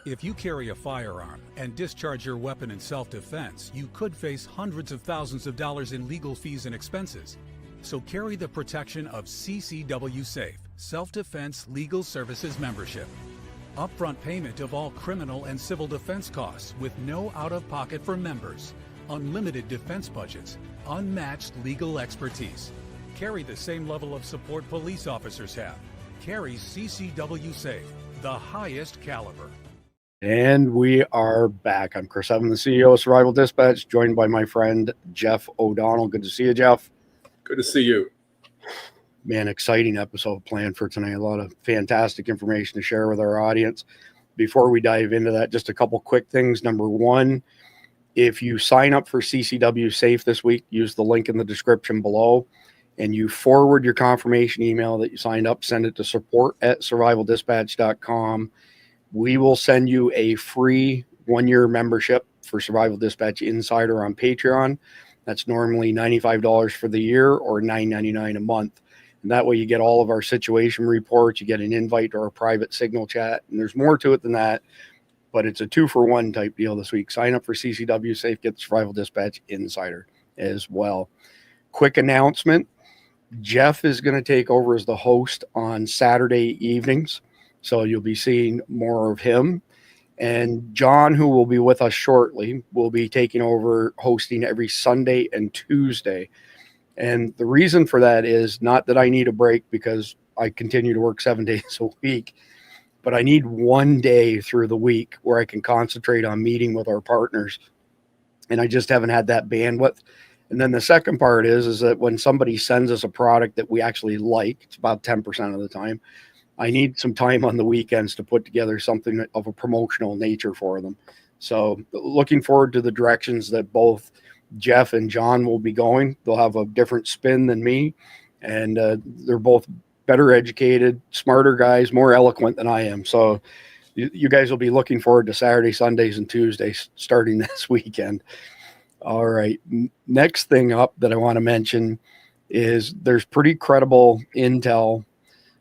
If you carry a firearm and discharge your weapon in self-defense, you could face hundreds of thousands of dollars in legal fees and expenses. So carry the protection of CCW Safe, Self-Defense Legal Services membership. Upfront payment of all criminal and civil defense costs with no out-of-pocket for members. Unlimited defense budgets, unmatched legal expertise. Carry the same level of support police officers have. Carry CCW Safe, the highest caliber. And we are back. I'm Chris Evan, the CEO of Survival Dispatch, joined by my friend Jeff O'Donnell. Good to see you, Jeff. Good to see you. Man, exciting episode planned for tonight. A lot of fantastic information to share with our audience. Before we dive into that, just a couple quick things. Number one, if you sign up for CCW Safe this week, use the link in the description below, and you forward your confirmation email that you signed up, send it to support@survivaldispatch.com. We will send you a free 1-year membership for Survival Dispatch Insider on Patreon. That's normally $95 for the year or $9.99 a month. And that way you get all of our situation reports, you get an invite to our private signal chat, and there's more to it than that, but it's a 2-for-1 type deal this week. Sign up for CCW Safe, get the Survival Dispatch Insider as well. Quick announcement, Jeff is going to take over as the host on Saturday evenings. So you'll be seeing more of him. And John, who will be with us shortly, will be taking over hosting every Sunday and Tuesday. And the reason for that is not that I need a break because I continue to work 7 days a week, but I need one day through the week where I can concentrate on meeting with our partners. And I just haven't had that bandwidth. And then the second part is that when somebody sends us a product that we actually like, it's about 10% of the time, I need some time on the weekends to put together something of a promotional nature for them. So looking forward to the directions that both Jeff and John will be going. They'll have a different spin than me, and they're both better educated, smarter guys, more eloquent than I am. So you guys will be looking forward to Saturday, Sundays, and Tuesdays starting this weekend. All right. Next thing up that I want to mention is there's pretty credible intel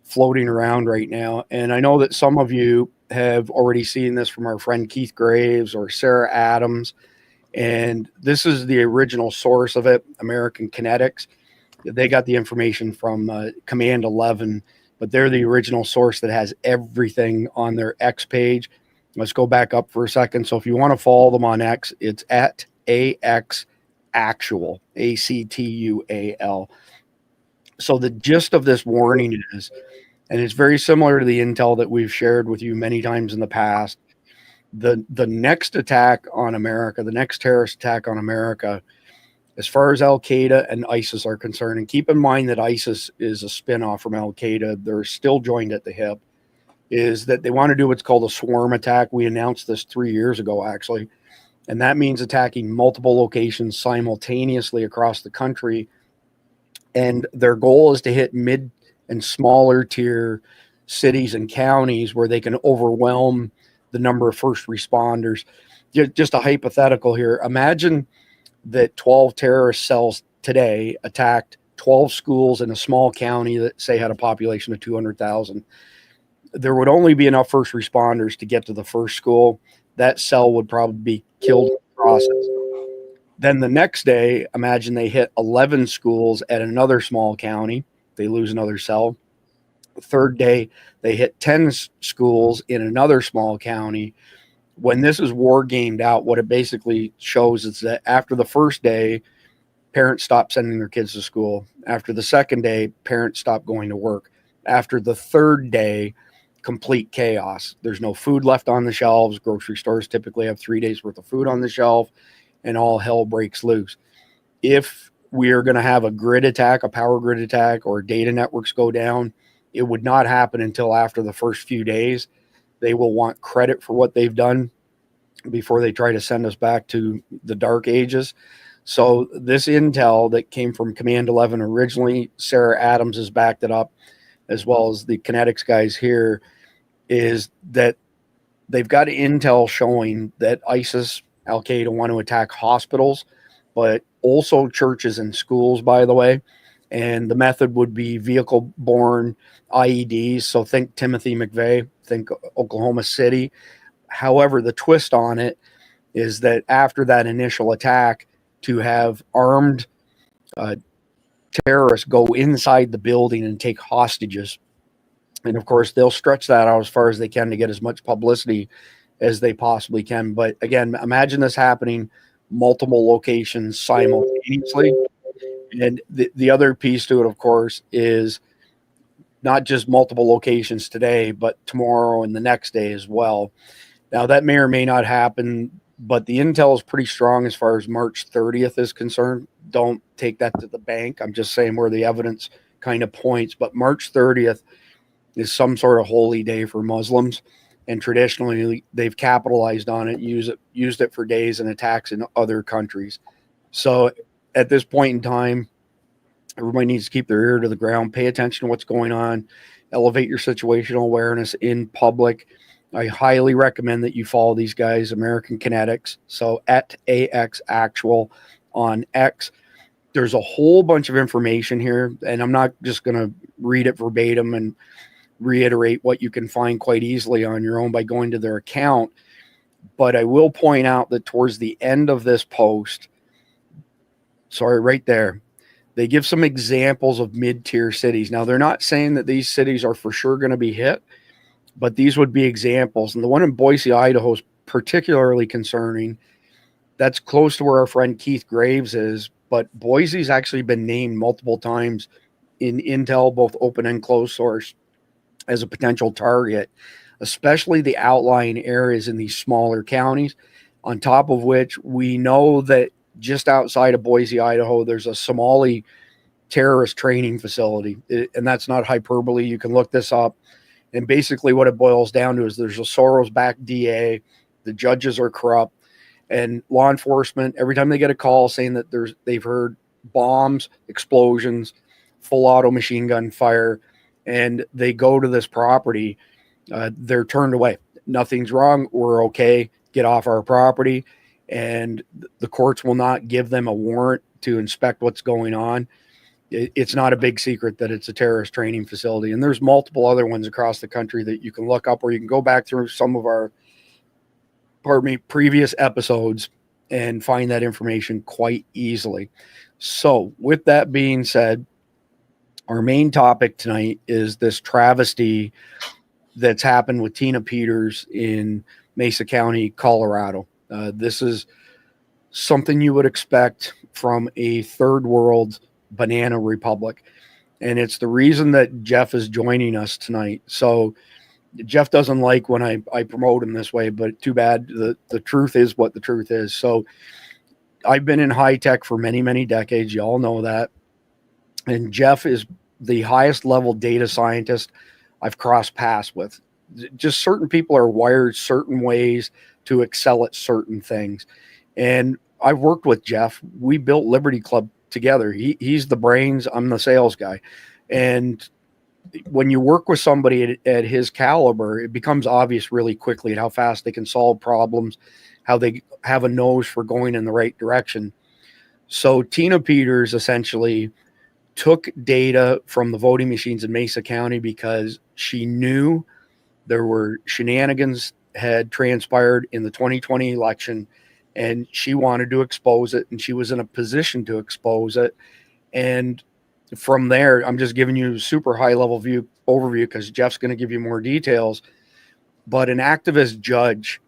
floating around right now. And I know that some of you have already seen this from our friend Keith Graves or Sarah Adams. And this is the original source of it, American Kinetics. They got the information from Command 11, but they're the original source that has everything on their X page. Let's go back up for a second. So if you want to follow them on X, it's at AX Actual, ACTUAL. So the gist of this warning is, and it's very similar to the intel that we've shared with you many times in the past, the next attack on America, the next terrorist attack on America, as far as Al-Qaeda and ISIS are concerned, and keep in mind that ISIS is a spinoff from Al-Qaeda, they're still joined at the hip, is that they want to do what's called a swarm attack. We announced this 3 years ago, actually, and that means attacking multiple locations simultaneously across the country. And their goal is to hit mid and smaller tier cities and counties where they can overwhelm the number of first responders. Just a hypothetical here. Imagine that 12 terrorist cells today attacked 12 schools in a small county that, say, had a population of 200,000. There would only be enough first responders to get to the first school. That cell would probably be killed in the process. Then the next day, imagine they hit 11 schools at another small county. They lose another cell. The third day, they hit 10 schools in another small county. When this is war gamed out, what it basically shows is that after the first day, parents stop sending their kids to school. After the second day, parents stop going to work. After the third day, complete chaos. There's no food left on the shelves. Grocery stores typically have 3 days worth of food on the shelf, and all hell breaks loose. If we are going to have a grid attack, a power grid attack, or data networks go down, it would not happen until after the first few days. They will want credit for what they've done before they try to send us back to the dark ages. So this intel that came from Command 11 originally, Sarah Adams has backed it up, as well as the Kinetics guys here, is that they've got intel showing that ISIS, Al-Qaeda want to attack hospitals, but also churches and schools, by the way. And the method would be vehicle-borne IEDs. So think Timothy McVeigh, think Oklahoma City. However, the twist on it is that after that initial attack, to have armed terrorists go inside the building and take hostages. And of course, they'll stretch that out as far as they can to get as much publicity as they possibly can. But again, imagine this happening multiple locations simultaneously. And the other piece to it, of course, is not just multiple locations today, but tomorrow and the next day as well. Now, that may or may not happen, but the intel is pretty strong as far as March 30th is concerned. Don't take that to the bank. I'm just saying where the evidence kind of points. But March 30th is some sort of holy day for Muslims. And traditionally, they've capitalized on it, used it for days in attacks in other countries. So at this point in time, everybody needs to keep their ear to the ground, pay attention to what's going on, elevate your situational awareness in public. I highly recommend that you follow these guys, American Kinetics. So at AX Actual on X. There's a whole bunch of information here, and I'm not just going to read it verbatim and reiterate what you can find quite easily on your own by going to their account. But I will point out that towards the end of this post, right there, they give some examples of mid-tier cities. Now, they're not saying that these cities are for sure going to be hit, but these would be examples. And the one in Boise, Idaho is particularly concerning. That's close to where our friend Keith Graves is, but Boise's actually been named multiple times in intel, both open and closed source, as a potential target, especially the outlying areas in these smaller counties. On top of which, we know that just outside of Boise, Idaho, there's a Somali terrorist training facility. And that's not hyperbole. You can look this up. And basically what it boils down to is there's a Soros-backed DA. The judges are corrupt. And law enforcement, every time they get a call saying that they've heard bombs, explosions, full auto machine gun fire, and they go to this property, they're turned away. Nothing's wrong. We're okay. Get off our property. And the courts will not give them a warrant to inspect what's going on. It's not a big secret that it's a terrorist training facility. And there's multiple other ones across the country that you can look up, or you can go back through some of our previous episodes and find that information quite easily. So with that being said, our main topic tonight is this travesty that's happened with Tina Peters in Mesa County, Colorado. This is something you would expect from a third world banana republic. And it's the reason that Jeff is joining us tonight. So Jeff doesn't like when I promote him this way, but too bad. The truth is what the truth is. So I've been in high tech for many, many decades. You all know that. And Jeff is the highest level data scientist I've crossed paths with. Just certain people are wired certain ways to excel at certain things. And I've worked with Jeff. We built Liberty Club together. He's the brains. I'm the sales guy. And when you work with somebody at his caliber, it becomes obvious really quickly at how fast they can solve problems, how they have a nose for going in the right direction. So Tina Peters essentially took data from the voting machines in Mesa County because she knew there were shenanigans had transpired in the 2020 election, and she wanted to expose it, and she was in a position to expose it. And from there, I'm just giving you a super high level overview because Jeff's going to give you more details. But an activist judge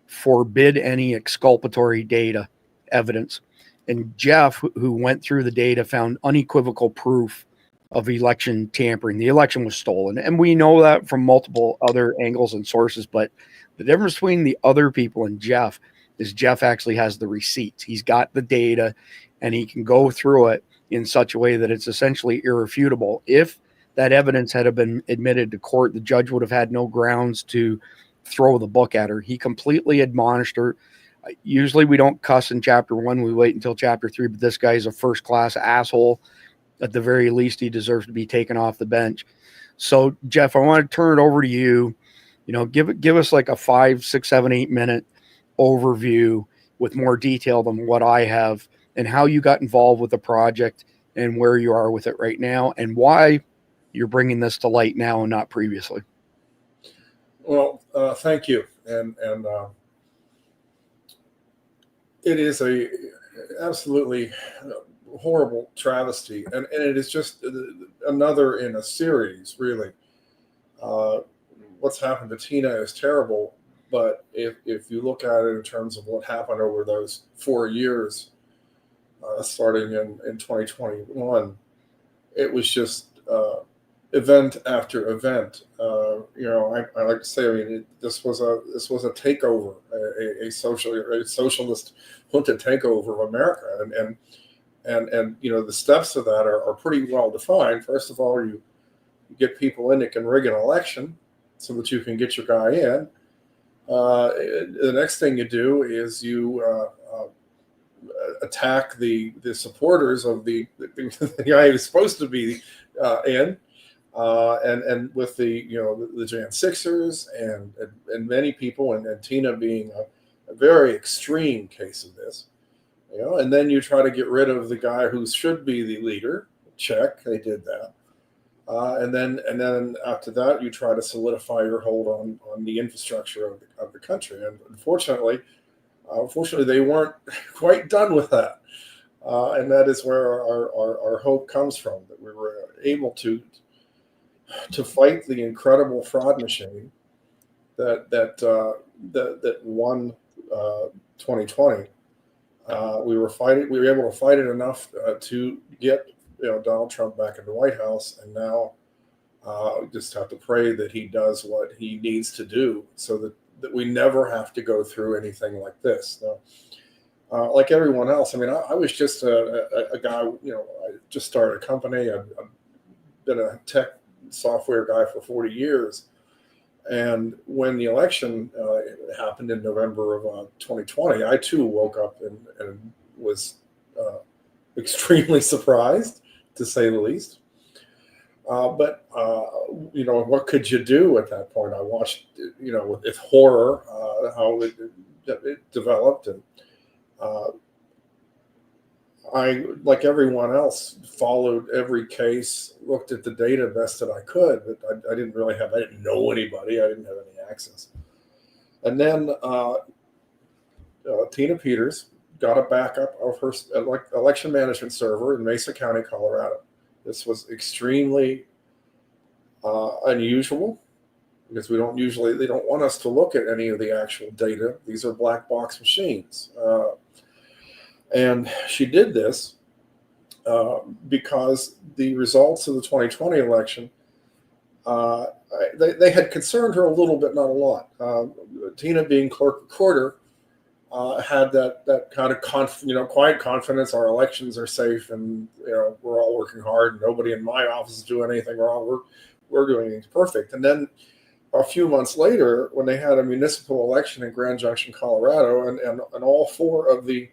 forbid any exculpatory data evidence. And Jeff, who went through the data, found unequivocal proof of election tampering. The election was stolen. And we know that from multiple other angles and sources. But the difference between the other people and Jeff is Jeff actually has the receipts. He's got the data, and he can go through it in such a way that it's essentially irrefutable. If that evidence had been admitted to court, the judge would have had no grounds to throw the book at her. He completely admonished her. Usually we don't cuss in chapter 1. We wait until chapter 3, but this guy's a first-class asshole. At the very least, he deserves to be taken off the bench. So, Jeff, I want to turn it over to you. Give us like a 5, 6, 7, 8 minute overview with more detail than what I have, and how you got involved with the project and where you are with it right now, and why you're bringing this to light now and not previously. Well, thank you. and it is a absolutely horrible travesty, and it is just another in a series, really. What's happened to Tina is terrible, but if you look at it in terms of what happened over those 4 years, starting in 2021, it was just event after event. I like to say, I mean, this was a takeover, a socialist wanted to take over America, and the steps of that are pretty well defined. First of all, you get people in that can rig an election so that you can get your guy in. The next thing you do is you attack the supporters of the guy who's supposed to be in, and with the Jan Sixers and many people, and Tina being a very extreme case of this, and then you try to get rid of the guy who should be the leader. Check, they did that. And then after that, you try to solidify your hold on the infrastructure of the country. And unfortunately, they weren't quite done with that. And that is where our hope comes from, that we were able to fight the incredible fraud machine that won 2020. We were able to fight it enough to get Donald Trump back in the White House, and now we just have to pray that he does what he needs to do, so that we never have to go through anything like this. Now, like everyone else, I mean, I was just a guy. I just started a company. I've been a tech software guy for 40 years, and when the election happened in November of 2020, I too woke up and was extremely surprised, to say the least. But what could you do at that point? I watched, with horror, how it developed, and I, like everyone else, followed every case, looked at the data best that I could, but I didn't know anybody. I didn't have any access. And then Tina Peters got a backup of her election management server in Mesa County, Colorado. This was extremely unusual, because they don't want us to look at any of the actual data. These are black box machines. And she did this because the results of the 2020 election, they had concerned her a little bit, not a lot. Tina, being clerk recorder, had that kind of quiet confidence. Our elections are safe, and we're all working hard. Nobody in my office is doing anything wrong. We're doing things perfect. And then a few months later, when they had a municipal election in Grand Junction, Colorado, and all four of the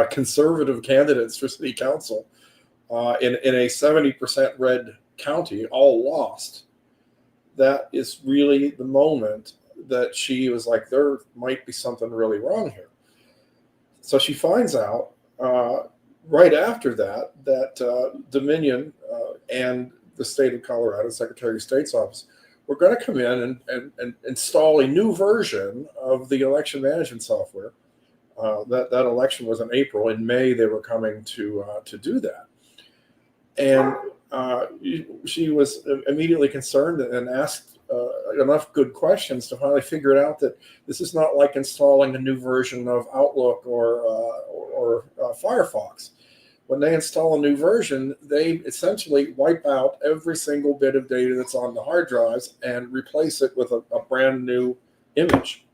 conservative candidates for city council in a 70% red county all lost, that is really the moment that she was like, there might be something really wrong here. So she finds out right after that Dominion and the state of Colorado, Secretary of State's office, were going to come in and install a new version of the election management software. That election was in April. In May, they were coming to do that. And she was immediately concerned and asked enough good questions to finally figure out that this is not like installing a new version of Outlook or Firefox. When they install a new version, they essentially wipe out every single bit of data that's on the hard drives and replace it with a brand new image.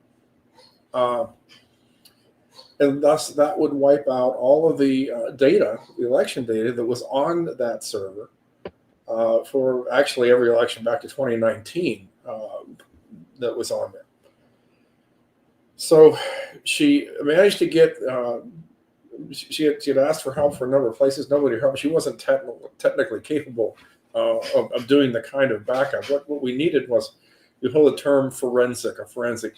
And thus, that would wipe out all of the data, the election data that was on that server for actually every election back to 2019 that was on there. So she managed to get, she had asked for help for a number of places. Nobody helped. She wasn't technically capable of doing the kind of backup. What we needed was, you hold the term a forensic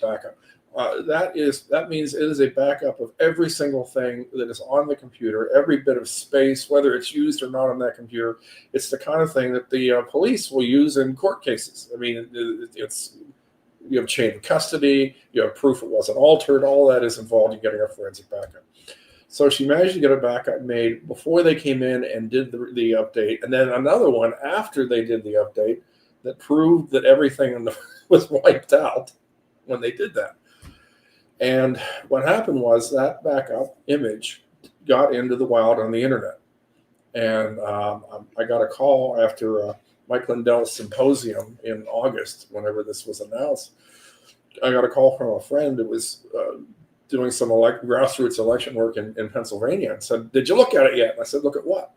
backup. That means it is a backup of every single thing that is on the computer, every bit of space, whether it's used or not on that computer. It's the kind of thing that the police will use in court cases. I mean, it's you have chain of custody, you have proof it wasn't altered. All that is involved in getting a forensic backup. So she managed to get a backup made before they came in and did the update, and then another one after they did the update that proved that everything was wiped out when they did that. And what happened was that backup image got into the wild on the internet. And I got a call after Mike Lindell's symposium in August, whenever this was announced. I got a call from a friend that was doing some grassroots election work in Pennsylvania, and said, "Did you look at it yet?" And I said, "Look at what?"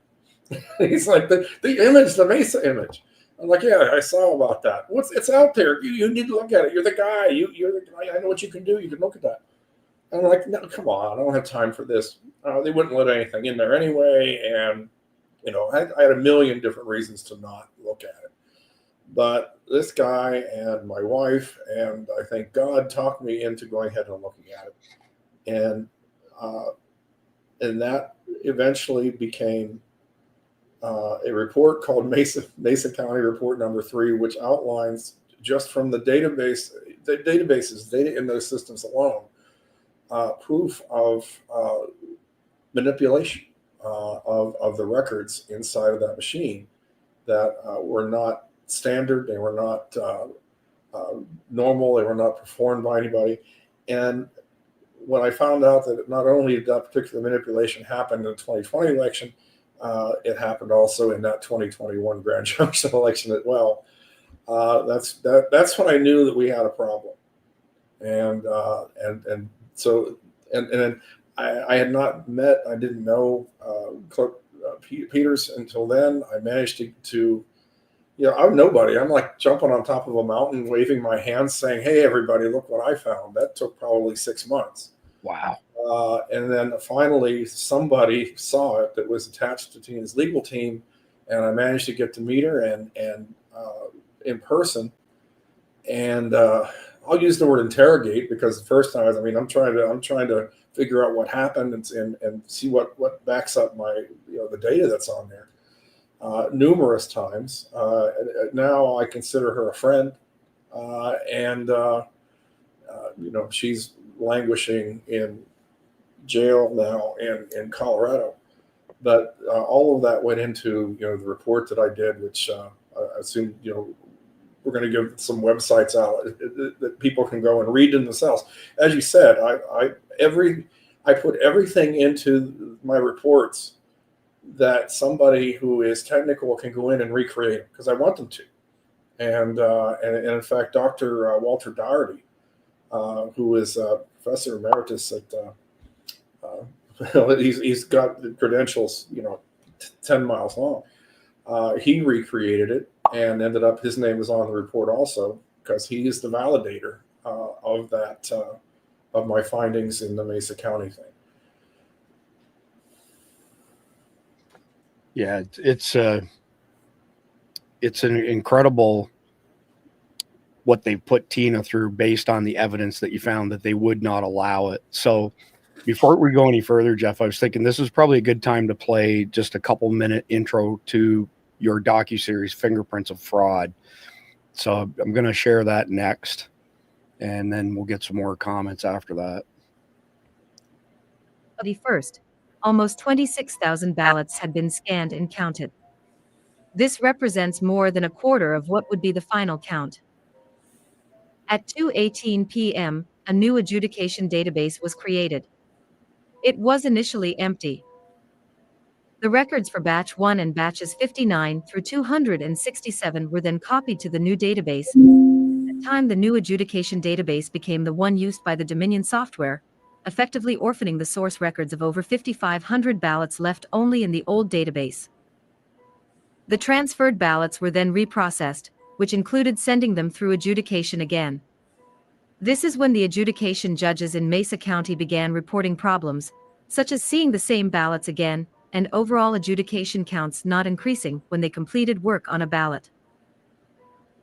He's like, the image, the Mesa image. I'm like, "Yeah, I saw about that. It's out there. You need to look at it. You're the guy. You're the guy. I know what you can do. You can look at that." And I'm like, "No, come on. I don't have time for this." They wouldn't let anything in there anyway. And, I had a million different reasons to not look at it. But this guy and my wife, and I think God, talked me into going ahead and looking at it. And that eventually became a report called Mesa County Report Number 3, which outlines just from the databases, data in those systems alone, proof of manipulation of the records inside of that machine that were not standard, they were not normal, they were not performed by anybody. And when I found out that not only did that particular manipulation happen in the 2020 election, it happened also in that 2021 grand junction election as well. That's when I knew that we had a problem. And so I had not met, I didn't know Clerk Peters until then. I managed to I'm nobody. I'm like jumping on top of a mountain, waving my hands, saying, "Hey, everybody, look what I found." That took probably 6 months. Wow. And then finally, somebody saw it that was attached to Tina's legal team, and I managed to get to meet her and in person. And I'll use the word interrogate, because the first time, I'm trying to figure out what happened and see what backs up my the data that's on there. Numerous times. Now I consider her a friend, and she's languishing in jail now in Colorado. But all of that went into the report that I did, which I assume we're going to give some websites out that people can go and read themselves. As you said, I put everything into my reports that somebody who is technical can go in and recreate them, because I want them to. And in fact, Dr. Walter Doherty, who is a professor emeritus at, he's got the credentials, 10 miles long. He recreated it and ended up, his name was on the report also, because he is the validator of that, of my findings in the Mesa County thing. Yeah, it's an incredible what they put Tina through based on the evidence that you found that they would not allow it. So before we go any further, Jeff, I was thinking this is probably a good time to play just a couple minute intro to your docuseries, Fingerprints of Fraud. So I'm going to share that next, and then we'll get some more comments after that. First, almost 26,000 ballots had been scanned and counted. This represents more than a quarter of what would be the final count. At 2:18 p.m., a new adjudication database was created. It was initially empty. The records for Batch 1 and Batches 59 through 267 were then copied to the new database. At that time, the new adjudication database became the one used by the Dominion software, effectively orphaning the source records of over 5,500 ballots left only in the old database. The transferred ballots were then reprocessed, which included sending them through adjudication again. This is when the adjudication judges in Mesa County began reporting problems, such as seeing the same ballots again, and overall adjudication counts not increasing when they completed work on a ballot.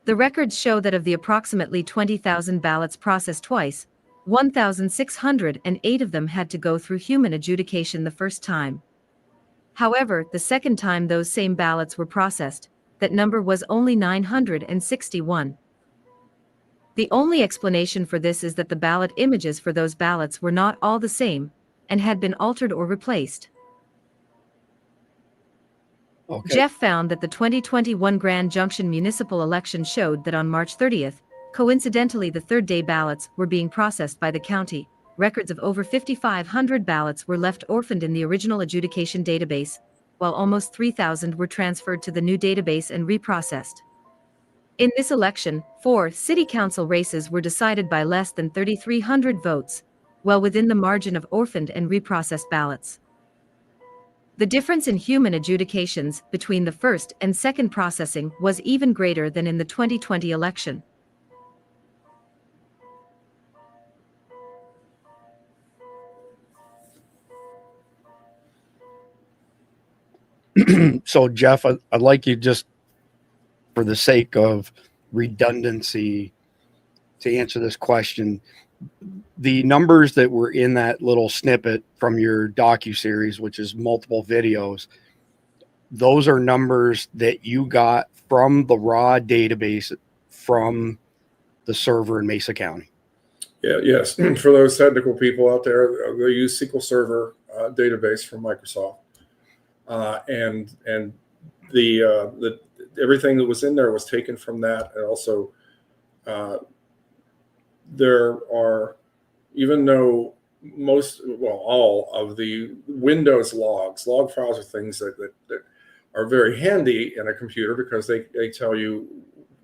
The records show that of the approximately 20,000 ballots processed twice, 1,608 of them had to go through human adjudication the first time. However, the second time those same ballots were processed, that number was only 961. The only explanation for this is that the ballot images for those ballots were not all the same, and had been altered or replaced. Okay. Jeff found that the 2021 Grand Junction municipal election showed that on March 30th, coincidentally the third-day ballots were being processed by the county. Records of over 5,500 ballots were left orphaned in the original adjudication database, while almost 3,000 were transferred to the new database and reprocessed. In this election, 4 city council races were decided by less than 3,300 votes, well within the margin of orphaned and reprocessed ballots. The difference in human adjudications between the first and second processing was even greater than in the 2020 election. So, Jeff, I'd like you, just for the sake of redundancy, to answer this question. The numbers that were in that little snippet from your docuseries, which is multiple videos, those are numbers that you got from the raw database from the server in Mesa County. Yeah, yes. For those technical people out there, they use SQL Server database from Microsoft, and the everything that was in there was taken from that. And also, there are, even though all of the Windows log files are things that are very handy in a computer, because they tell you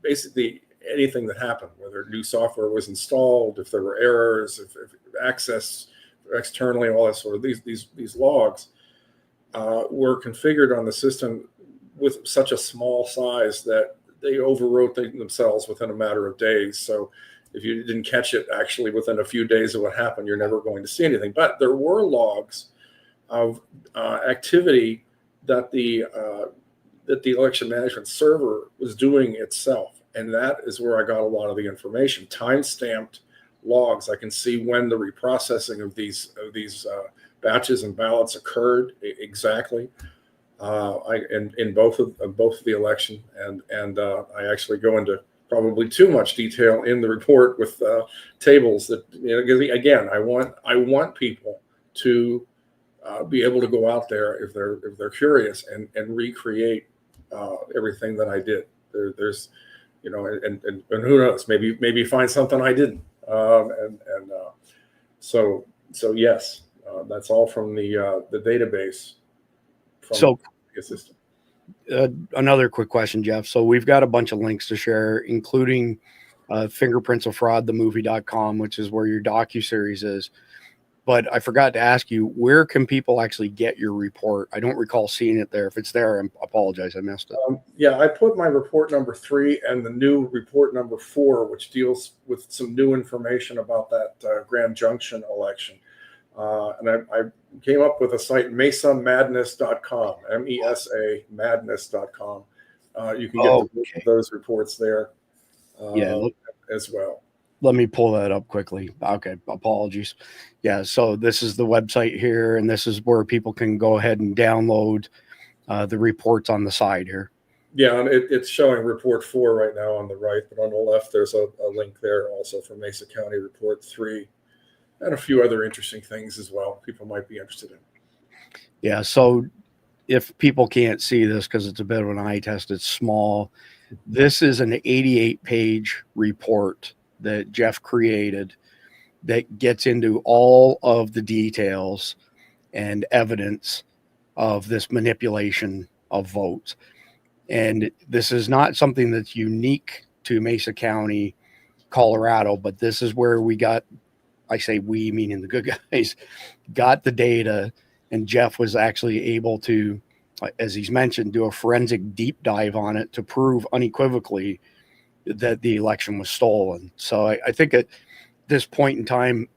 basically anything that happened, whether new software was installed, if there were errors, if access externally, all that sort of these logs were configured on the system with such a small size that they overwrote themselves within a matter of days. So if you didn't catch it actually within a few days of what happened, you're never going to see anything. But there were logs of activity that the election management server was doing itself. And that is where I got a lot of the information. Time-stamped logs. I can see when the reprocessing of these batches and ballots occurred exactly. In both of the election, and I actually go into probably too much detail in the report with tables that, again, I want people to be able to go out there if they're curious and recreate everything that I did. There's and who knows, maybe find something I didn't, so yes, that's all from the database. So, system. Another quick question, Jeff. So we've got a bunch of links to share, including Fingerprints of Fraud, themovie.com, which is where your docuseries is. But I forgot to ask you, where can people actually get your report? I don't recall seeing it there. If it's there, I apologize, I missed it. Yeah, I put my report number 3 and the new report number 4, which deals with some new information about that Grand Junction election. And I came up with a site, mesamadness.com, MESA madness.com. You can get those reports there as well. Let me pull that up quickly. Okay, apologies. Yeah, so this is the website here, and this is where people can go ahead and download the reports on the side here. Yeah, and it's showing report 4 right now on the right, but on the left there's a link there also for Mesa County report 3. And a few other interesting things as well people might be interested in. Yeah, so if people can't see this because it's a bit of an eye test, it's small. This is an 88-page report that Jeff created that gets into all of the details and evidence of this manipulation of votes. And this is not something that's unique to Mesa County, Colorado, but this is where we got, I say we, meaning the good guys, got the data, and Jeff was actually able to, as he's mentioned, do a forensic deep dive on it to prove unequivocally that the election was stolen. So I think at this point in time,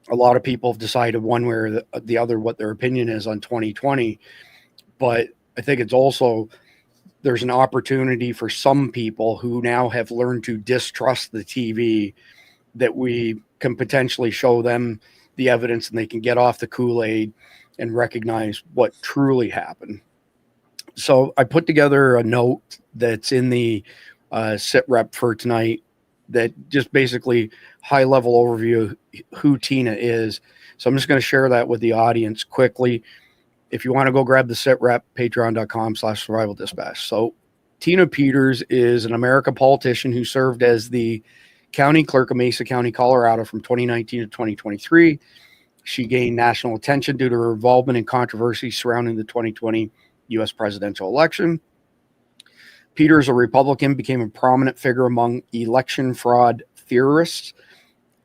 a lot of people have decided one way or the other what their opinion is on 2020. But I think it's also, there's an opportunity for some people who now have learned to distrust the TV, that we can potentially show them the evidence and they can get off the Kool-Aid and recognize what truly happened. So I put together a note that's in the sit rep for tonight that just basically high level overview of who Tina is. So I'm just going to share that with the audience quickly. If you want to go grab the sit rep, patreon.com/survival dispatch. So Tina Peters is an American politician who served as the county clerk of Mesa County, Colorado from 2019 to 2023. She gained national attention due to her involvement in controversy surrounding the 2020 U.S. presidential election. Peters, a Republican, became a prominent figure among election fraud theorists,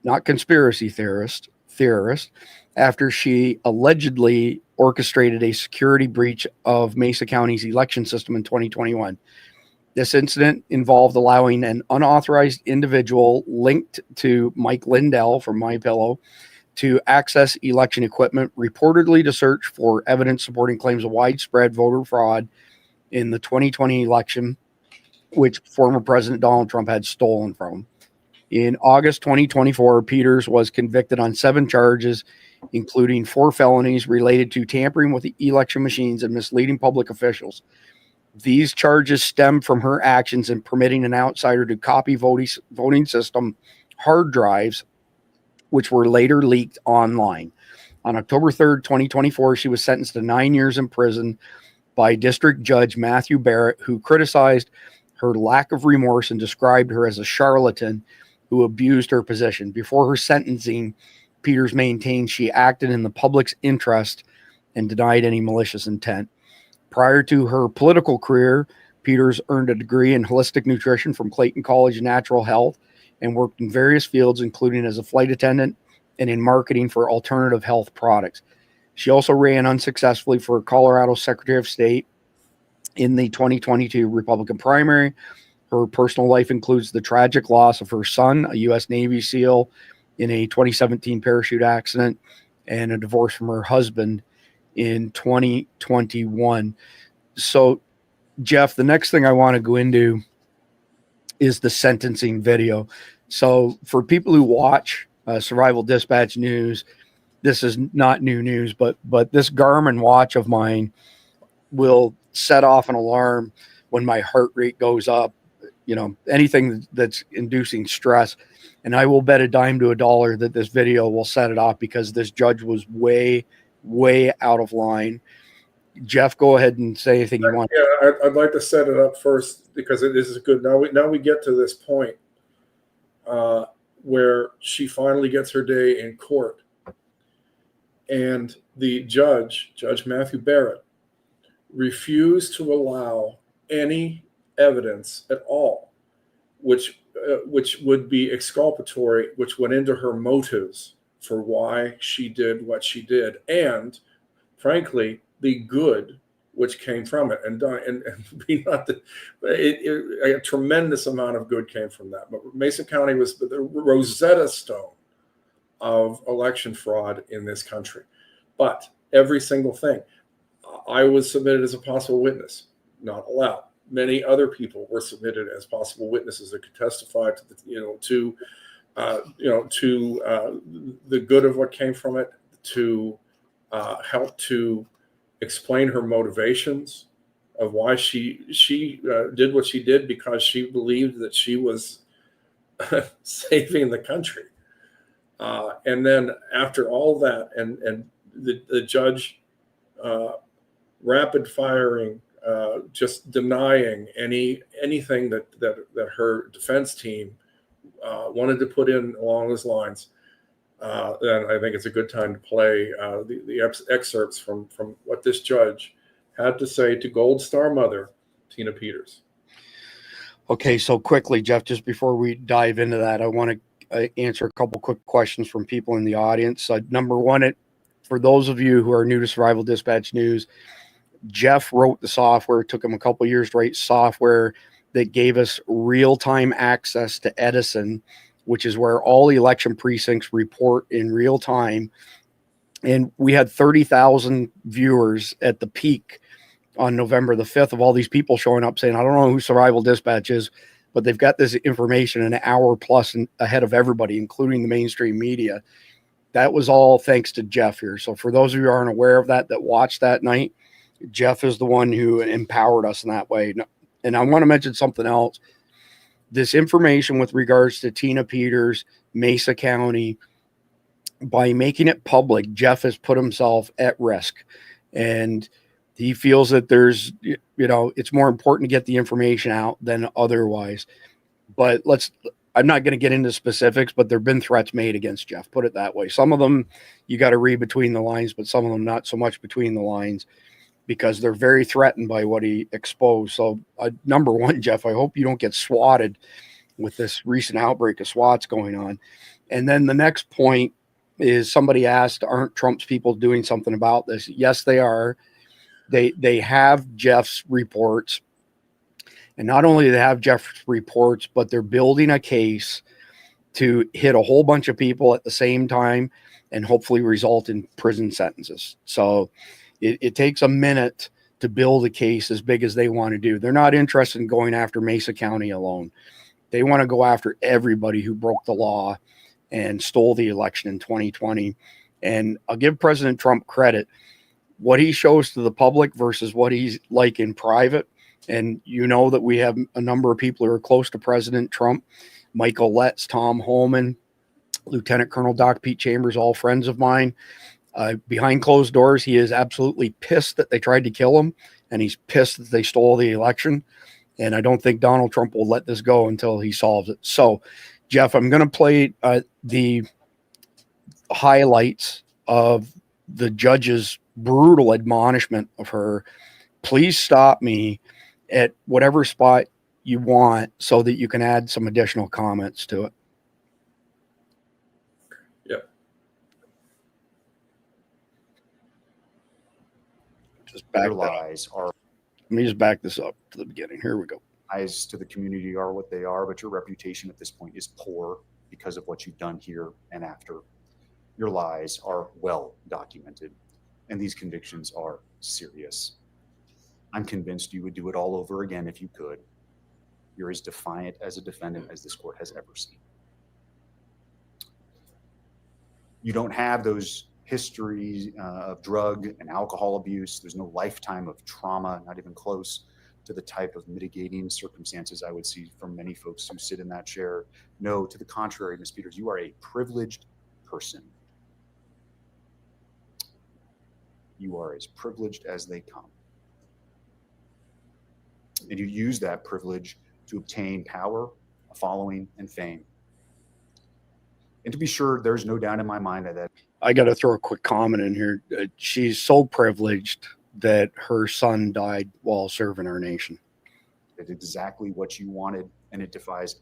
not conspiracy theorists, after she allegedly orchestrated a security breach of Mesa County's election system in 2021. This incident involved allowing an unauthorized individual linked to Mike Lindell from MyPillow to access election equipment, reportedly to search for evidence supporting claims of widespread voter fraud in the 2020 election, which former President Donald Trump had stolen from him. In August 2024, Peters was convicted on 7 charges, including 4 felonies related to tampering with the election machines and misleading public officials. These charges stem from her actions in permitting an outsider to copy voting system hard drives, which were later leaked online. On October 3rd, 2024, she was sentenced to 9 years in prison by District Judge Matthew Barrett, who criticized her lack of remorse and described her as a charlatan who abused her position. Before her sentencing, Peters maintained she acted in the public's interest and denied any malicious intent. Prior to her political career, Peters earned a degree in holistic nutrition from Clayton College Natural Health and worked in various fields, including as a flight attendant and in marketing for alternative health products. She also ran unsuccessfully for Colorado Secretary of State in the 2022 Republican primary. Her personal life includes the tragic loss of her son, a U.S. Navy SEAL, in a 2017 parachute accident, and a divorce from her husband in 2021. So, Jeff, the next thing I want to go into is the sentencing video. So for people who watch Survival Dispatch News, this is not new news, but this Garmin watch of mine will set off an alarm when my heart rate goes up, you know, anything that's inducing stress. And I will bet a dime to a dollar that this video will set it off, because this judge was way out of line. Jeff, go ahead and say anything you want. Yeah, I'd like to set it up first, because this is good. Now we get to this point where she finally gets her day in court, and the judge, Judge Matthew Barrett, refused to allow any evidence at all, which would be exculpatory, which went into her motives for why she did what she did, and frankly, the good which came from it, and be not the, a tremendous amount of good came from that. But Mesa County was the Rosetta Stone of election fraud in this country. But every single thing, I was submitted as a possible witness, not allowed. Many other people were submitted as possible witnesses that could testify to the good of what came from it, to help to explain her motivations of why she did what she did, because she believed that she was saving the country. And then after all that, and the judge rapid firing, just denying anything that her defense team wanted to put in along those lines, then I think it's a good time to play the excerpts from what this judge had to say to Gold Star mother Tina Peters. Okay, so quickly, Jeff, just before we dive into that, I want to answer a couple quick questions from people in the audience. Number one, for those of you who are new to Survival Dispatch News, Jeff wrote the software. It took him a couple years to write software that gave us real-time access to Edison, which is where all election precincts report in real time. And we had 30,000 viewers at the peak on November the 5th of all these people showing up saying, I don't know who Survival Dispatch is, but they've got this information an hour plus ahead of everybody, including the mainstream media. That was all thanks to Jeff here. So for those of you who aren't aware of that watched that night, Jeff is the one who empowered us in that way. And I want to mention something else. this information with regards to Tina Peters, Mesa County, by making it public, Jeff has put himself at risk, and he feels that there's, it's more important to get the information out than otherwise. But I'm not going to get into specifics, but there've been threats made against Jeff, put it that way. Some of them you got to read between the lines, but some of them not so much between the lines, because they're very threatened by what he exposed. So number one, Jeff, I hope you don't get swatted with this recent outbreak of SWATs going on. And then the next point is, somebody asked, aren't Trump's people doing something about this? Yes, they are. They have Jeff's reports. And not only do they have Jeff's reports, but they're building a case to hit a whole bunch of people at the same time and hopefully result in prison sentences. So it takes a minute to build a case as big as they want to do. They're not interested in going after Mesa County alone. They want to go after everybody who broke the law and stole the election in 2020. And I'll give President Trump credit. What he shows to the public versus what he's like in private. And that we have a number of people who are close to President Trump: Michael Letts, Tom Holman, Lieutenant Colonel Doc Pete Chambers, all friends of mine. Behind closed doors, he is absolutely pissed that they tried to kill him, and he's pissed that they stole the election. And I don't think Donald Trump will let this go until he solves it. So, Jeff, I'm going to play the highlights of the judge's brutal admonishment of her. Please stop me at whatever spot you want so that you can add some additional comments to it. Yep. Just back Your lies are. Let me just back this up to the beginning. Here we go. Lies to the community are what they are, but your reputation at this point is poor because of what you've done here and after. Your lies are well documented, and these convictions are serious. I'm convinced you would do it all over again if you could. You're as defiant as a defendant as this court has ever seen. You don't have those histories of drug and alcohol abuse. There's no lifetime of trauma, not even close to the type of mitigating circumstances I would see from many folks who sit in that chair. No, to the contrary, Ms. Peters, you are a privileged person. You are as privileged as they come. And you use that privilege to obtain power, a following, and fame. And to be sure, there's no doubt in my mind that I got to throw a quick comment in here. She's so privileged that her son died while serving our nation. it's exactly what you wanted, and it defies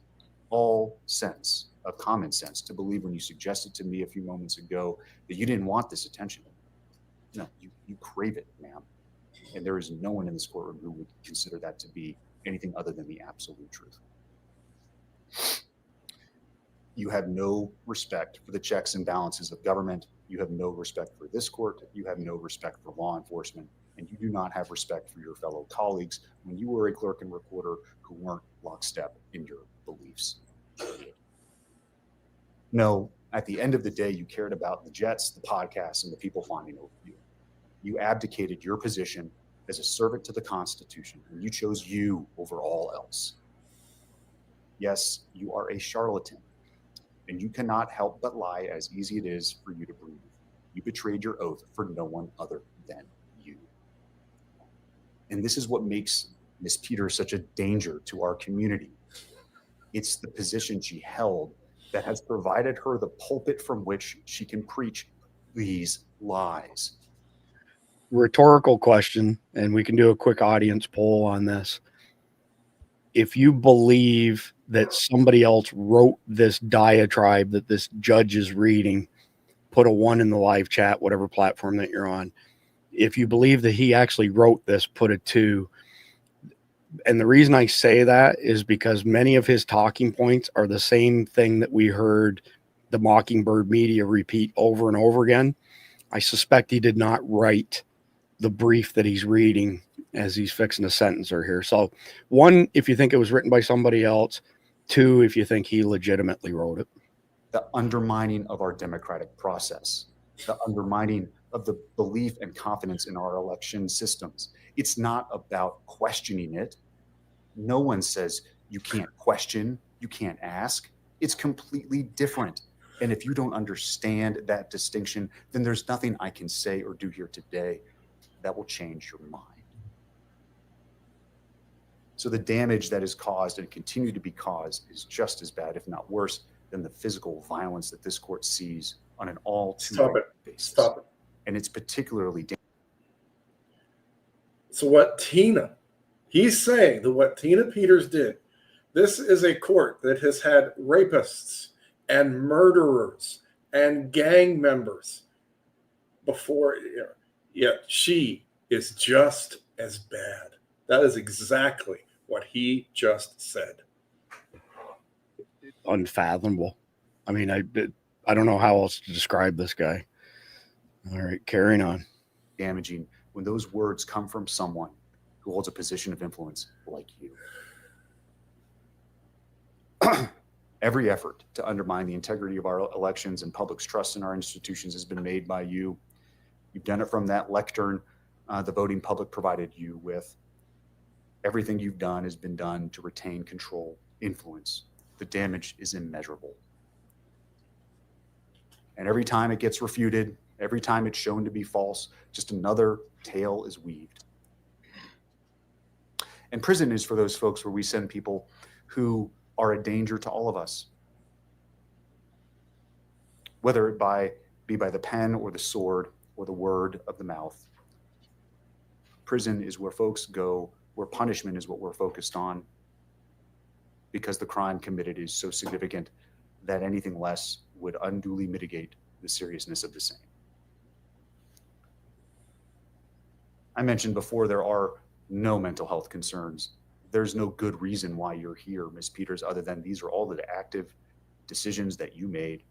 all sense of common sense to believe when you suggested to me a few moments ago that you didn't want this attention. No, you crave it, ma'am. And there is no one in this courtroom who would consider that to be anything other than the absolute truth. You have no respect for the checks and balances of government. You have no respect for this court. You have no respect for law enforcement. And you do not have respect for your fellow colleagues when you were a clerk and recorder who weren't lockstep in your beliefs. No, at the end of the day, you cared about the jets, the podcasts, and the people fawning over you. You abdicated your position as a servant to the Constitution, and you chose you over all else. Yes, you are a charlatan, and you cannot help but lie as easy it is for you to breathe. You betrayed your oath for no one other than you. And this is what makes Ms. Peters such a danger to our community. It's the position she held that has provided her the pulpit from which she can preach these lies. Rhetorical question, and we can do a quick audience poll on this. If you believe that somebody else wrote this diatribe that this judge is reading, put a 1 in the live chat, whatever platform that you're on. If you believe that he actually wrote this, put a 2. And the reason I say that is because many of his talking points are the same thing that we heard the Mockingbird media repeat over and over again. I suspect he did not write the brief that he's reading as he's fixing a sentencer here. So 1, if you think it was written by somebody else. 2, if you think he legitimately wrote it. The undermining of our democratic process, the undermining of the belief and confidence in our election systems. It's not about questioning it. No one says You can't question. You can't ask. It's completely different. And if you don't understand that distinction, then there's nothing I can say or do here today that will change your mind. So the damage that is caused and continue to be caused is just as bad, if not worse, than the physical violence that this court sees on an all too regular basis. Stop it. And it's particularly dangerous. So he's saying that what Tina Peters did, this is a court that has had rapists and murderers and gang members before, yet she is just as bad. That is exactly what he just said. Unfathomable. I mean, I don't know how else to describe this guy. All right, carrying on. Damaging when those words come from someone who holds a position of influence like you. Every effort to undermine the integrity of our elections and public's trust in our institutions has been made by you. You've done it from that lectern the voting public provided you with. Everything you've done has been done to retain control, influence. The damage is immeasurable. And every time it gets refuted, every time it's shown to be false, just another tale is weaved. And prison is for those folks where we send people who are a danger to all of us. Whether it be by the pen or the sword or the word of the mouth. Prison is where folks go, where punishment is what we're focused on, because the crime committed is so significant that anything less would unduly mitigate the seriousness of the same. I mentioned before there are no mental health concerns. There's no good reason why you're here, Ms. Peters, other than these are all the active decisions that you made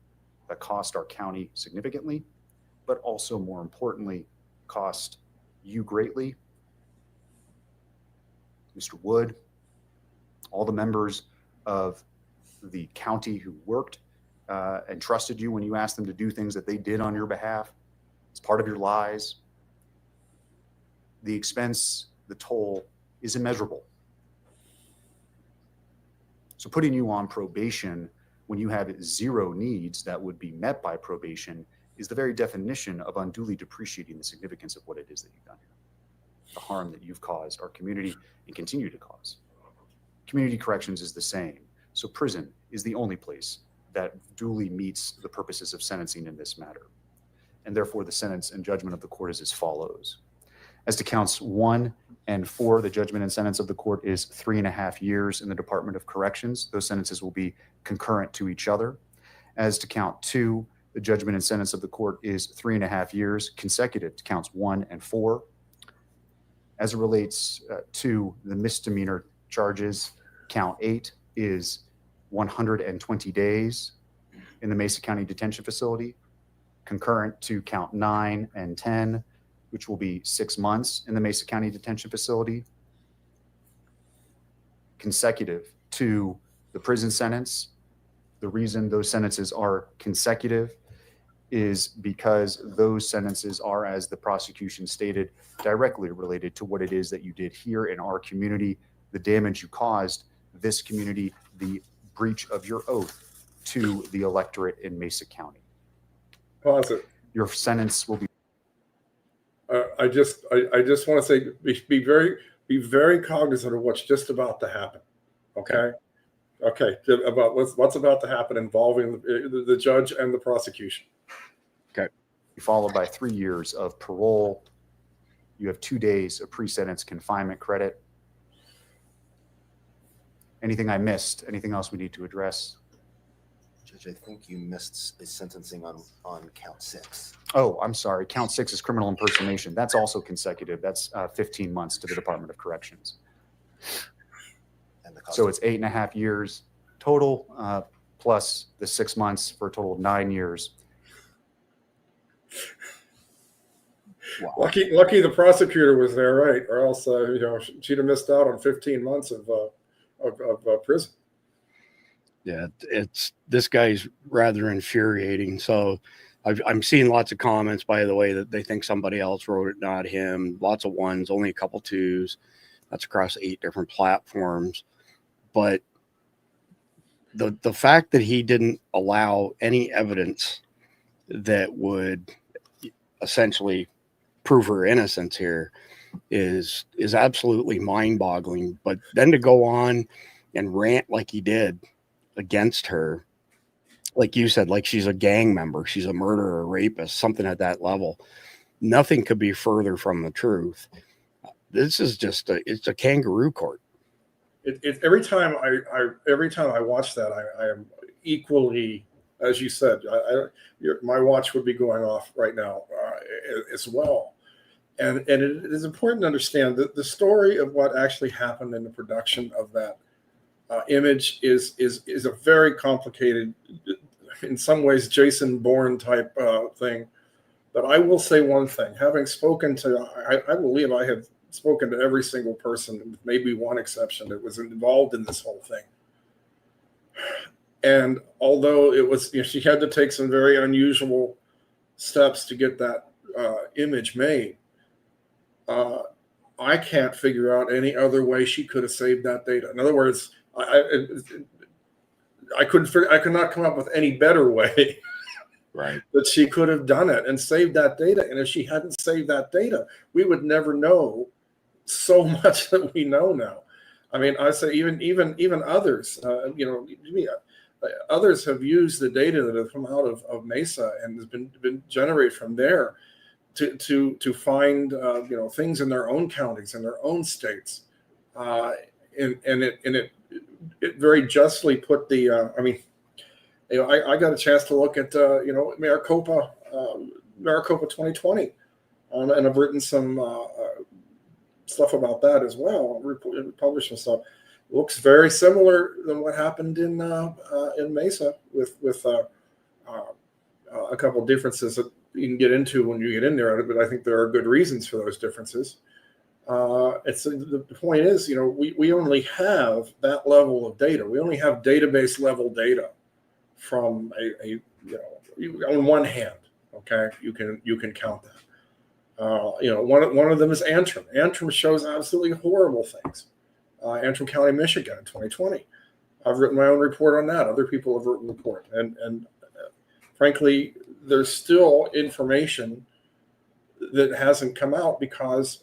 that cost our county significantly, but also more importantly, cost you greatly. Mr. Wood, all the members of the county who worked and trusted you when you asked them to do things that they did on your behalf. It's part of your lies. The expense, the toll is immeasurable. So putting you on probation when you have zero needs that would be met by probation is the very definition of unduly depreciating the significance of what it is that you've done here. The harm that you've caused our community and continue to cause. Community corrections is the same. So prison is the only place that duly meets the purposes of sentencing in this matter. And therefore the sentence and judgment of the court is as follows. As to counts 1 and 4, the judgment and sentence of the court is 3.5 years in the Department of Corrections. Those sentences will be concurrent to each other. As to count 2, the judgment and sentence of the court is 3.5 years consecutive to counts 1 and 4. As it relates to the misdemeanor charges, count 8 is 120 days in the Mesa County Detention Facility, concurrent to count 9 and 10, which will be 6 months in the Mesa County Detention Facility, consecutive to the prison sentence. The reason those sentences are consecutive is because those sentences are, as the prosecution stated, directly related to what it is that you did here in our community, the damage you caused this community, the breach of your oath to the electorate in Mesa County. Pause it. Your sentence will be. I just want to say, be very cognizant of what's just about to happen. Okay. About what's about to happen involving the judge and the prosecution. Okay. Followed by 3 years of parole. You have 2 days of pre-sentence confinement credit. Anything I missed? Anything else we need to address? Judge, I think you missed a sentencing on count 6. Oh, I'm sorry. Count 6 is criminal impersonation. That's also consecutive. That's 15 months to the Department of Corrections. And so it's 8.5 years total, plus the 6 months for a total of 9 years. Wow. Lucky the prosecutor was there, right? Or else, she'd have missed out on 15 months of prison. Yeah, this guy's rather infuriating. So I'm seeing lots of comments, by the way, that they think somebody else wrote it, not him. Lots of ones, only a couple twos. That's across 8 different platforms. But the fact that he didn't allow any evidence that would essentially prove her innocence here is absolutely mind-boggling. But then to go on and rant like he did against her, like you said, like she's a gang member, she's a murderer, a rapist, something at that level, nothing could be further from the truth. This is just it's a kangaroo court. Every time I watch that, I am equally, as you said, my watch would be going off right now as well. And it is important to understand that the story of what actually happened in the production of that image is a very complicated, in some ways, Jason Bourne type thing. But I will say one thing: having spoken to, I believe I have spoken to every single person, with maybe one exception, that was involved in this whole thing. And although it was, she had to take some very unusual steps to get that image made. I can't figure out any other way she could have saved that data. In other words, I could not come up with any better way Right. that she could have done it and saved that data. And if she hadn't saved that data, we would never know so much that we know now. I mean, I say even others, others have used the data that have come out of Mesa and has been generated from there to find things in their own counties and their own states, and it very justly put the I got a chance to look at Maricopa 2020, and I've written some stuff about that as well. Published some stuff. Looks very similar than what happened in Mesa with a couple of differences that you can get into when you get in there, but I think there are good reasons for those differences. The point is, we only have that level of data. We only have database level data from on one hand. Okay, you can count that. One of them is Antrim. Antrim shows absolutely horrible things. Antrim County, Michigan, in 2020. I've written my own report on that. Other people have written report, and frankly, there's still information that hasn't come out because,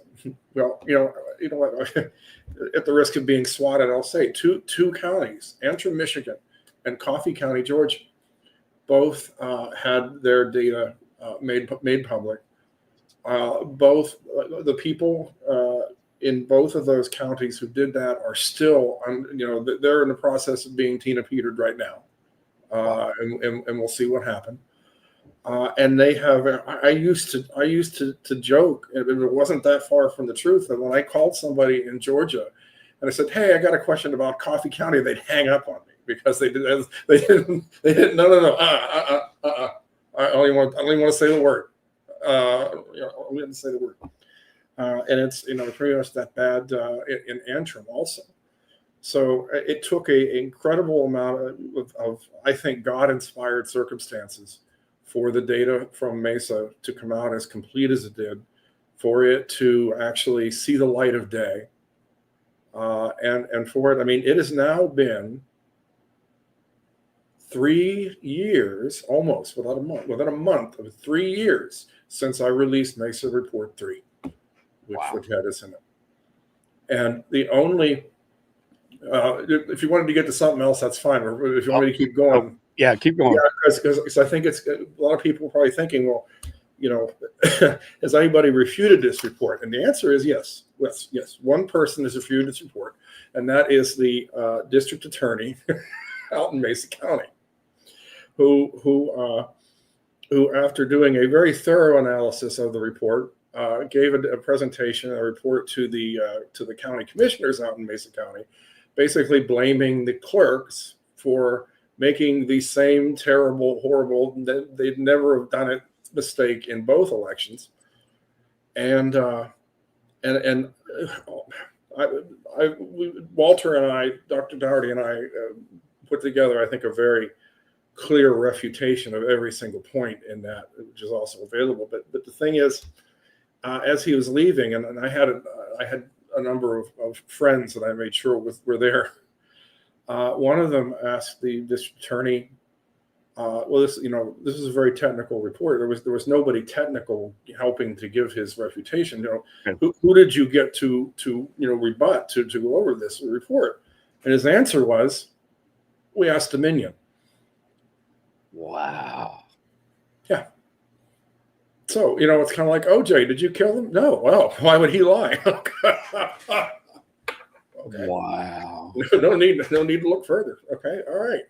what, at the risk of being swatted, I'll say two counties, Antrim, Michigan, and Coffee County, Georgia, both had their data made public. Both the people in both of those counties who did that are still, they're in the process of being Tina Petered right now, and we'll see what happened. And they have. I used to joke, and it wasn't that far from the truth, that when I called somebody in Georgia, and I said, "Hey, I got a question about Coffee County," they'd hang up on me because they didn't. No. I only want to say the word. We didn't say the word. And it's pretty much that bad in Antrim also. So it took an incredible amount of I think, God-inspired circumstances for the data from Mesa to come out as complete as it did, for it to actually see the light of day, and for it. I mean, it has now been 3 years, almost within a month of 3 years since I released Mesa Report 3, which had us in it. And the only, if you wanted to get to something else, that's fine. Or if you want me to keep going. Yeah, keep going. Yeah, because I think it's a lot of people are probably thinking, well, has anybody refuted this report? And the answer is yes. Yes. One person has refuted this report, and that is the district attorney out in Mesa County, who after doing a very thorough analysis of the report, gave a presentation, a report to the county commissioners out in Mesa County, basically blaming the clerks for making the same terrible, horrible, they'd never have done it mistake in both elections. And Walter and I, Dr. Dougherty and I, put together, I think, a very clear refutation of every single point in that, which is also available. But the thing is, as he was leaving, and I had a number of friends that I made sure were there. One of them asked the district attorney, well, this is a very technical report. There was nobody technical helping to give his refutation. Who did you get to rebut to go over this report? And his answer was, we asked Dominion. Wow. Yeah. So, it's kind of like, OJ, did you kill them? No. Well, why would he lie? Okay. Wow. No need to look further. Okay. All right.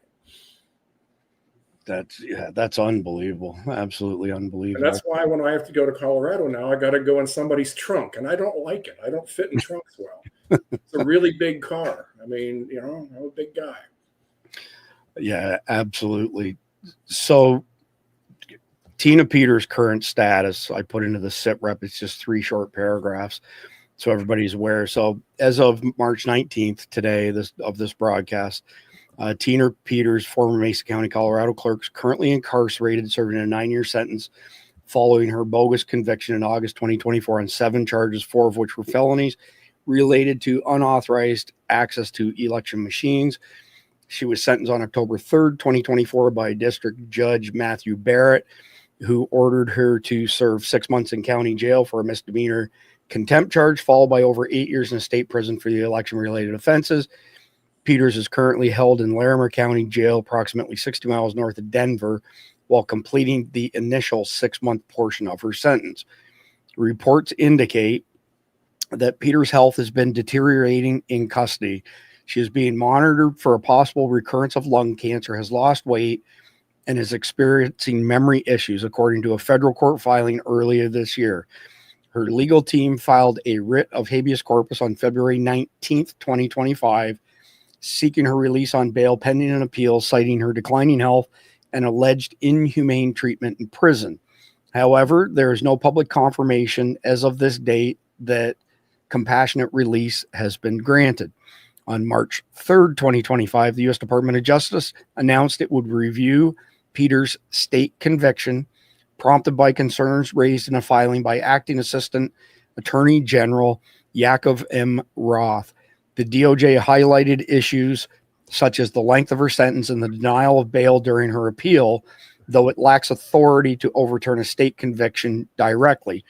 That's unbelievable. Absolutely unbelievable. And that's why when I have to go to Colorado now, I got to go in somebody's trunk, and I don't like it. I don't fit in trunks well. It's a really big car. I mean, I'm a big guy. Yeah, absolutely. So Tina Peters' current status, I put into the sit rep. It's just 3 short paragraphs, so everybody's aware. So as of March 19th, today, of this broadcast, Tina Peters, former Mesa County, Colorado clerk, is currently incarcerated, serving a 9-year sentence following her bogus conviction in August 2024 on 7 charges, 4 of which were felonies related to unauthorized access to election machines. She was sentenced on October 3rd, 2024 by District Judge Matthew Barrett, who ordered her to serve 6 months in county jail for a misdemeanor contempt charge, followed by over 8 years in a state prison for the election-related offenses. Peters is currently held in Larimer County Jail, approximately 60 miles north of Denver, while completing the initial 6-month portion of her sentence. Reports indicate that Peters' health has been deteriorating in custody. She is being monitored for a possible recurrence of lung cancer, has lost weight, and is experiencing memory issues, according to a federal court filing earlier this year. Her legal team filed a writ of habeas corpus on February 19th, 2025, seeking her release on bail pending an appeal, citing her declining health and alleged inhumane treatment in prison. However, there is no public confirmation as of this date that compassionate release has been granted. On March 3rd, 2025, the U.S. Department of Justice announced it would review Peters' state conviction, prompted by concerns raised in a filing by Acting Assistant Attorney General Yakov M. Roth. The DOJ highlighted issues such as the length of her sentence and the denial of bail during her appeal, though it lacks authority to overturn a state conviction directly.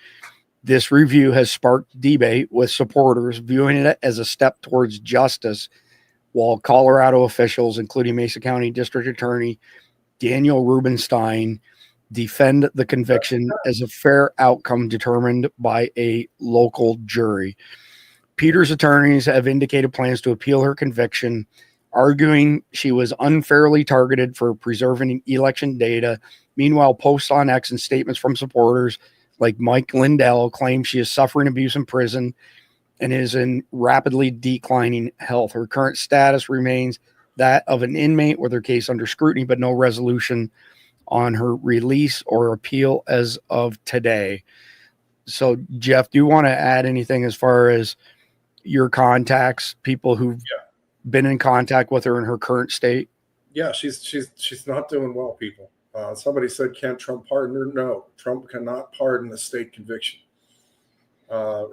This review has sparked debate, with supporters viewing it as a step towards justice, while Colorado officials, including Mesa County District Attorney Daniel Rubenstein, defend the conviction as a fair outcome determined by a local jury. Peters' attorneys have indicated plans to appeal her conviction, arguing she was unfairly targeted for preserving election data. Meanwhile, posts on X and statements from supporters like Mike Lindell claim she is suffering abuse in prison and is in rapidly declining health. Her current status remains that of an inmate with her case under scrutiny, but no resolution on her release or appeal as of today. So, Jeff, do you want to add anything as far as your contacts, people who've been in contact with her in her current state? Yeah, she's not doing well, people. Somebody said, "Can't Trump pardon her?" No, Trump cannot pardon a state conviction.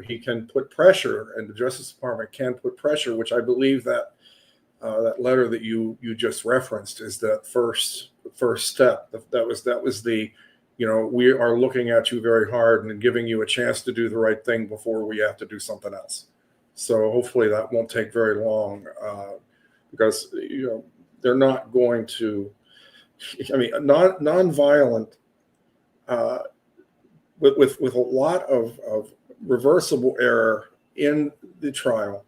He can put pressure, and the Justice Department can put pressure, which I believe that that letter that you just referenced is that first step. That was the, we are looking at you very hard and giving you a chance to do the right thing before we have to do something else. So hopefully that won't take very long, because they're not going to. I mean, non-violent, with a lot of reversible error in the trial,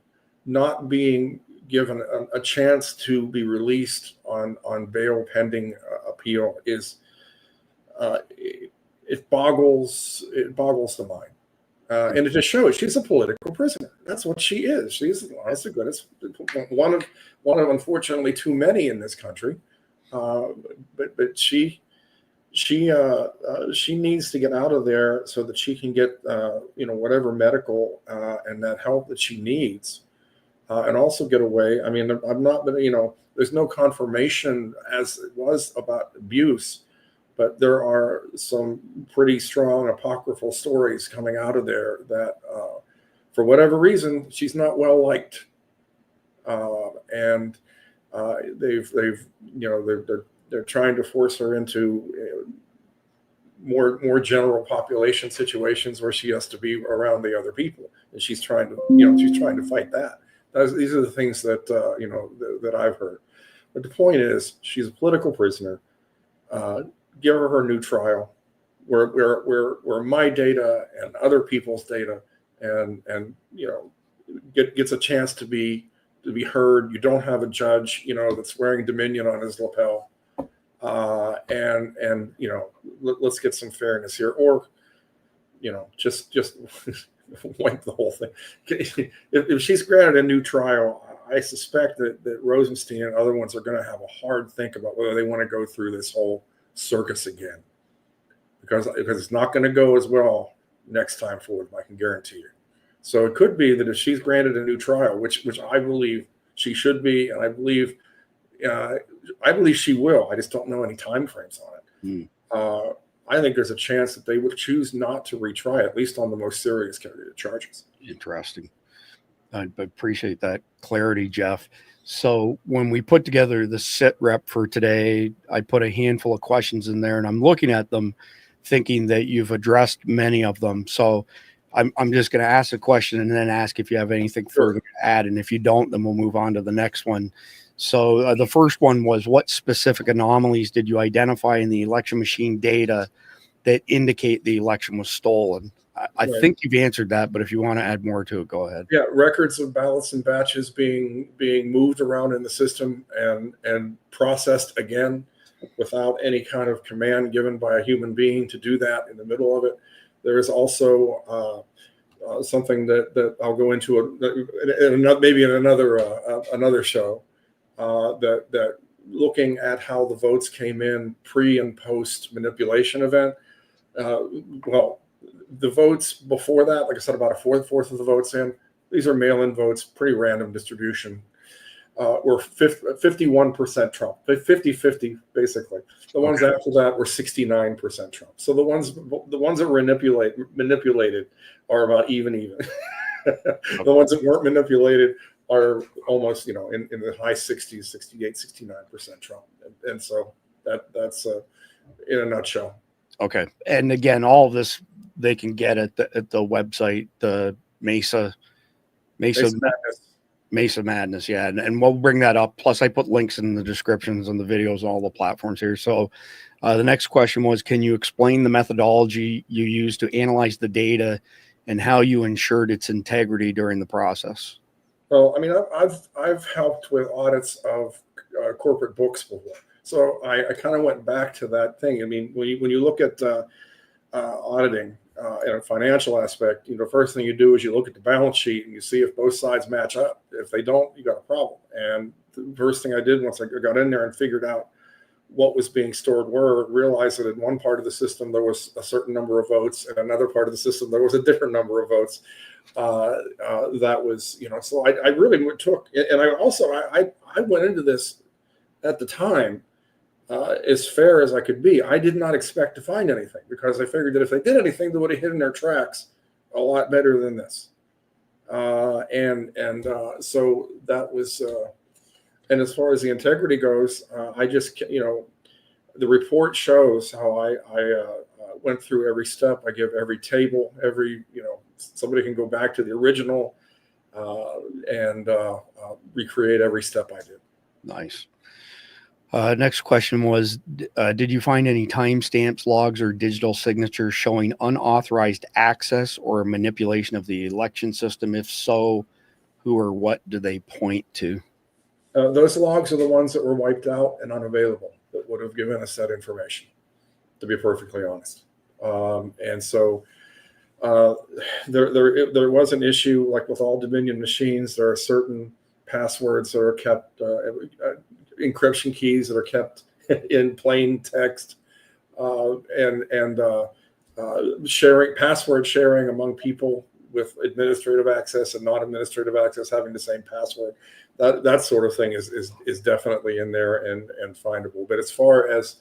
not being given a chance to be released on bail pending appeal is it boggles the mind. And it just shows she's a political prisoner. That's what she is. She's, honest to goodness, one of unfortunately too many in this country. But she needs to get out of there so that she can get whatever medical and that help that she needs, and also get away. I mean, I'm not, there's no confirmation as it was about abuse, but there are some pretty strong apocryphal stories coming out of there that, for whatever reason, she's not well liked, and They're trying to force her into more general population situations where she has to be around the other people, and she's trying to fight that. These are the things that that I've heard. But the point is, she's a political prisoner. Give her new trial, where my data and other people's data and gets a chance to be heard. You don't have a judge that's wearing Dominion on his lapel, and let's get some fairness here, or just wipe the whole thing. If she's granted a new trial, I suspect that Rosenstein and other ones are going to have a hard think about whether they want to go through this whole circus again, because it's not going to go as well next time forward, I can guarantee you. So it could be that if she's granted a new trial, which I believe she should be, and I believe she will. I just don't know any time frames on it. I think there's a chance that they would choose not to retry, at least on the most serious charges. Interesting. I appreciate that clarity, Jeff. So when we put together the sit rep for today, I put a handful of questions in there, and I'm looking at them thinking that you've addressed many of them. So I'm just going to ask a question and then ask if you have anything further to add. And if you don't, then we'll move on to the next one. So the first one was, what specific anomalies did you identify in the election machine data that indicate the election was stolen? I think you've answered that, but if you want to add more to it, go ahead. Yeah, records of ballots and batches being moved around in the system and processed again without any kind of command given by a human being to do that in the middle of it. There is also something that I'll go into maybe in another show, that looking at how the votes came in pre and post manipulation event. The votes before that, like I said, about a fourth of the votes in, these are mail-in votes, pretty random distribution, were 51% Trump, 50-50 basically. The ones after that were 69% Trump. So the ones that were manipulated are about even. The ones that weren't manipulated are almost, in the high 60s, 68, 69% Trump. And so that's in a nutshell. Okay. And again, all of this they can get at the website, the Mesa Madness. Yeah. And we'll bring that up. Plus I put links in the descriptions and the videos on all the platforms here. So the next question was, can you explain the methodology you used to analyze the data and how you ensured its integrity during the process? Well, I mean, I've helped with audits of corporate books before. So I kind of went back to that thing. I mean, when you look at auditing in a financial aspect, first thing you do is you look at the balance sheet and you see if both sides match up. If they don't, you got a problem. And the first thing I did once I got in there and figured out what was being stored realized that in one part of the system there was a certain number of votes, and another part of the system there was a different number of votes. That was, so I really took, and I went into this at the time as fair as I could be. I did not expect to find anything, because I figured that if they did anything, they would have hit in their tracks a lot better than this. So that was, and as far as the integrity goes, I just, the report shows how I went through every step. I give every table, somebody can go back to the original and recreate every step I did. Nice. Next question was, did you find any timestamps, logs, or digital signatures showing unauthorized access or manipulation of the election system? If so, who or what do they point to? Those logs are the ones that were wiped out and unavailable that would have given us that information, to be perfectly honest. And so there was an issue, like with all Dominion machines, there are certain passwords that are kept, encryption keys that are kept in plain text, and password sharing among people with administrative access and non-administrative access having the same password. That sort of thing is definitely in there and findable. But as far as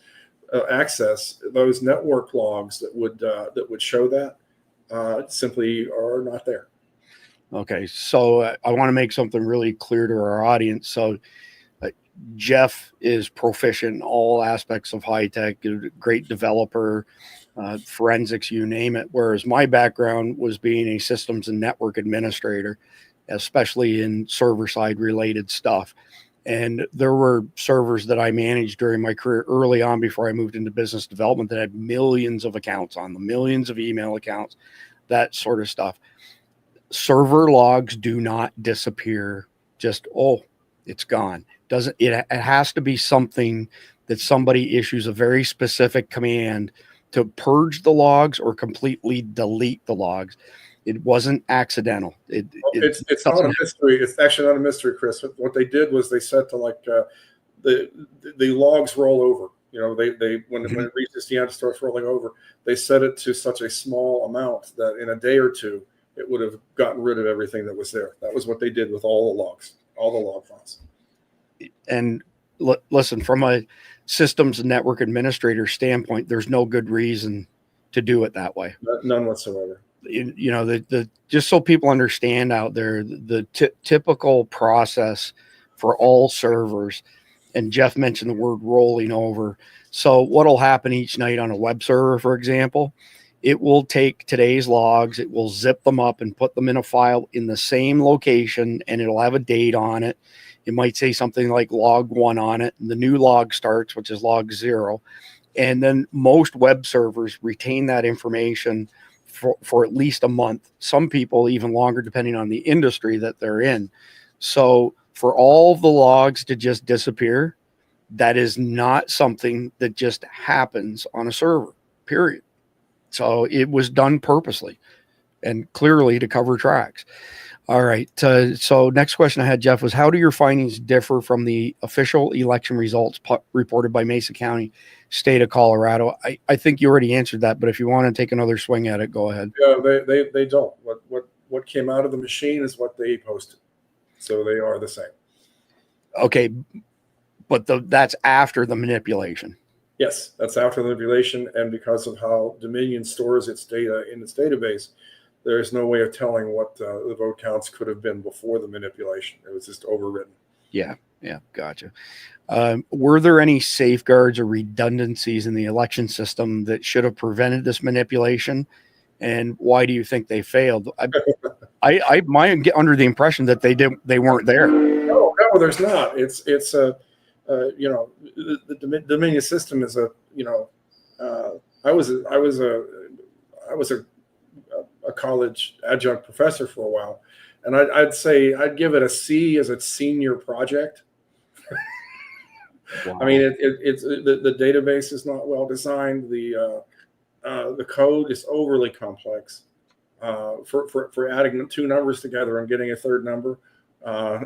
access, those network logs that would show that simply are not there. Okay, so I want to make something really clear to our audience. So Jeff is proficient in all aspects of high tech, great developer, forensics, you name it. Whereas my background was being a systems and network administrator, especially in server side related stuff. And there were servers that I managed during my career early on before I moved into business development that had millions of accounts on them, millions of email accounts, that sort of stuff. Server logs do not disappear. Just, oh, it's gone. It has to be something that somebody issues a very specific command to purge the logs or completely delete the logs. It wasn't accidental. It's not a mystery. It's actually not a mystery, Chris. What they did was they said to like the logs roll over. You know, they when it reaches the end, it starts rolling over. They set it to such a small amount that in a day or two, it would have gotten rid of everything that was there. That was what they did with all the logs, all the log files. And listen, from a systems and network administrator standpoint, there's no good reason to do it that way. None whatsoever. You know, the just so people understand out there, the typical process for all servers, and Jeff mentioned the word rolling over. So what'll happen each night on a web server, for example, it will take today's logs, it will zip them up and put them in a file in the same location, and it'll have a date on it. It might say something like log 1 on it, and the new log starts, which is log 0. And then most web servers retain that information for at least a month. Some people even longer, depending on the industry that they're in. So for all the logs to just disappear, that is not something that just happens on a server, period. So it was done purposely and clearly to cover tracks. All right. So next question I had, Jeff, was how do your findings differ from the official election results reported by Mesa County, state of Colorado? I think you already answered that, but if you want to take another swing at it, go ahead. Yeah, they don't. What came out of the machine is what they posted. So they are the same. Okay. But that's after the manipulation. Yes, that's after the manipulation. And because of how Dominion stores its data in its database, there is no way of telling what the vote counts could have been before the manipulation. It was just overwritten. Yeah, gotcha. Were there any safeguards or redundancies in the election system that should have prevented this manipulation? And why do you think they failed? I might get under the impression that they weren't there. No, there's not. It's you know, the Dominion system is I was a college adjunct professor for a while, and I'd say I'd give it a C as its senior project. Wow. I mean, the database is not well designed. The code is overly complex. For adding two numbers together and getting a third number,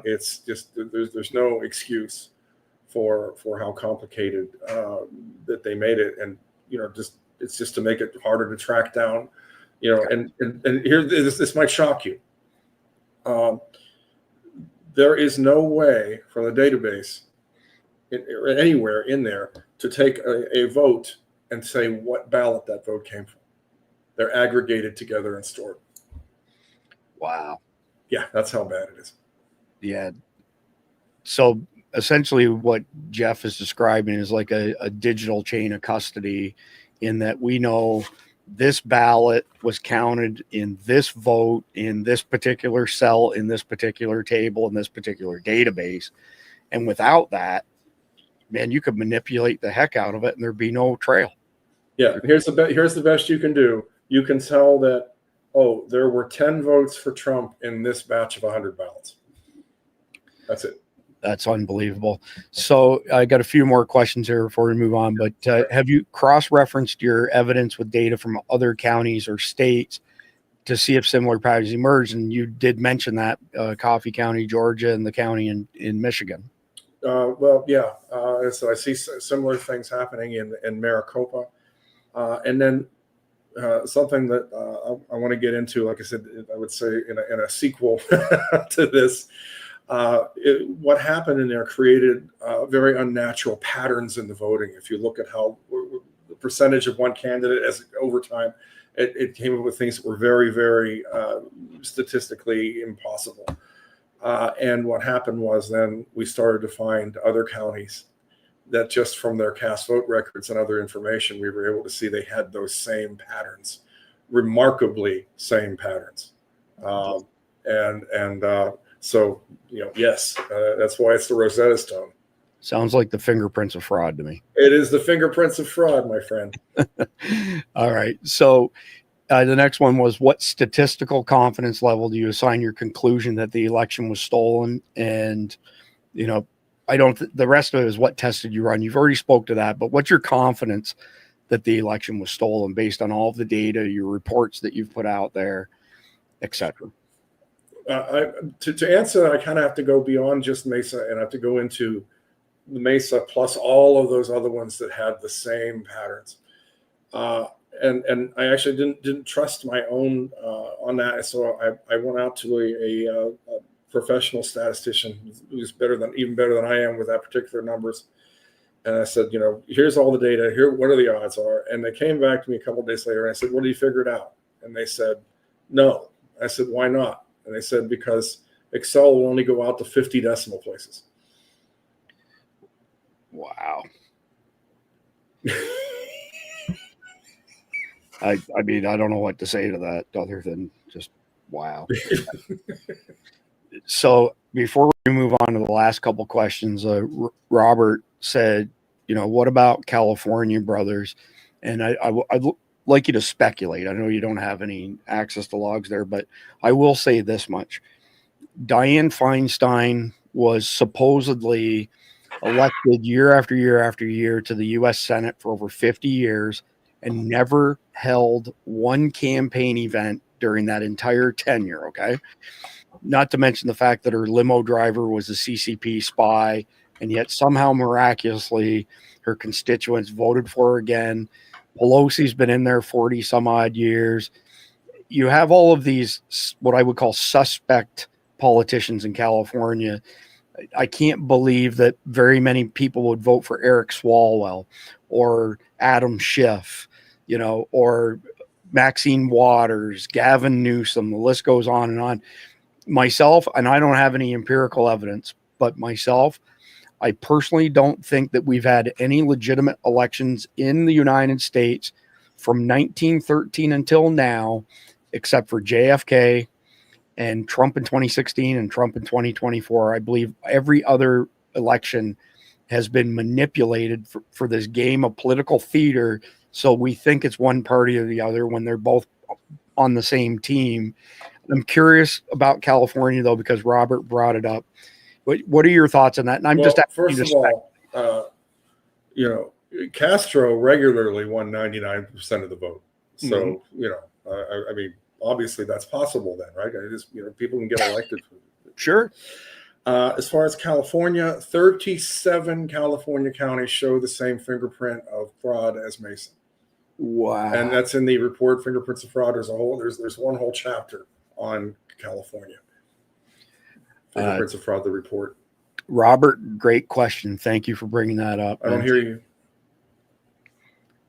it's just there's no excuse for how complicated that they made it, and it's just to make it harder to track down. And here this might shock you. There is no way from the database anywhere in there to take a vote and say what ballot that vote came from. They're aggregated together and stored. Wow. Yeah, that's how bad it is. Yeah. So essentially what Jeff is describing is like a digital chain of custody, in that we know this ballot was counted in this vote, in this particular cell, in this particular table, in this particular database. And without that, man, you could manipulate the heck out of it and there'd be no trail. Yeah, here's the best you can do. You can tell that, there were 10 votes for Trump in this batch of 100 ballots. That's it. That's unbelievable. So I got a few more questions here before we move on, but have you cross-referenced your evidence with data from other counties or states to see if similar patterns emerge? And you did mention that Coffee County, Georgia, and the county in Michigan. Well, yeah. So I see similar things happening in Maricopa. And then something that I want to get into, like I said, I would say in a sequel to this, what happened in there created very unnatural patterns in the voting. If you look at how the percentage of one candidate as over time, it came up with things that were very, very statistically impossible. And what happened was then we started to find other counties that just from their cast vote records and other information, we were able to see they had those same patterns, remarkably same patterns. So, yes, that's why it's the Rosetta Stone. Sounds like the fingerprints of fraud to me. It is the fingerprints of fraud, my friend. All right. So the next one was, what statistical confidence level do you assign your conclusion that the election was stolen? And, the rest of it is what test did you run? You've already spoke to that, but what's your confidence that the election was stolen based on all of the data, your reports that you've put out there, et cetera? To answer that, I kind of have to go beyond just Mesa, and I have to go into the Mesa plus all of those other ones that had the same patterns. And I actually didn't trust my own on that. So I went out to a professional statistician who's even better than I am with that particular numbers. And I said, here's all the data. Here, what are the odds are? And they came back to me a couple of days later, and I said, what do you figure it out? And they said, no. I said, why not? And they said, because Excel will only go out to 50 decimal places. Wow. I mean, I don't know what to say to that other than just wow. So before we move on to the last couple questions, Robert said, what about California, brothers? And I'd like you to speculate. I know you don't have any access to logs there, but I will say this much. Dianne Feinstein was supposedly elected year after year after year to the U.S. Senate for over 50 years and never held one campaign event during that entire tenure, okay? Not to mention the fact that her limo driver was a CCP spy, and yet somehow miraculously her constituents voted for her again. Pelosi's been in there 40 some odd years. You have all of these, what I would call suspect politicians in California. I can't believe that very many people would vote for Eric Swalwell or Adam Schiff, or Maxine Waters, Gavin Newsom. The list goes on and on. Myself, and I don't have any empirical evidence, but myself, I personally don't think that we've had any legitimate elections in the United States from 1913 until now, except for JFK and Trump in 2016 and Trump in 2024. I believe every other election has been manipulated for this game of political theater. So we think it's one party or the other when they're both on the same team. I'm curious about California, though, because Robert brought it up. What are your thoughts on that? And I'm just first of all, Castro regularly won 99% of the vote. So, I mean, obviously that's possible then, right? People can get elected. Sure. As far as California, 37 California counties show the same fingerprint of fraud as Mesa. Wow. And that's in the report, Fingerprints of Fraud. There's one whole chapter on California. Fingerprints of Fraud, the report. Robert, great question. Thank you for bringing that up. I don't hear you.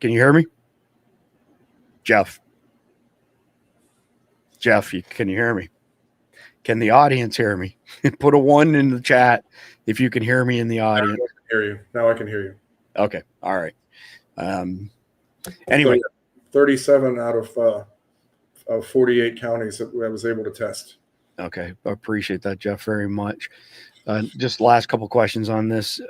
Can you hear me? Jeff, can you hear me? Can the audience hear me? Put a 1 in the chat if you can hear me in the audience. I can hear you. Now I can hear you. Okay. All right. Anyway. 37 out of 48 counties that I was able to test. Okay. I appreciate that, Jeff, very much. Just last couple questions on this.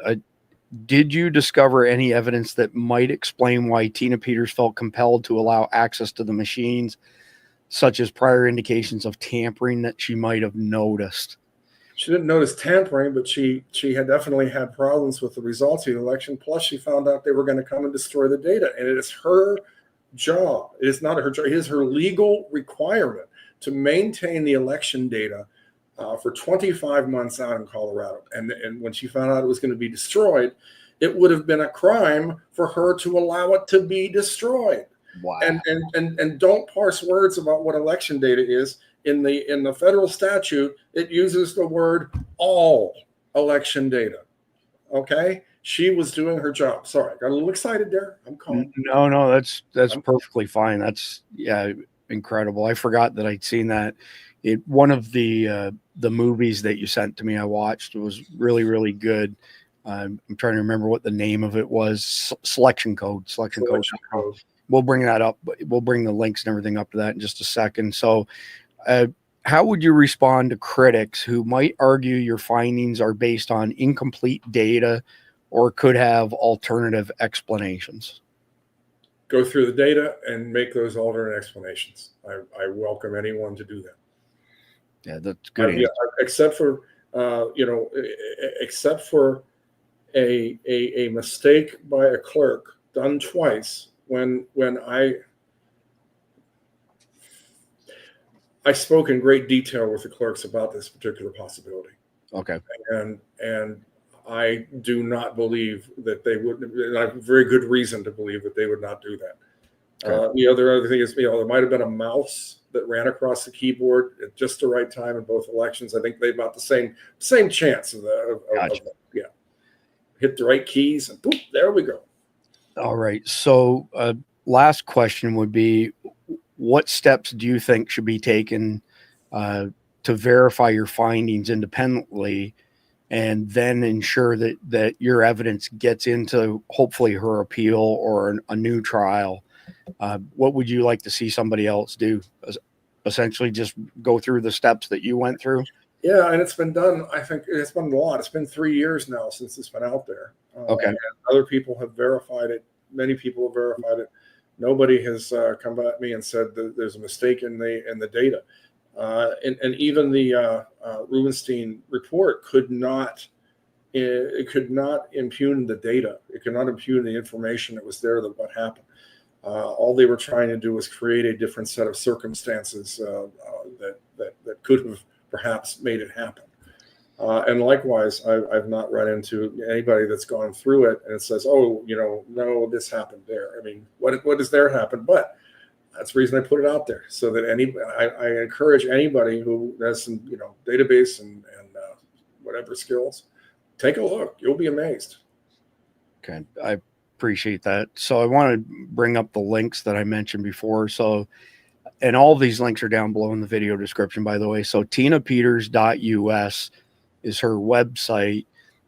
Did you discover any evidence that might explain why Tina Peters felt compelled to allow access to the machines, such as prior indications of tampering that she might have noticed? She didn't notice tampering, but she had definitely had problems with the results of the election. Plus, she found out they were going to come and destroy the data. And it is her job. It is not her job. It is her legal requirement to maintain the election data for 25 months out in Colorado. And when she found out it was going to be destroyed, it would have been a crime for her to allow it to be destroyed. Wow. And don't parse words about what election data is. In the federal statute, it uses the word all election data. Okay? She was doing her job. Sorry, got a little excited there. I'm calm. No, that's perfectly fine. incredible. I forgot that I'd seen that. One of the movies that you sent to me, I watched. It was really, really good. I'm trying to remember what the name of it was. Selection Code. Selection Code. We'll bring that up. We'll bring the links and everything up to that in just a second. So, how would you respond to critics who might argue your findings are based on incomplete data or could have alternative explanations? Go through the data and make those alternate explanations. I welcome anyone to do that. Yeah, that's good. Except for except for a mistake by a clerk done twice when I spoke in great detail with the clerks about this particular possibility. Okay. And I do not believe that they would. And I have very good reason to believe that they would not do that. Okay. The other thing is, there might have been a mouse that ran across the keyboard at just the right time in both elections. I think they about the same chance of hit the right keys and boop, there we go. All right. So last question would be, what steps do you think should be taken to verify your findings independently and then ensure that your evidence gets into hopefully her appeal or a new trial? What would you like to see somebody else do? Essentially just go through the steps that you went through? Yeah, and it's been done. I think it's been a lot. It's been 3 years now since it's been out there. Okay. And other people have verified it. Many people have verified it. Nobody has come at me and said that there's a mistake in the data. And even the Rubenstein report could not impugn the data. It could not impugn the information that was there, that what happened. All they were trying to do was create a different set of circumstances that could have perhaps made it happen. And likewise, I've not run into anybody that's gone through it and it says, oh, no, this happened there. I mean, what does there happen? But that's the reason I put it out there, so that I encourage anybody who has some, database and whatever skills, take a look. You'll be amazed. Okay. I appreciate that. So I want to bring up the links that I mentioned before. So, and all of these links are down below in the video description, by the way. So tinapeters.us is her website.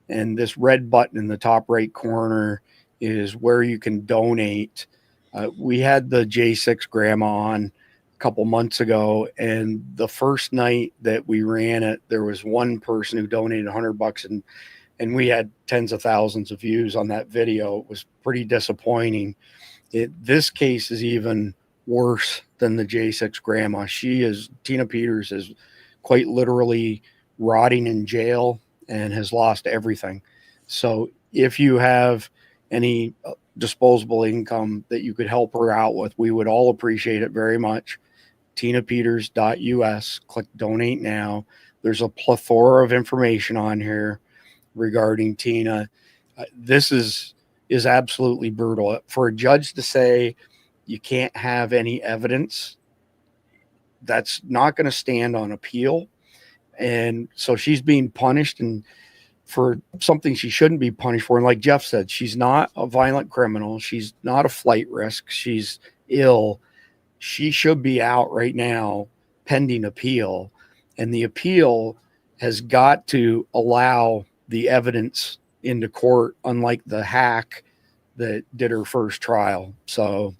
And this red button in the top right corner is where you can donate. We had the J6 grandma on a couple months ago, and the first night that we ran it, there was one person who donated $100, and we had tens of thousands of views on that video. It was pretty disappointing. This case is even worse than the J6 grandma. Tina Peters is quite literally rotting in jail and has lost everything. So if you have any disposable income that you could help her out with, we would all appreciate it very much. tinapeters.us, click donate now. There's a plethora of information on here regarding Tina. This is absolutely brutal. For a judge to say you can't have any evidence, that's not going to stand on appeal. And so she's being punished and for something she shouldn't be punished for. And like Jeff said, she's not a violent criminal. She's not a flight risk. She's ill. She should be out right now pending appeal. And the appeal has got to allow the evidence into court, unlike the hack that did her first trial. So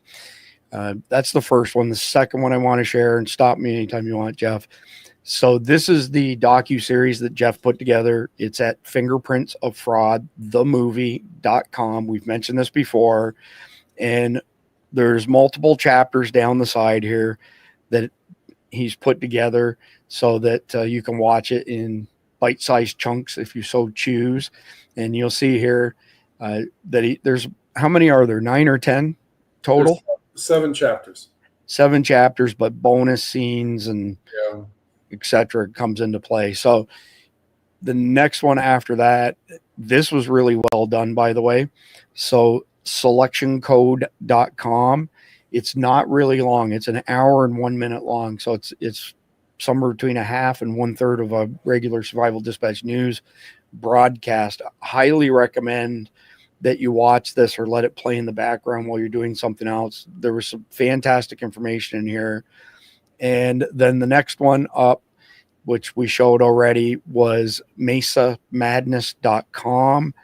that's the first one. The second one I want to share, and stop me anytime you want, Jeff. So this is the docu-series that Jeff put together. It's at fingerprintsofraudthemovie.com. We've mentioned this before, and there's multiple chapters down the side here that he's put together so that you can watch it in bite-sized chunks if you so choose. And you'll see here that there's, how many are there? 9 or 10 total? There's 7 chapters. 7 chapters, but bonus scenes and etc. comes into play. So the next one after that, this was really well done, by the way. So selectioncode.com. It's not really long. It's an hour and 1 minute long. So it's somewhere between a half and 1/3 of a regular Survival Dispatch News broadcast. Highly recommend that you watch this or let it play in the background while you're doing something else. There was some fantastic information in here. And then the next one up, which we showed already, was mesamadness.com.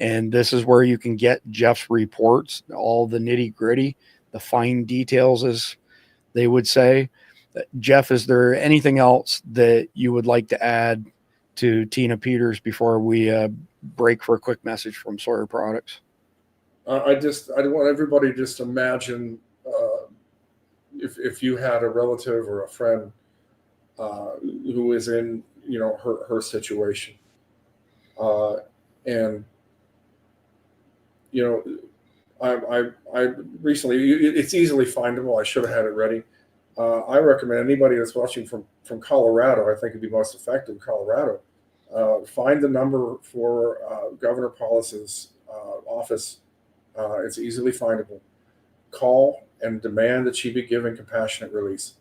And this is where you can get Jeff's reports, all the nitty gritty, the fine details, as they would say. Jeff, is there anything else that you would like to add to Tina Peters before we break for a quick message from Sawyer Products? I want everybody to just imagine if you had a relative or a friend who is in, her situation, and I recently, it's easily findable. I should have had it ready. I recommend anybody that's watching from Colorado, I think it'd be most effective in Colorado, find the number for Governor Paulus's office. It's easily findable. Call and demand that she be given compassionate release.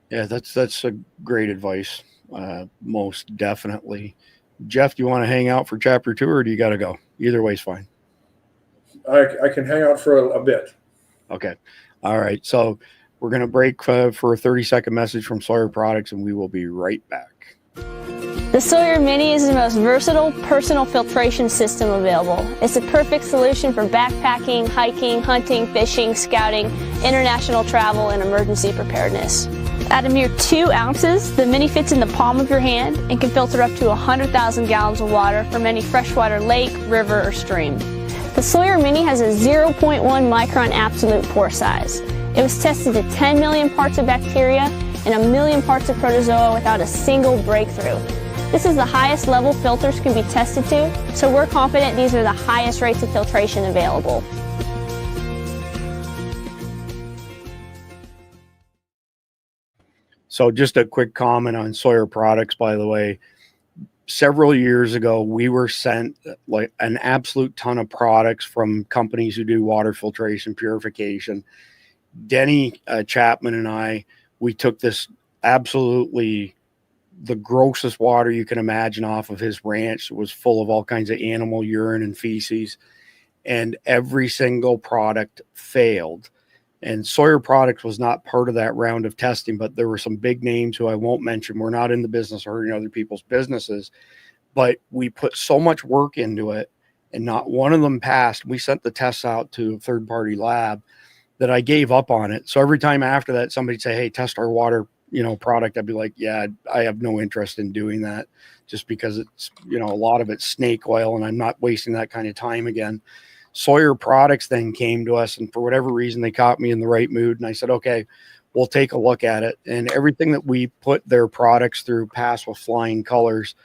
Yeah, that's a great advice. Most definitely. Jeff, do you want to hang out for chapter 2 or do you got to go? Either way is fine. I can hang out for a bit. Okay. All right. So we're going to break for a 30-second message from Sawyer Products, and we will be right back. The Sawyer Mini is the most versatile personal filtration system available. It's a perfect solution for backpacking, hiking, hunting, fishing, scouting, international travel, and emergency preparedness. At a mere 2 ounces, the Mini fits in the palm of your hand and can filter up to 100,000 gallons of water from any freshwater lake, river, or stream. The Sawyer Mini has a 0.1 micron absolute pore size. It was tested to 10 million parts of bacteria and 1 million parts of protozoa without a single breakthrough. This is the highest level filters can be tested to, so we're confident these are the highest rates of filtration available. So just a quick comment on Sawyer Products, by the way. Several years ago, we were sent like an absolute ton of products from companies who do water filtration, purification. Denny Chapman and I, we took this absolutely the grossest water you can imagine off of his ranch. It was full of all kinds of animal urine and feces, and every single product failed. And Sawyer Products was not part of that round of testing, but there were some big names who I won't mention. We're not in the business of hurting other people's businesses, but we put so much work into it and not one of them passed. We sent the tests out to a third-party lab that I gave up on it. So every time after that, somebody'd say, hey, test our water, product. I'd be like, yeah, I have no interest in doing that just because it's, a lot of it's snake oil and I'm not wasting that kind of time again. Sawyer Products then came to us, and for whatever reason, they caught me in the right mood. And I said, okay, we'll take a look at it. And everything that we put their products through passed with flying colors.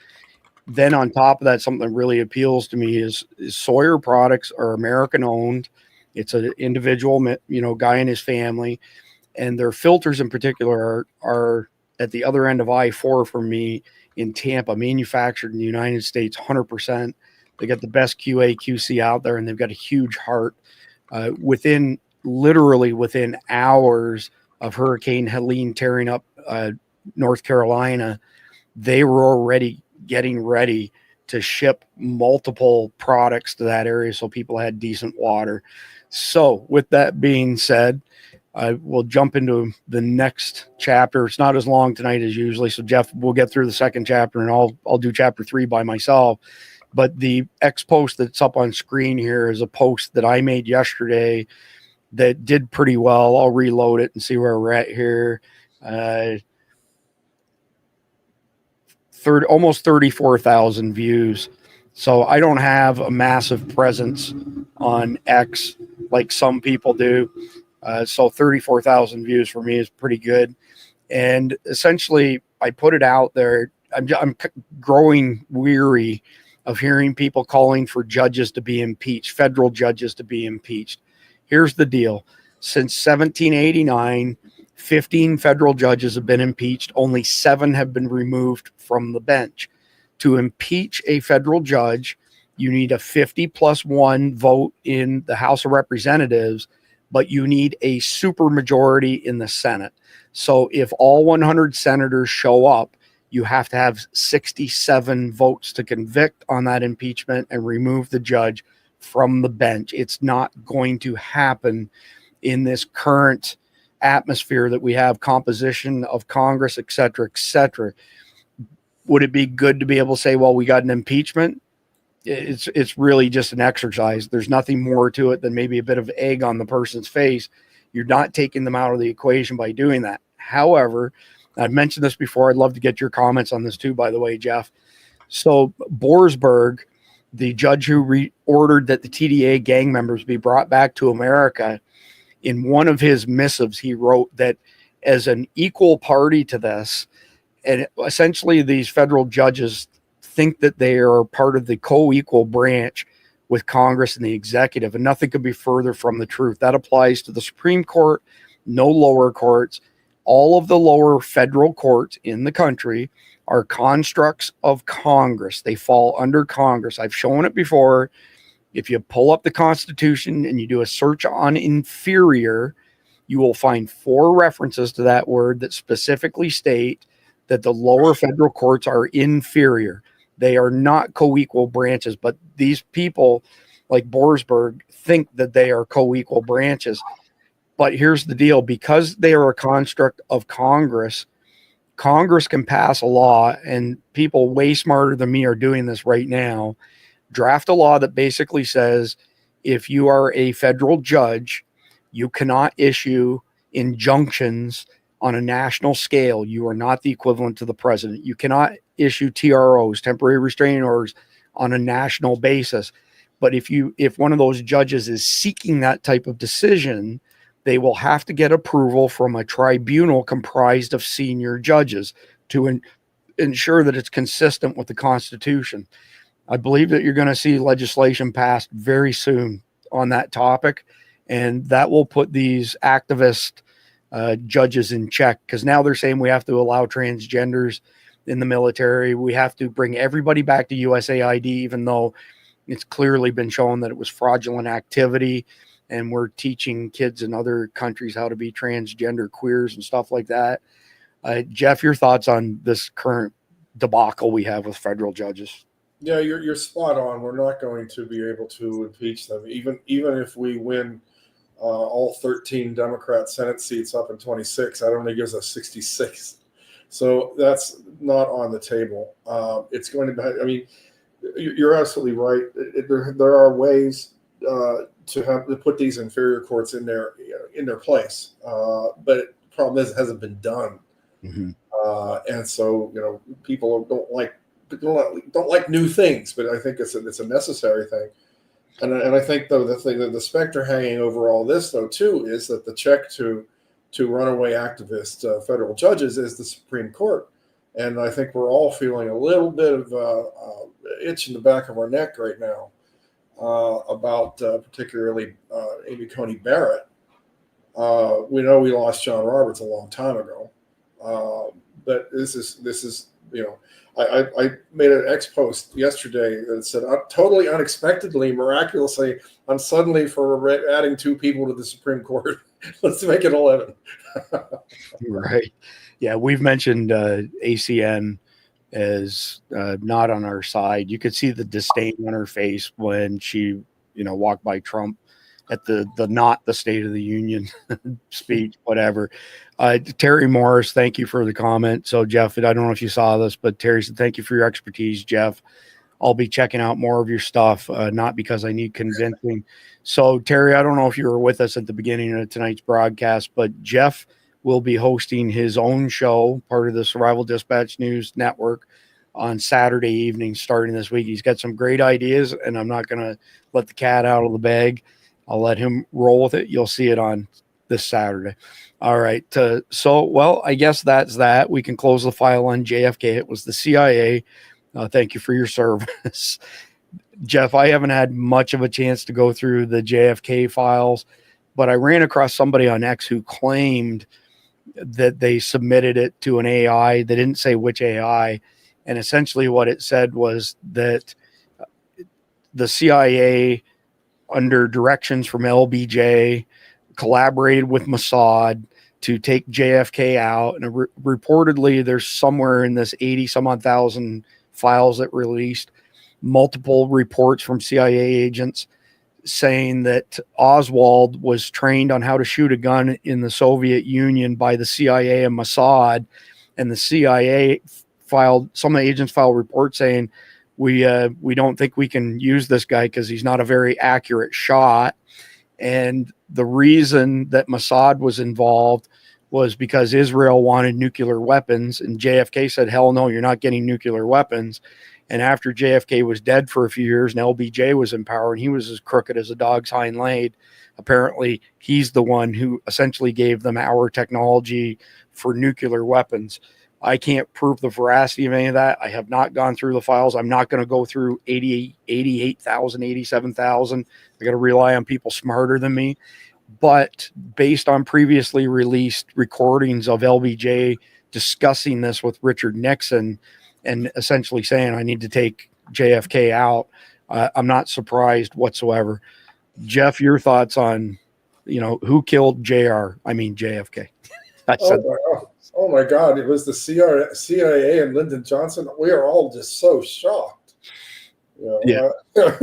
Then on top of that, something that really appeals to me is Sawyer Products are American owned. It's an individual, guy and his family. And their filters in particular are at the other end of I-4 for me in Tampa, manufactured in the United States, 100%. They got the best QA, QC out there, and they've got a huge heart. Literally within hours of Hurricane Helene tearing up North Carolina, they were already getting ready to ship multiple products to that area so people had decent water. So with that being said, we'll jump into the next chapter. It's not as long tonight as usually. So Jeff, we'll get through the second chapter and I'll do chapter 3 by myself. But the X post that's up on screen here is a post that I made yesterday that did pretty well. I'll reload it and see where we're at here. Almost 34,000 views. So I don't have a massive presence on X like some people do. So 34,000 views for me is pretty good. And essentially, I put it out there. I'm growing weary of hearing people calling for judges to be impeached, federal judges to be impeached. Here's the deal. Since 1789, 15 federal judges have been impeached. Only 7 have been removed from the bench. To impeach a federal judge, you need a 50+1 vote in the House of Representatives, but you need a supermajority in the Senate. So if all 100 senators show up, you have to have 67 votes to convict on that impeachment and remove the judge from the bench. It's not going to happen in this current atmosphere that we have, composition of Congress, et cetera, et cetera. Would it be good to be able to say, well, we got an impeachment? It's really just an exercise. There's nothing more to it than maybe a bit of egg on the person's face. You're not taking them out of the equation by doing that. However, I've mentioned this before. I'd love to get your comments on this too, by the way, Jeff. So Borsberg, the judge who ordered that the TDA gang members be brought back to America, in one of his missives, he wrote that as an equal party to this, and essentially these federal judges think that they are part of the co-equal branch with Congress and the executive, and nothing could be further from the truth. That applies to the Supreme Court, no lower courts. All of the lower federal courts in the country are constructs of Congress. They fall under Congress. I've shown it before. If you pull up the Constitution and you do a search on inferior, you will find 4 references to that word that specifically state that the lower federal courts are inferior. They are not co-equal branches, but these people like Borsberg think that they are co-equal branches. But here's the deal. Because they are a construct of Congress, Congress can pass a law, and people way smarter than me are doing this right now, draft a law that basically says if you are a federal judge, you cannot issue injunctions on a national scale. You are not the equivalent to the president. You cannot issue TROs, temporary restraining orders, on a national basis. But if one of those judges is seeking that type of decision, they will have to get approval from a tribunal comprised of senior judges to ensure that it's consistent with the Constitution. I believe that you're going to see legislation passed very soon on that topic, and that will put these activist judges in check, because now they're saying we have to allow transgenders in the military. We have to bring everybody back to USAID, even though it's clearly been shown that it was fraudulent activity. And we're teaching kids in other countries how to be transgender queers and stuff like that. Jeff, your thoughts on this current debacle we have with federal judges? Yeah, you're spot on. We're not going to be able to impeach them, even if we win all 13 Democrat Senate seats up in 26. That only gives us 66. So that's not on the table. It's going to be. I mean, you're absolutely right. There are ways to put these inferior courts in their place, but the problem is it hasn't been done. Mm-hmm. And so people don't like new things, but I think it's a necessary thing. And I think though the specter hanging over all this though too is that the check to runaway activist federal judges is the Supreme Court, and I think we're all feeling a little bit of itch in the back of our neck right now about particularly Amy Coney Barrett. We know we lost John Roberts a long time ago, but this is I made an X post yesterday that said, totally unexpectedly, miraculously, I'm suddenly for adding 2 people to the Supreme Court. Let's make it 11. Right. Yeah, we've mentioned ACN as not on our side. You could see the disdain on her face when she, walked by Trump at the not the State of the Union speech, whatever. Terry Morris, thank you for the comment. So Jeff, I don't know if you saw this, but Terry said, thank you for your expertise, Jeff. I'll be checking out more of your stuff, not because I need convincing. So Terry, I don't know if you were with us at the beginning of tonight's broadcast, but Jeff will be hosting his own show, part of the Survival Dispatch News Network, on Saturday evening starting this week. He's got some great ideas, and I'm not going to let the cat out of the bag. I'll let him roll with it. You'll see it on this Saturday. All right. So, I guess that's that. We can close the file on JFK. It was the CIA. Thank you for your service. Jeff, I haven't had much of a chance to go through the JFK files, but I ran across somebody on X who claimed that they submitted it to an AI. They didn't say which AI. And essentially what it said was that the CIA, under directions from LBJ, collaborated with Mossad to take JFK out. And reportedly, there's somewhere in this 80 some odd thousand files that released multiple reports from CIA agents saying that Oswald was trained on how to shoot a gun in the Soviet Union by the CIA and Mossad. And the CIA some of the agents filed reports saying, we don't think we can use this guy because he's not a very accurate shot. And the reason that Mossad was involved was because Israel wanted nuclear weapons, and JFK said, hell no, you're not getting nuclear weapons. And after JFK was dead for a few years and LBJ was in power and he was as crooked as a dog's hind leg, apparently he's the one who essentially gave them our technology for nuclear weapons. I can't prove the veracity of any of that. I have not gone through the files. I'm not going to go through 88,000, 87,000. I got to rely on people smarter than me. But based on previously released recordings of LBJ discussing this with Richard Nixon and essentially saying, I need to take JFK out, I'm not surprised whatsoever. Jeff, your thoughts on, who killed JFK? Oh my God, it was the CIA and Lyndon Johnson. We are all just so shocked. Yeah. I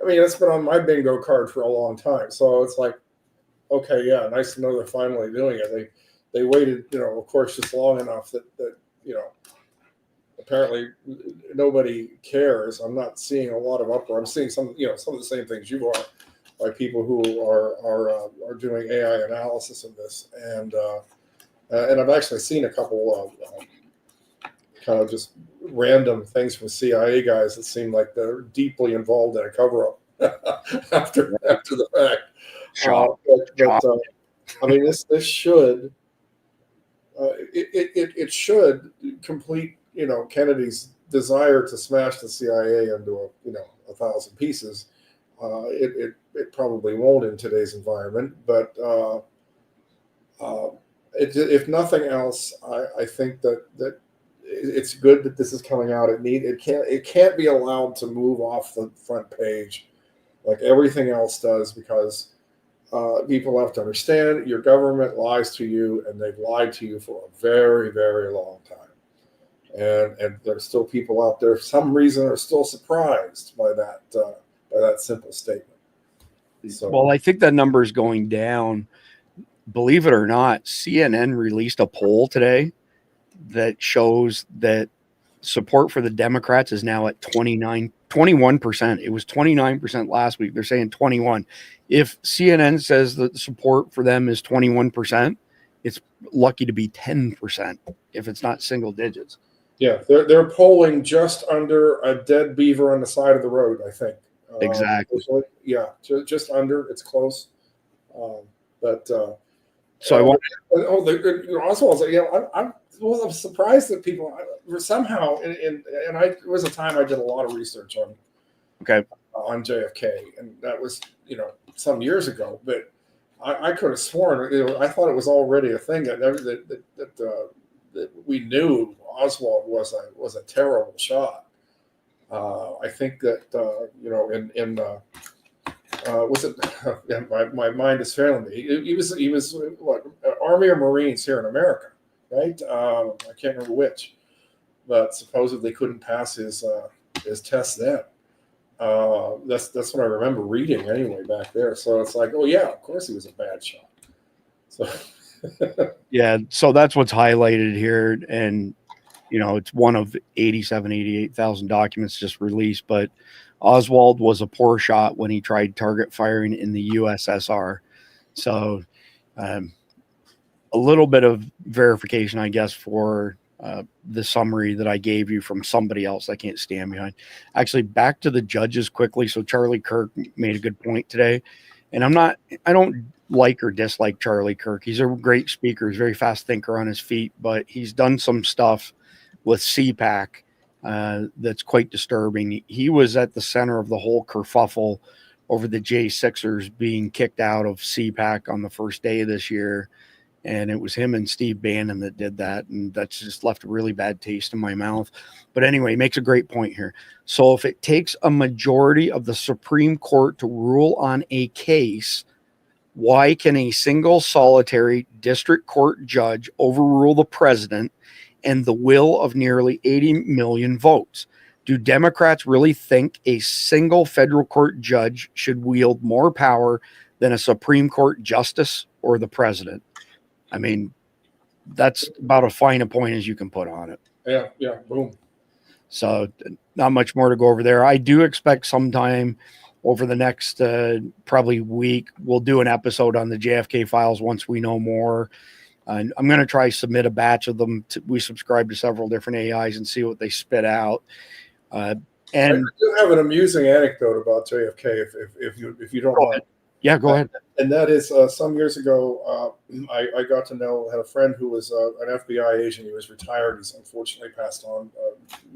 mean, it's been on my bingo card for a long time. So it's like, okay, yeah, nice to know they're finally doing it. They waited, of course, just long enough that apparently nobody cares. I'm not seeing a lot of uproar. I'm seeing some of the same things you are by people who are doing AI analysis of this. And I've actually seen a couple of kind of just random things from CIA guys that seem like they're deeply involved in a cover-up after the fact. I mean, this should it should complete Kennedy's desire to smash the CIA into 1,000 pieces. It probably won't in today's environment, but if nothing else, I think that it's good that this is coming out. It can't be allowed to move off the front page like everything else does, because people have to understand your government lies to you, and they've lied to you for a very, very long time. And there's still people out there, for some reason, are still surprised by that simple statement. So, well, I think that number is going down. Believe it or not, CNN released a poll today that shows that support for the Democrats is now at 21%. It was 29% last week. They're saying 21. If CNN says that support for them is 21%, it's lucky to be 10% if it's not single digits. Yeah, they're polling just under a dead beaver on the side of the road, I think. Exactly. Yeah, just under. It's close. So I want. Oswald, I was surprised that people somehow, and it was a time I did a lot of research on JFK, and that was some years ago. But I could have sworn I thought it was already a thing that we knew Oswald was a terrible shot. I think that was it? My mind is failing me. He was what, Army or Marines here in America, right? I can't remember which, but supposedly couldn't pass his test then. That's what I remember reading anyway back there. So it's like, oh yeah, of course he was a bad shot. So yeah, so that's what's highlighted here, and it's one of 88,000 documents just released, but Oswald was a poor shot when he tried target firing in the USSR. So a little bit of verification, I guess, for the summary that I gave you from somebody else I can't stand behind. Actually, back to the judges quickly. So Charlie Kirk made a good point today. And I don't like or dislike Charlie Kirk. He's a great speaker. He's a very fast thinker on his feet, but he's done some stuff with CPAC that's quite disturbing. He was at the center of the whole kerfuffle over the J6ers being kicked out of CPAC on the first day of this year. And it was him and Steve Bannon that did that. And that's just left a really bad taste in my mouth. But anyway, he makes a great point here. So if it takes a majority of the Supreme Court to rule on a case, Why can a single solitary district court judge overrule the president and the will of nearly 80 million votes? Do Democrats really think a single federal court judge should wield more power than a Supreme Court justice or the president? I mean, that's about as fine a point as you can put on it. Yeah, boom. So not much more to go over there. I do expect sometime over the next probably week, we'll do an episode on the JFK files once we know more. And I'm going to try submit a batch of them. We subscribe to several different AIs and see what they spit out. And I do have an amusing anecdote about JFK, if you don't mind. Yeah, go ahead. And that is some years ago, I got to had a friend who was an FBI agent. He was retired. He's unfortunately passed on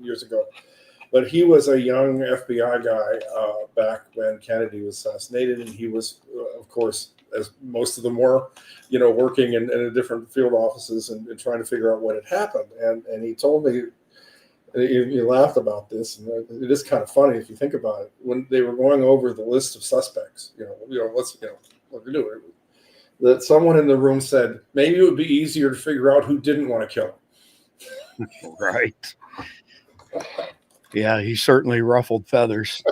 years ago. But he was a young FBI guy back when Kennedy was assassinated. And he was, of course, as most of them were, working in different field offices and trying to figure out what had happened. And he told me, he laughed about this, and it is kind of funny if you think about it. When they were going over the list of suspects, what they're doing, that someone in the room said, maybe it would be easier to figure out who didn't want to kill him. Right. Yeah, he certainly ruffled feathers,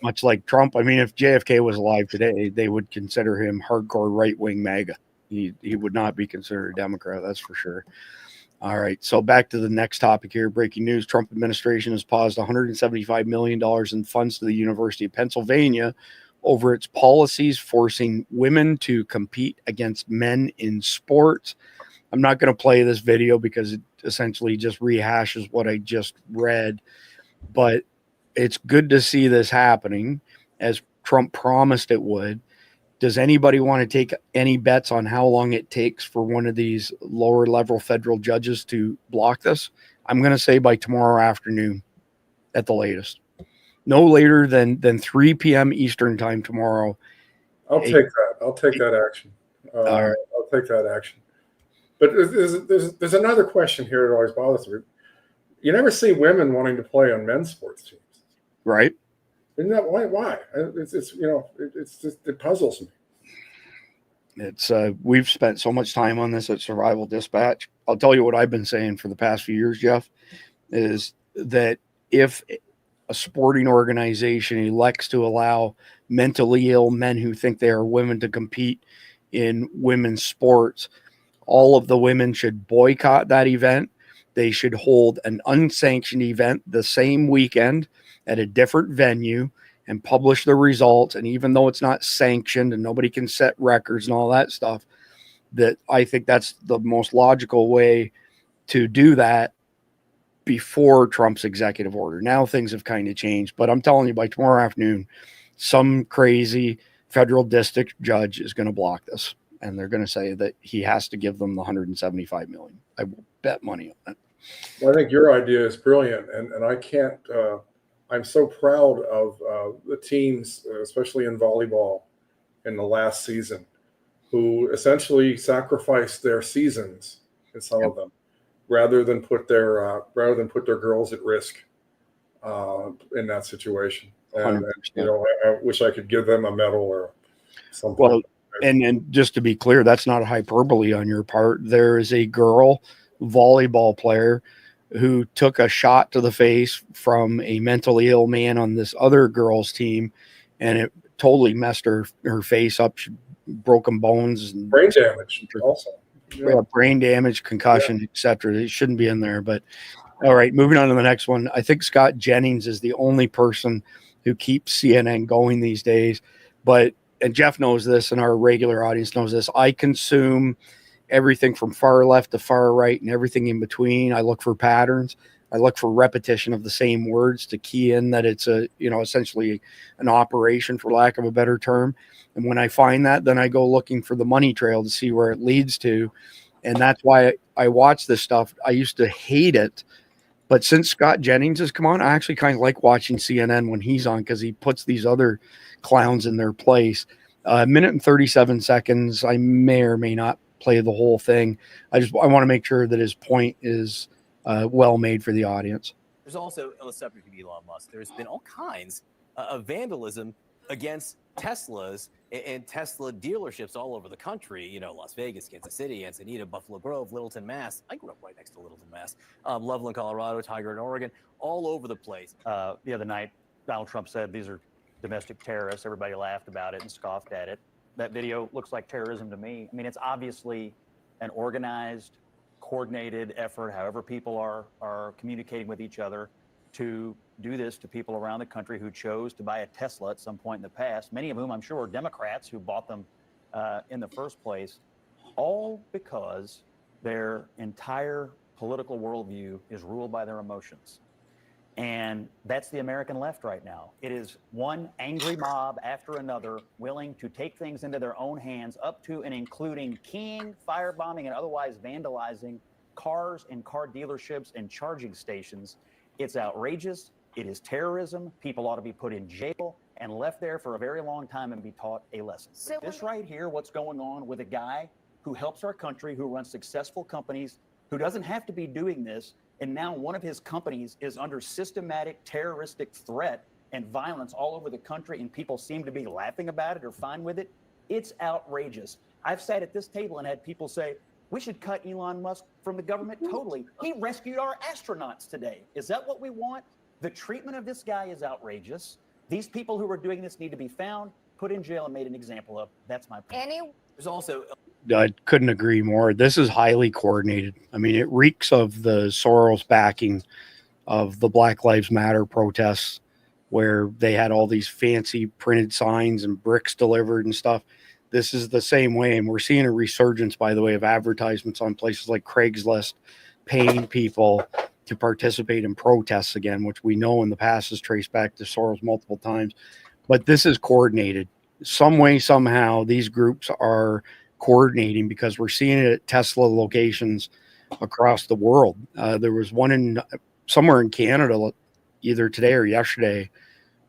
much like Trump. I mean, if JFK was alive today, they would consider him hardcore right-wing MAGA. He would not be considered a Democrat, that's for sure. All right, so back to the next topic here. Breaking news: Trump administration has paused $175 million in funds to the University of Pennsylvania over its policies forcing women to compete against men in sports. I'm not going to play this video because it essentially just rehashes what I just read, but it's good to see this happening as Trump promised it would. Does anybody want to take any bets on how long it takes for one of these lower level federal judges to block this? I'm going to say by tomorrow afternoon at the latest. No later than 3 p.m. Eastern time tomorrow. I'll take that. I'll take that action. All right. I'll take that action. But there's another question here that always bothers me. You never see women wanting to play on men's sports teams. Right. Isn't that why? It puzzles me. It's we've spent so much time on this at Survival Dispatch. I'll tell you what I've been saying for the past few years, Jeff, is that if a sporting organization elects to allow mentally ill men who think they are women to compete in women's sports, all of the women should boycott that event. They should hold an unsanctioned event the same weekend at a different venue and publish the results. And even though it's not sanctioned and nobody can set records and all that stuff, that I think that's the most logical way to do that before Trump's executive order. Now things have kind of changed, but I'm telling you, by tomorrow afternoon, some crazy federal district judge is going to block this. And they're going to say that he has to give them the $175 million. I will bet money on it. Well, I think your idea is brilliant, and I can't. I'm so proud of the teams, especially in volleyball, in the last season, who essentially sacrificed their seasons in some of them, rather than put their girls at risk in that situation. And I wish I could give them a medal or something. Well, and just to be clear, that's not a hyperbole on your part. There is a girl volleyball player who took a shot to the face from a mentally ill man on this other girl's team, and it totally messed her face up. She broken bones and brain damage also. Yeah, brain damage, concussion, etc. It shouldn't be in there. But all right, moving on to the next one. I think Scott Jennings is the only person who keeps CNN going these days. And Jeff knows this, and our regular audience knows this. I consume everything from far left to far right and everything in between. I look for patterns. I look for repetition of the same words to key in that it's essentially an operation, for lack of a better term. And when I find that, then I go looking for the money trail to see where it leads to. And that's why I watch this stuff. I used to hate it, but since Scott Jennings has come on, I actually kind of like watching CNN when he's on, because he puts these other clowns in their place. A minute and 37 seconds. I may or may not play the whole thing. I want to make sure that his point is well made for the audience. There's also, on the subject of Elon Musk, there's been all kinds of vandalism against Teslas and Tesla dealerships all over the country, you know, Las Vegas, Kansas City, Encinitas, Buffalo Grove, Littleton, Mass. I grew up right next to Littleton, Mass. Loveland, Colorado, Tigard in Oregon, all over the place. The other night, Donald Trump said these are domestic terrorists. Everybody laughed about it and scoffed at it. That video looks like terrorism to me. I mean, it's obviously an organized, coordinated effort, however people are communicating with each other, to do this to people around the country who chose to buy a Tesla at some point in the past, many of whom I'm sure are Democrats who bought them in the first place, all because their entire political worldview is ruled by their emotions. And that's the American left right now. It is one angry mob after another willing to take things into their own hands, up to and including keying, firebombing, and otherwise vandalizing cars and car dealerships and charging stations. It's outrageous. It is terrorism. People ought to be put in jail and left there for a very long time and be taught a lesson. So this right here, what's going on with a guy who helps our country, who runs successful companies, who doesn't have to be doing this, and now one of his companies is under systematic terroristic threat and violence all over the country, and people seem to be laughing about it or fine with it. It's outrageous. I've sat at this table and had people say, we should cut Elon Musk from the government totally. He rescued our astronauts today. Is that what we want? The treatment of this guy is outrageous. These people who are doing this need to be found, put in jail, and made an example of. That's my point. There's also I couldn't agree more. This is highly coordinated. I mean, it reeks of the Soros backing of the Black Lives Matter protests, where they had all these fancy printed signs and bricks delivered and stuff. This is the same way. And we're seeing a resurgence, by the way, of advertisements on places like Craigslist paying people to participate in protests again, which we know in the past is traced back to Soros multiple times. But this is coordinated. Some way, somehow, these groups are coordinating, because we're seeing it at Tesla locations across the world. There was one somewhere in Canada, either today or yesterday,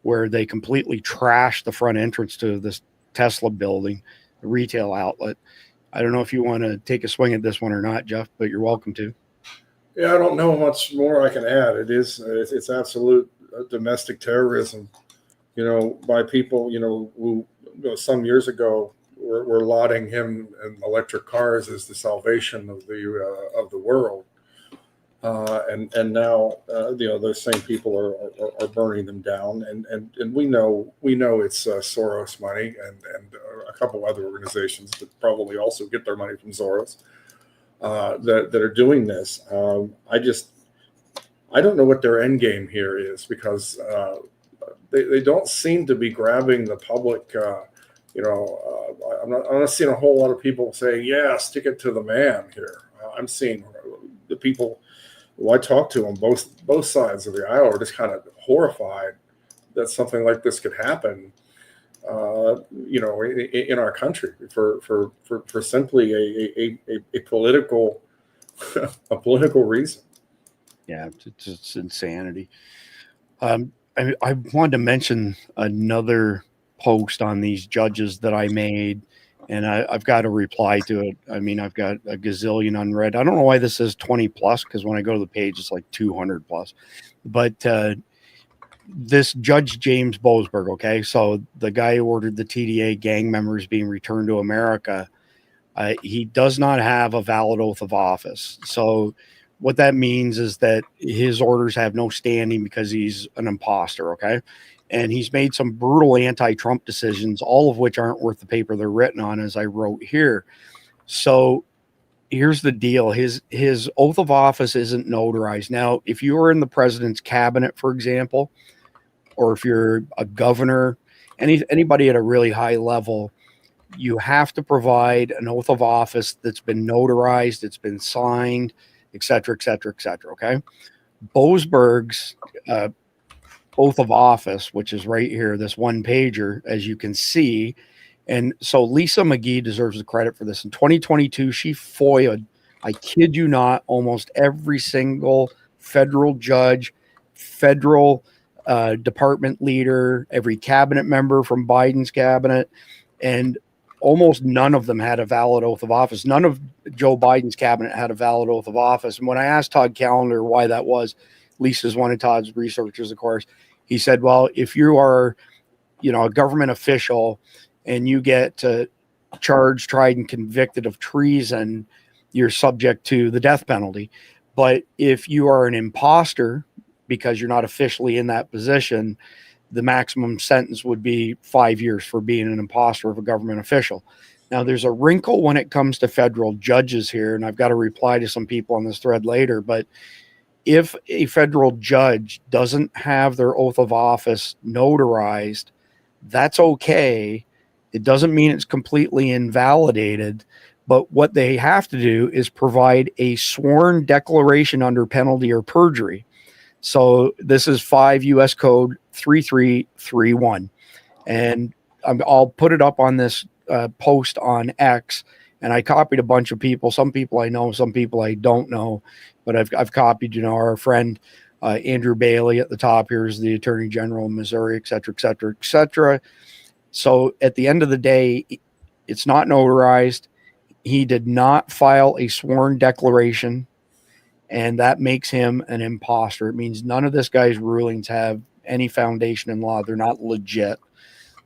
where they completely trashed the front entrance to this Tesla building, the retail outlet. I don't know if you want to take a swing at this one or not, Jeff, but you're welcome to. Yeah, I don't know much more I can add. It's absolute domestic terrorism, you know, by people, you know, who some years ago were lauding him and electric cars as the salvation of the world, and now those same people are burning them down, and we know it's Soros money and a couple other organizations that probably also get their money from Soros that are doing this. I don't know what their end game here is, because they don't seem to be grabbing the public. I'm not seeing a whole lot of people saying, yeah, stick it to the man here. I'm seeing the people who I talk to on both sides of the aisle are just kind of horrified that something like this could happen, in our country for simply a political reason. Yeah, it's insanity. I wanted to mention another post on these judges that I made, and I've got a reply to it. I mean, I've got a gazillion unread. I don't know why this says 20 plus, because when I go to the page, it's like 200 plus. But this Judge James Boasberg, okay, so the guy who ordered the TDA gang members being returned to America, he does not have a valid oath of office. So what that means is that his orders have no standing because he's an imposter, okay? And he's made some brutal anti-Trump decisions, all of which aren't worth the paper they're written on, as I wrote here. So here's the deal. His oath of office isn't notarized. Now, if you are in the president's cabinet, for example, or if you're a governor, anybody at a really high level, you have to provide an oath of office that's been notarized, it's been signed, et cetera, et cetera, et cetera, okay? Boasberg's oath of office, which is right here, this one pager, as you can see. And so Lisa McGee deserves the credit for this. In 2022, she FOIA'd, I kid you not, almost every single federal judge, federal department leader, every cabinet member from Biden's cabinet, and almost none of them had a valid oath of office. None of Joe Biden's cabinet had a valid oath of office. And when I asked Todd Callender why that was, Lisa's one of Todd's researchers, of course, he said, well, if you are, a government official and you get charged, tried, and convicted of treason, you're subject to the death penalty. But if you are an imposter, because you're not officially in that position, the maximum sentence would be 5 years for being an imposter of a government official. Now, there's a wrinkle when it comes to federal judges here, and I've got to reply to some people on this thread later, but if a federal judge doesn't have their oath of office notarized, that's okay. It doesn't mean it's completely invalidated, but what they have to do is provide a sworn declaration under penalty of perjury. So this is 5 U.S. Code 3331. And I'll put it up on this post on X, and I copied a bunch of people. Some people I know, some people I don't know, but I've copied, our friend Andrew Bailey at the top here is the Attorney General of Missouri, et cetera, et cetera, et cetera. So at the end of the day, it's not notarized. He did not file a sworn declaration, and that makes him an imposter. It means none of this guy's rulings have any foundation in law. They're not legit.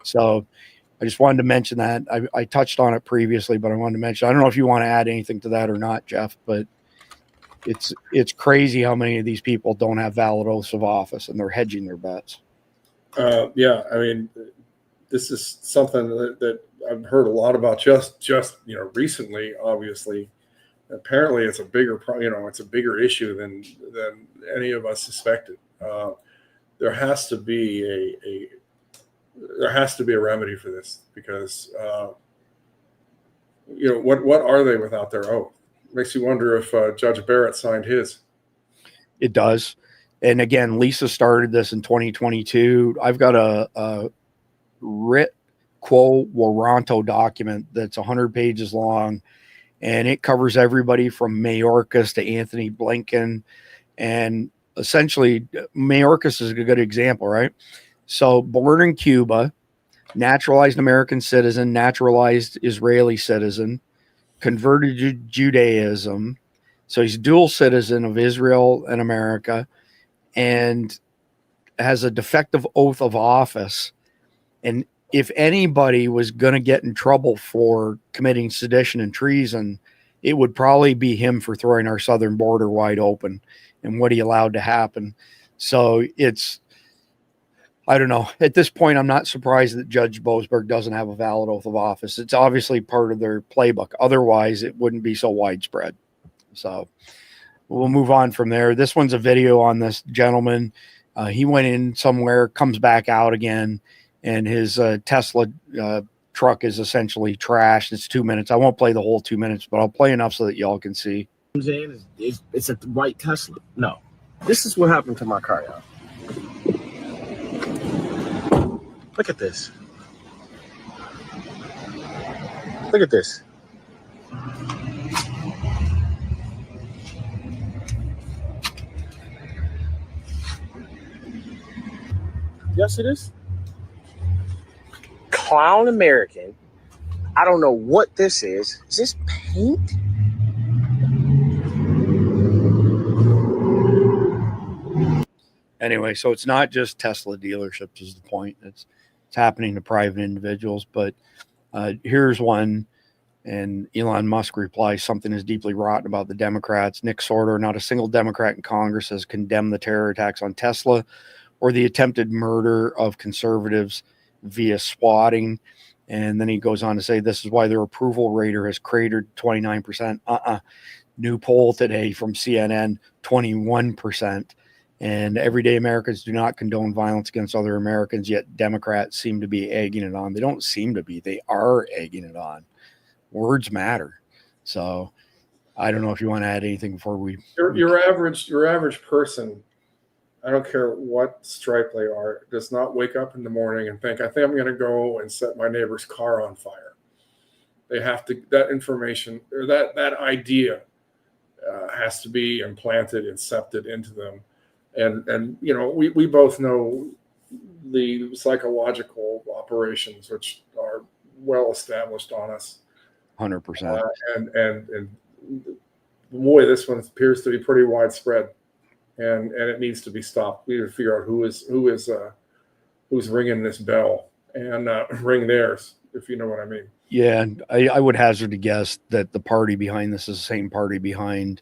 So I just wanted to mention that. I touched on it previously, but I wanted to mention, I don't know if you want to add anything to that or not, Jeff, but it's crazy how many of these people don't have valid oaths of office, and they're hedging their bets. Yeah, I mean, this is something that I've heard a lot about just recently. Obviously, apparently it's a bigger it's a bigger issue than any of us suspected. There has to be a remedy for this, because what are they without their oath? Makes you wonder if Judge Barrett signed his. It does. And again, Lisa started this in 2022. I've got a writ quo warranto document that's 100 pages long, and it covers everybody from Mayorkas to Anthony Blinken. And essentially, Mayorkas is a good example, right? So born in Cuba, naturalized American citizen, naturalized Israeli citizen, converted to Judaism. So he's dual citizen of Israel and America, and has a defective oath of office. And if anybody was going to get in trouble for committing sedition and treason, it would probably be him for throwing our southern border wide open and what he allowed to happen. So I don't know. At this point, I'm not surprised that Judge Boasberg doesn't have a valid oath of office. It's obviously part of their playbook. Otherwise, it wouldn't be so widespread. So we'll move on from there. This one's a video on this gentleman. He went in somewhere, comes back out again, and his Tesla truck is essentially trashed. It's 2 minutes. I won't play the whole 2 minutes, but I'll play enough so that y'all can see. It's a white Tesla. No. This is what happened to my car, y'all. Look at this. Look at this. Y'all see this? Clown American. I don't know what this is. Is this paint? Anyway, so it's not just Tesla dealerships is the point. It's happening to private individuals. But here's one, and Elon Musk replies, something is deeply rotten about the Democrats. Nick Sorter, not a single Democrat in Congress has condemned the terror attacks on Tesla or the attempted murder of conservatives via swatting. And then he goes on to say, this is why their approval rating has cratered 29%. New poll today from CNN, 21%. And everyday Americans do not condone violence against other Americans, yet Democrats seem to be egging it on. They don't seem to be. They are egging it on. Words matter. So I don't know if you want to add anything before we... Your average person, I don't care what stripe they are, does not wake up in the morning and think, I think I'm going to go and set my neighbor's car on fire. They have to, that information, or that idea has to be implanted, incepted into them. And we both know the psychological operations, which are well established on us. 100%. And boy, this one appears to be pretty widespread, and it needs to be stopped. We need to figure out who's ringing this bell and ring theirs, if you know what I mean. Yeah, I would hazard to guess that the party behind this is the same party behind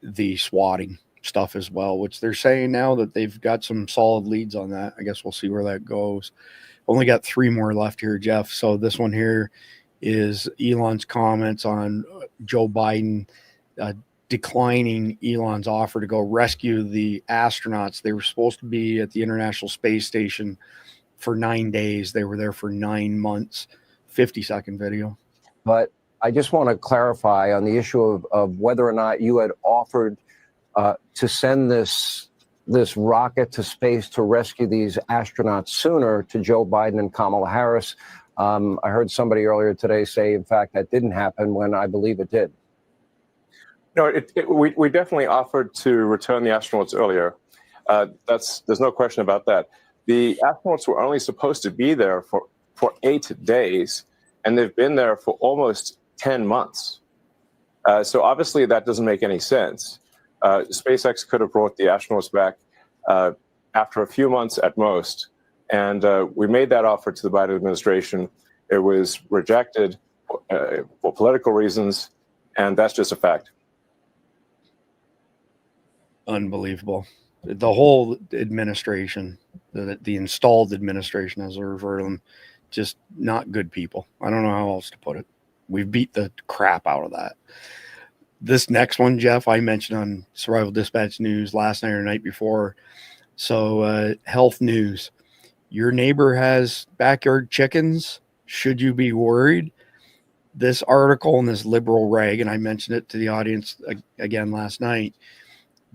the swatting stuff as well, which they're saying now that they've got some solid leads on that. I guess we'll see where that goes. Only got 3 more left here, Jeff. So this one here is Elon's comments on Joe Biden declining Elon's offer to go rescue the astronauts. They were supposed to be at the International Space Station for 9 days. They were there for 9 months. 50-second video. But I just want to clarify on the issue of whether or not you had offered to send this rocket to space to rescue these astronauts sooner to Joe Biden and Kamala Harris. I heard somebody earlier today say, in fact, that didn't happen when I believe it did. No, we definitely offered to return the astronauts earlier. There's no question about that. The astronauts were only supposed to be there for 8 days, and they've been there for almost 10 months. So obviously that doesn't make any sense. SpaceX could have brought the astronauts back after a few months at most. And we made that offer to the Biden administration. It was rejected for political reasons, and that's just a fact. Unbelievable. The whole administration, the installed administration, as I refer to them, just not good people. I don't know how else to put it. We've beat the crap out of that. This next one, Jeff, I mentioned on Survival Dispatch News last night or night before. So health news. Your neighbor has backyard chickens. Should you be worried? This article in this liberal rag, and I mentioned it to the audience again last night,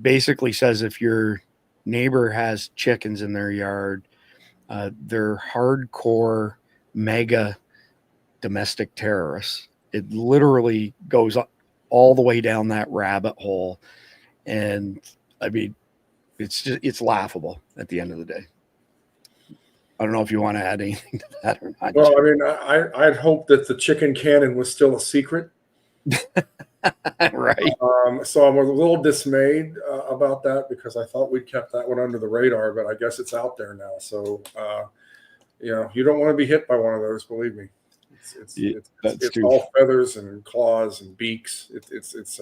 basically says if your neighbor has chickens in their yard, they're hardcore mega domestic terrorists. It literally goes all the way down that rabbit hole. And I mean, it's laughable at the end of the day. I don't know if you want to add anything to that or not. Well, I mean, I'd hope that the chicken cannon was still a secret. Right. So I'm a little dismayed about that because I thought we'd kept that one under the radar, but I guess it's out there now. So, you don't want to be hit by one of those, believe me. It's all feathers and claws and beaks. It's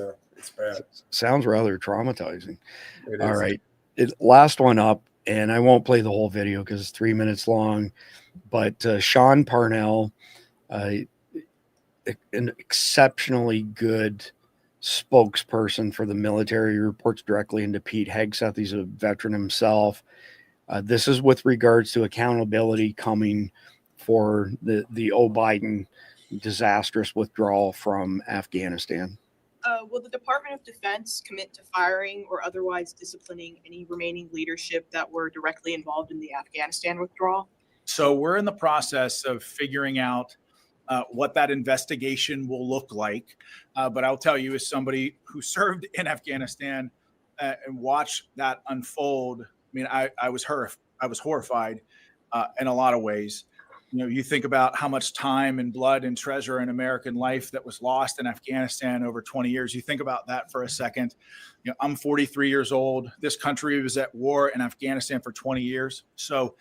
bad. Sounds rather traumatizing. All right. Last one up, and I won't play the whole video because it's 3 minutes long, but Sean Parnell, an exceptionally good spokesperson for the military, reports directly into Pete Hegseth. He's a veteran himself. This is with regards to accountability coming for the Biden disastrous withdrawal from Afghanistan. Will the Department of Defense commit to firing or otherwise disciplining any remaining leadership that were directly involved in the Afghanistan withdrawal? So we're in the process of figuring out what that investigation will look like. But I'll tell you, as somebody who served in Afghanistan and watched that unfold, I mean, I was horrified in a lot of ways. You think about how much time and blood and treasure and American life that was lost in Afghanistan over 20 years. You think about that for a second. I'm 43 years old. This country was at war in Afghanistan for 20 years. So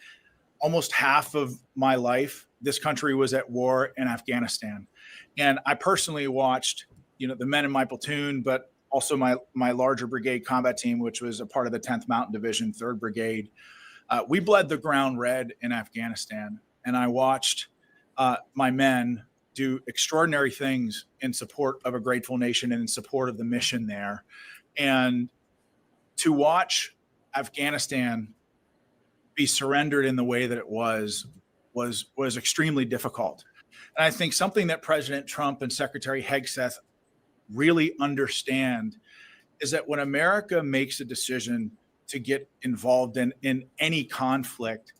almost half of my life, this country was at war in Afghanistan. And I personally watched, the men in my platoon, but also my larger brigade combat team, which was a part of the 10th Mountain Division, 3rd Brigade. We bled the ground red in Afghanistan. And I watched my men do extraordinary things in support of a grateful nation and in support of the mission there. And to watch Afghanistan be surrendered in the way that it was extremely difficult. And I think something that President Trump and Secretary Hegseth really understand is that when America makes a decision to get involved in any conflict,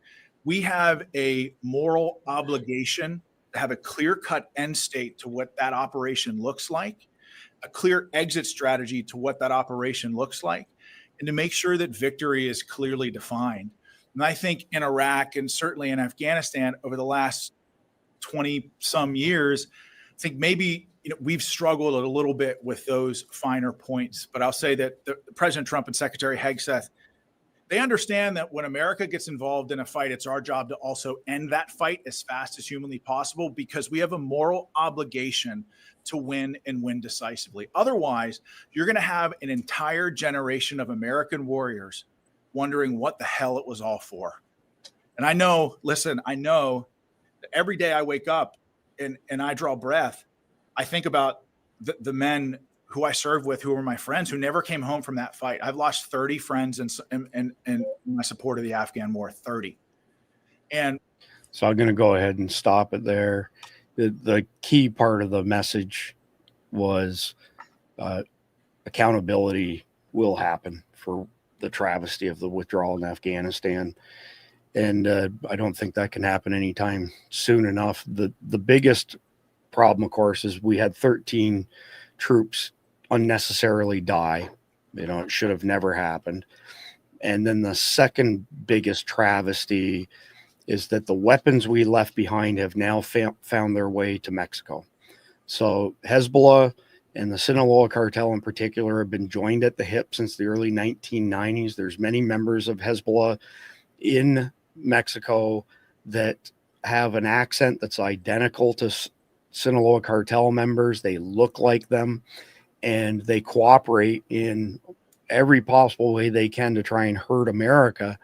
we have a moral obligation to have a clear-cut end state to what that operation looks like, a clear exit strategy to what that operation looks like, and to make sure that victory is clearly defined. And I think in Iraq and certainly in Afghanistan over the last 20-some years, I think maybe we've struggled a little bit with those finer points. But I'll say that President Trump and Secretary Hegseth, They understand that when America gets involved in a fight, it's our job to also end that fight as fast as humanly possible, because we have a moral obligation to win and win decisively. Otherwise, you're going to have an entire generation of American warriors wondering what the hell it was all for. And I know, listen, I know that every day I wake up and I draw breath, I think about the men who I served with, who were my friends, who never came home from that fight. I've lost 30 friends in my support of the Afghan war, 30. And so I'm going to go ahead and stop it there. The key part of the message was accountability will happen for the travesty of the withdrawal in Afghanistan. And I don't think that can happen anytime soon enough. The biggest problem, of course, is we had 13 troops unnecessarily die. You know, it should have never happened. And then the second biggest travesty is that the weapons we left behind have now found their way to Mexico. So Hezbollah and the Sinaloa cartel in particular have been joined at the hip since the early 1990s. There's many members of Hezbollah in Mexico that have an accent that's identical to Sinaloa cartel members. They look like them, and they cooperate in every possible way they can to try and hurt America.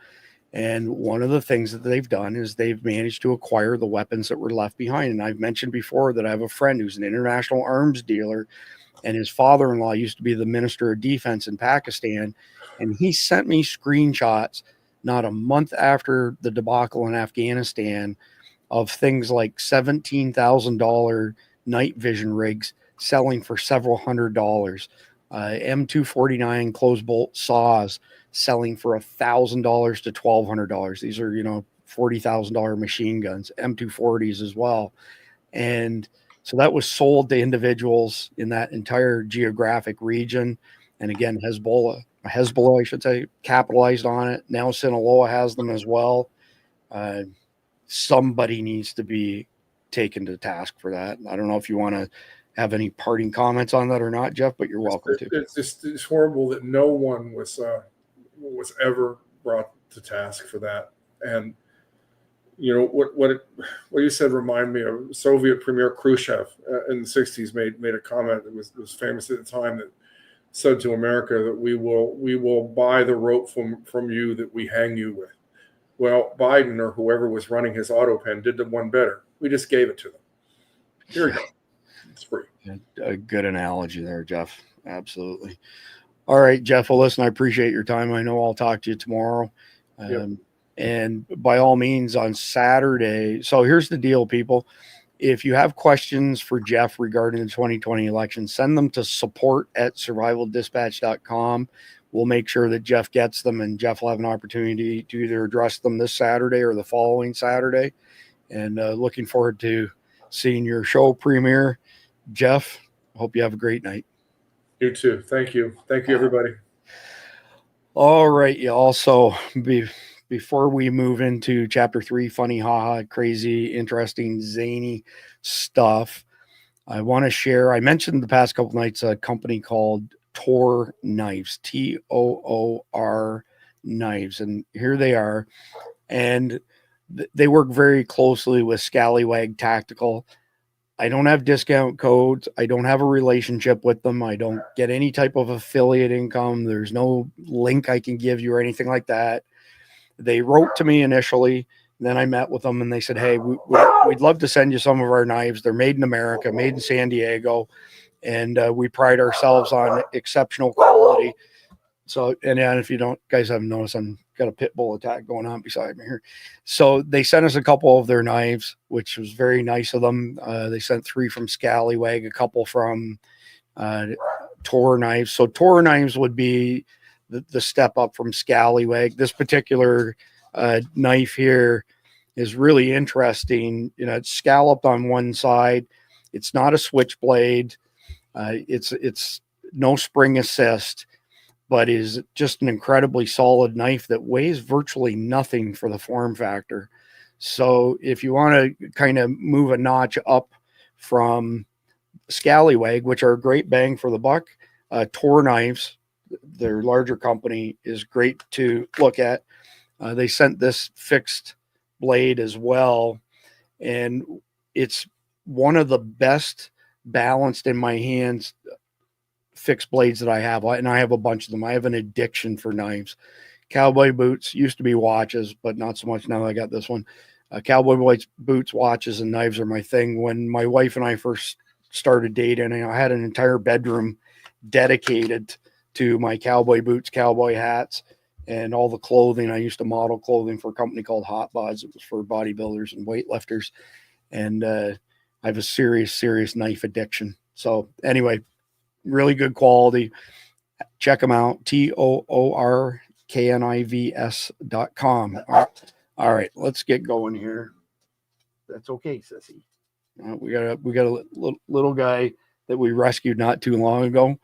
And one of the things that they've done is they've managed to acquire the weapons that were left behind. And I've mentioned before that I have a friend who's an international arms dealer, and his father-in-law used to be the Minister of Defense in Pakistan. And he sent me screenshots not a month after the debacle in Afghanistan of things like $17,000 night vision rigs selling for several $100s, M249 closed bolt saws selling for $1,000 to $1,200. These are, $40,000 machine guns, M240s as well. And so that was sold to individuals in that entire geographic region. And again, Hezbollah, I should say, capitalized on it. Now Sinaloa has them as well. Somebody needs to be taken to task for that. I don't know if you want to have any parting comments on that or not, Jeff, but you're welcome to. It's horrible that no one was ever brought to task for that. And what you said reminded me of Soviet Premier Khrushchev in the 60s made a comment that was famous at the time, that said to America that we will buy the rope from you that we hang you with. Well, Biden or whoever was running his auto pen did the one better. We just gave it to them. Here you go. It's free. A good analogy there, Jeff. Absolutely. All right, Jeff. Well, listen, I appreciate your time. I know I'll talk to you tomorrow. Yep. And by all means on Saturday. So here's the deal, people. If you have questions for Jeff regarding the 2020 election, send them to support@survivaldispatch.com. We'll make sure that Jeff gets them, and Jeff will have an opportunity to either address them this Saturday or the following Saturday. And looking forward to seeing your show premiere. Jeff, hope you have a great night. You too. Thank you. Thank you, everybody. All right, y'all. So before we move into chapter 3, funny, haha, crazy, interesting, zany stuff, I want to share, I mentioned the past couple nights a company called Toor Knives, Toor Knives. And here they are. And they work very closely with Scallywag Tactical. I don't have discount codes. I don't have a relationship with them. I don't get any type of affiliate income. There's no link I can give you or anything like that. They wrote to me initially, and then I met with them, and they said, hey, we'd love to send you some of our knives. They're made in America, made in San Diego, and we pride ourselves on exceptional quality. So, and if you guys haven't noticed, I'm got a pit bull attack going on beside me here. So they sent us a couple of their knives, which was very nice of them. They sent 3 from Scallywag, a couple from Toor Knives. So Toor Knives would be the step up from Scallywag. This particular knife here is really interesting. It's scalloped on one side. It's not a switchblade. It's no spring assist, but is just an incredibly solid knife that weighs virtually nothing for the form factor. So if you want to kind of move a notch up from Scallywag, which are a great bang for the buck, Toor Knives their larger company is great to look at. They sent this fixed blade as well, and it's one of the best balanced in my hands fixed blades that I have, and I have a bunch of them. I have an addiction for knives. Cowboy boots used to be watches, but not so much now that I got this one. Cowboy boots, watches, and knives are my thing. When my wife and I first started dating, I had an entire bedroom dedicated to my cowboy boots, cowboy hats, and all the clothing. I used to model clothing for a company called Hot Bods. It was for bodybuilders and weightlifters. And I have a serious knife addiction. So anyway, really good quality. Check them out. TOORKNIVS.com. All right, let's get going here. That's okay, sissy. We got a little guy that we rescued not too long ago,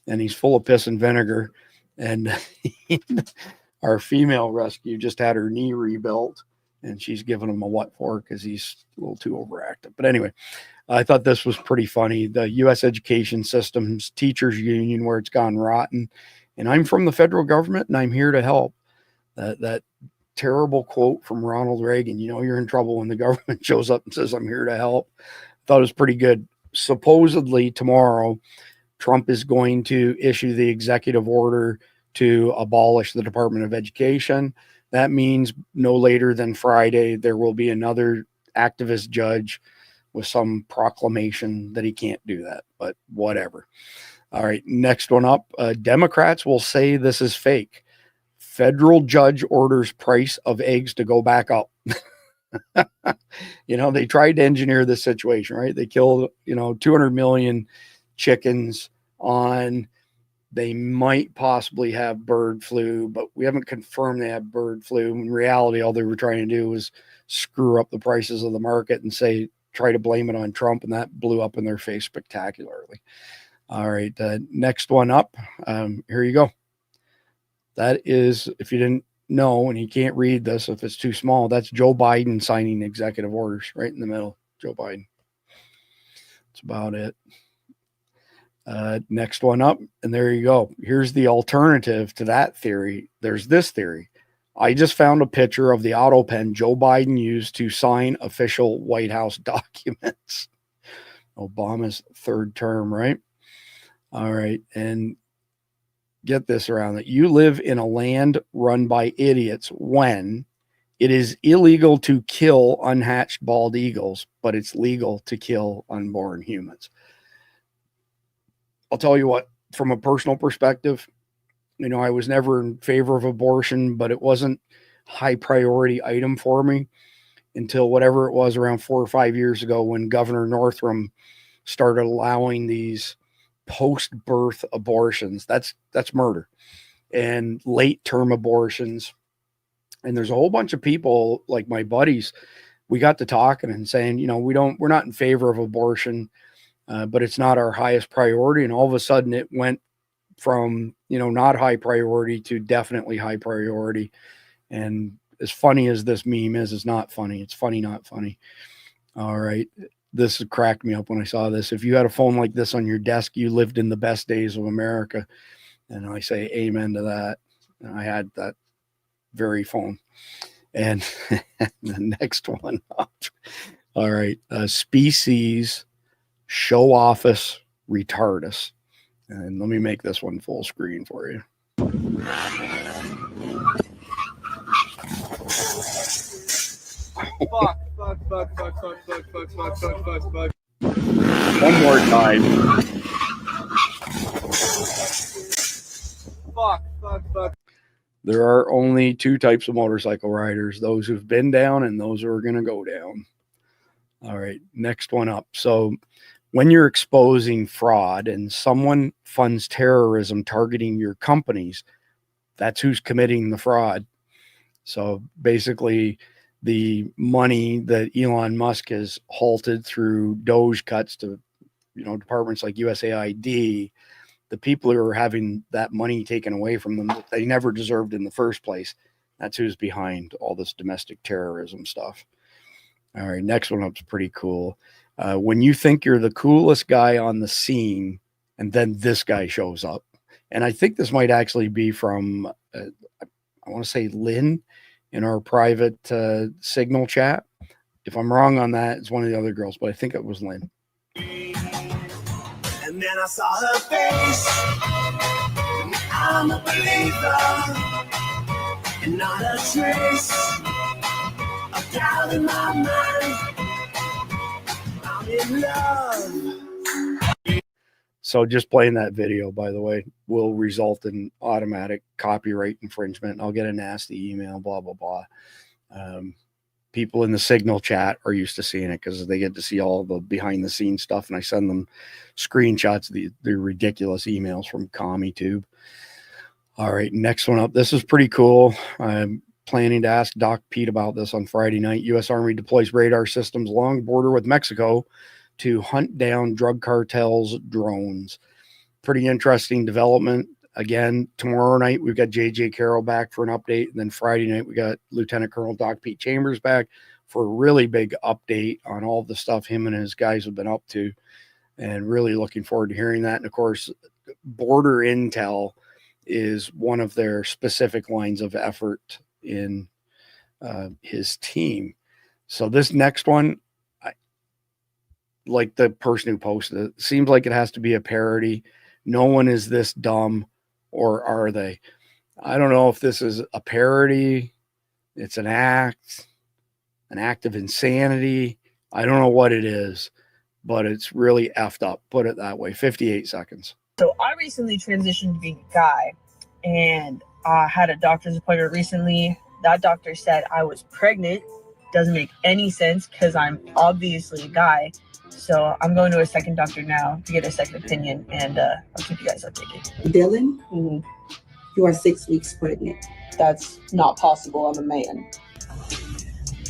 and he's full of piss and vinegar. And our female rescue just had her knee rebuilt, and she's giving him a what for because he's a little too overactive. But anyway, I thought this was pretty funny. The U.S. education system's teachers union, where it's gone rotten. And I'm from the federal government, and I'm here to help. That terrible quote from Ronald Reagan, you're in trouble when the government shows up and says, I'm here to help. I thought it was pretty good. Supposedly tomorrow, Trump is going to issue the executive order to abolish the Department of Education. That means no later than Friday, there will be another activist judge with some proclamation that he can't do that, but whatever. All right, next one up. Democrats will say this is fake. Federal judge orders price of eggs to go back up. They tried to engineer this situation, right? They killed, 200 million chickens on, they might possibly have bird flu, but we haven't confirmed they have bird flu. In reality, all they were trying to do was screw up the prices of the market and try to blame it on Trump, and that blew up in their face spectacularly. All right, next one up. Here you go. That is, if you didn't know, and you can't read this if it's too small, that's Joe Biden signing executive orders right in the middle. Joe Biden. That's about it. Next one up, and there you go. Here's the alternative to that theory. There's this theory. I just found a picture of the auto pen Joe Biden used to sign official White House documents. Obama's third term, right? All right, and get this around that. You live in a land run by idiots when it is illegal to kill unhatched bald eagles, but it's legal to kill unborn humans. I'll tell you what, from a personal perspective, I was never in favor of abortion, but it wasn't high priority item for me until whatever it was around 4 or 5 years ago when Governor Northam started allowing these post-birth abortions. That's murder, and late term abortions. And there's a whole bunch of people like my buddies. We got to talking and saying, we're not in favor of abortion, but it's not our highest priority. And all of a sudden it went from, not high priority to definitely high priority. And as funny as this meme is, it's not funny. It's funny, not funny. All right. This cracked me up when I saw this. If you had a phone like this on your desk, you lived in the best days of America. And I say amen to that. And I had that very phone. And the next one up. All right. Species show office retardus. And let me make this one full screen for you. Fuck. One more time. Fuck. There are only two types of motorcycle riders, those who've been down and those who are going to go down. All right, next one up. So when you're exposing fraud and someone funds terrorism targeting your companies, that's who's committing the fraud. So basically, the money that Elon Musk has halted through Doge cuts to, departments like USAID, the people who are having that money taken away from them that they never deserved in the first place, that's who's behind all this domestic terrorism stuff. All right, next one up's pretty cool. When you think you're the coolest guy on the scene, and then this guy shows up, And I think this might actually be from, I want to say Lynn in our private Signal chat. If I'm wrong on that, it's one of the other girls, but I think it was Lynn. And then I saw her face. I'm a believer, and not a trace of doubt in my mind. I'm in love. So just playing that video, by the way, will result in automatic copyright infringement. I'll get a nasty email, blah, blah, blah. People in the Signal chat are used to seeing it because they get to see all the behind the scenes stuff, and I send them screenshots of the ridiculous emails from CommieTube. All right, next one up. This is pretty cool. I'm planning to ask Doc Pete about this on Friday night. U.S. Army deploys radar systems along border with Mexico to hunt down drug cartels' drones. Pretty interesting development. Again, tomorrow night, we've got J.J. Carroll back for an update. And then Friday night, we got Lieutenant Colonel Doc Pete Chambers back for a really big update on all the stuff him and his guys have been up to. And really looking forward to hearing that. And of course, border intel is one of their specific lines of effort in his team. So this next one, like the person who posted it, seems like it has to be a parody. No one is this dumb, or are they? I don't know if this is a parody. It's an act of insanity. I don't know what it is, but it's really effed up. Put it that way. 58 seconds. So I recently transitioned to being a guy, and I had a doctor's appointment recently. That doctor said I was pregnant. Doesn't make any sense because I'm obviously a guy. So I'm going to a second doctor now to get a second opinion, and I'll keep you guys updated. Dylan, you are 6 weeks pregnant. That's not possible. I'm a man.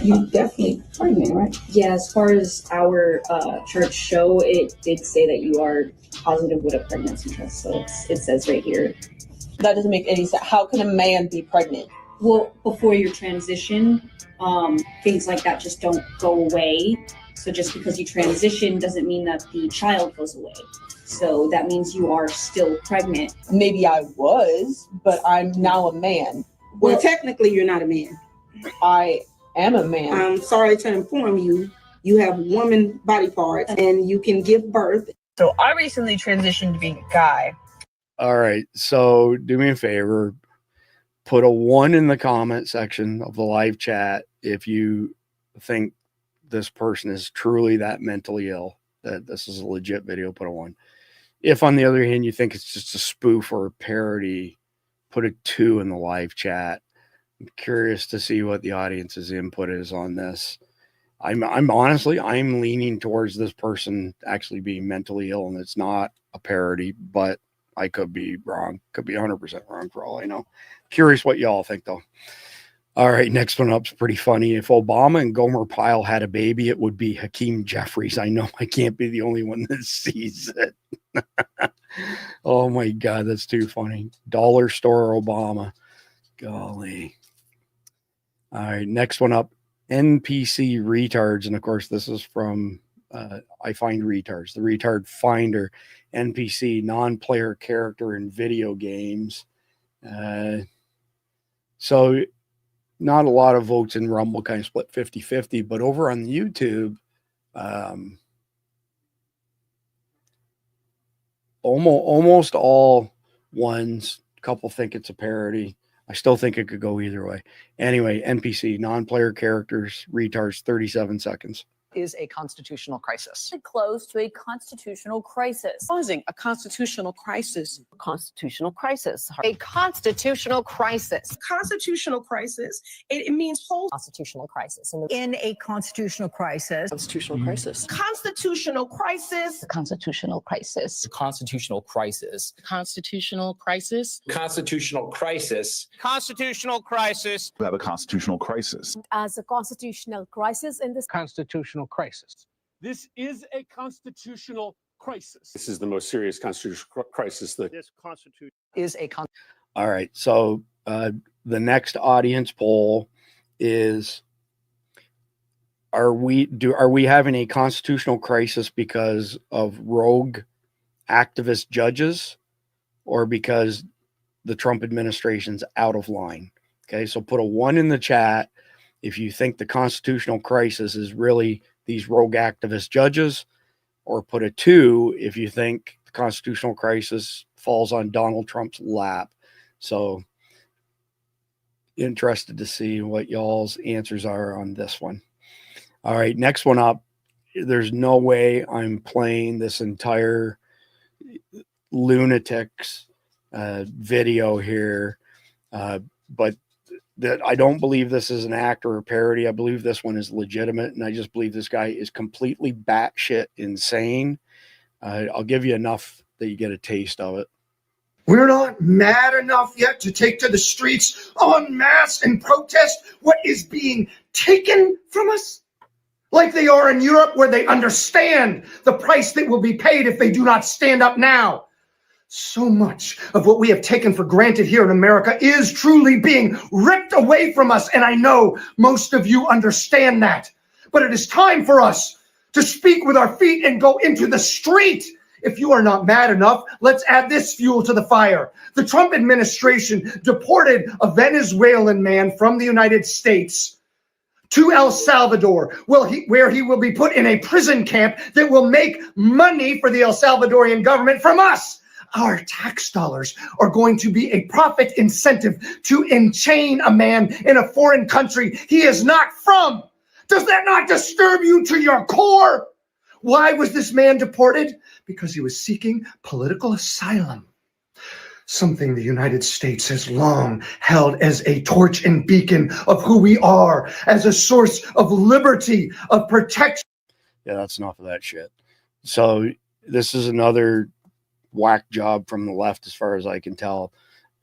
You definitely pregnant, right? Yeah, as far as our chart show, it did say that you are positive with a pregnancy test. So it says right here. That doesn't make any sense. How can a man be pregnant? Well, before your transition, things like that just don't go away. So just because you transition doesn't mean that the child goes away. So that means you are still pregnant. Maybe I was, but I'm now a man. Well, technically, you're not a man. I am a man. I'm sorry to inform you, you have woman body parts and you can give birth. So I recently transitioned to being a guy. All right. So do me a favor. Put a 1 in the comment section of the live chat if you think this person is truly that mentally ill, that this is a legit video. Put a 1. If on the other hand you think it's just a spoof or a parody, put a 2 in the live chat. I'm curious to see what the audience's input is on this. I'm honestly leaning towards this person actually being mentally ill, and it's not a parody, but I could be wrong. Could be 100% wrong for all I know. Curious what y'all think though. All right, next one up's pretty funny. If Obama and Gomer Pyle had a baby, it would be Hakeem Jeffries. I know I can't be the only one that sees it. Oh my God, that's too funny. Dollar store Obama. Golly. All right, next one up. NPC retards. And of course, this is from I Find Retards, the retard finder. NPC, non-player character in video games. So not a lot of votes in Rumble, kind of split 50-50, but over on YouTube, almost all ones. A couple think it's a parody. I still think it could go either way. Anyway, NPC, non-player characters, retards, 37 seconds. Is a constitutional crisis. Close to a constitutional crisis. Causing a constitutional crisis. Constitutional crisis. A constitutional crisis. Constitutional crisis. It means whole Constitutional crisis. in a constitutional crisis. Constitutional crisis. Constitutional crisis. Constitutional crisis. Constitutional crisis. Constitutional crisis. Constitutional crisis. Constitutional crisis. We have a constitutional crisis. As a constitutional crisis in this constitutional crisis. This is a constitutional crisis. This is the most serious constitutional crisis that this constitution is a All right. So the next audience poll is, are we having a constitutional crisis because of rogue activist judges, or because the Trump administration's out of line. Okay, so put a 1 in the chat if you think the constitutional crisis is really these rogue activist judges, or put a 2 if you think the constitutional crisis falls on Donald Trump's lap. So interested to see what y'all's answers are on this one. All right, next one up. There's no way I'm playing this entire lunatics video here, but that I don't believe this is an act or a parody. I believe this one is legitimate, and I just believe this guy is completely batshit insane. I'll give you enough that you get a taste of it. We're not mad enough yet to take to the streets en masse and protest what is being taken from us? Like they are in Europe, where they understand the price that will be paid if they do not stand up now. So much of what we have taken for granted here in America is truly being ripped away from us, and I know most of you understand that. But it is time for us to speak with our feet and go into the street. If you are not mad enough, let's add this fuel to the fire. The Trump administration deported a Venezuelan man from the United States to El Salvador, where he will be put in a prison camp that will make money for the El Salvadorian government from us. Our tax dollars are going to be a profit incentive to enchain a man in a foreign country he is not from. Does that not disturb you to your core? Why was this man deported? Because he was seeking political asylum. Something the United States has long held as a torch and beacon of who we are, as a source of liberty, of protection. Yeah, that's enough of that shit. So this is another whack job from the left, as far as I can tell,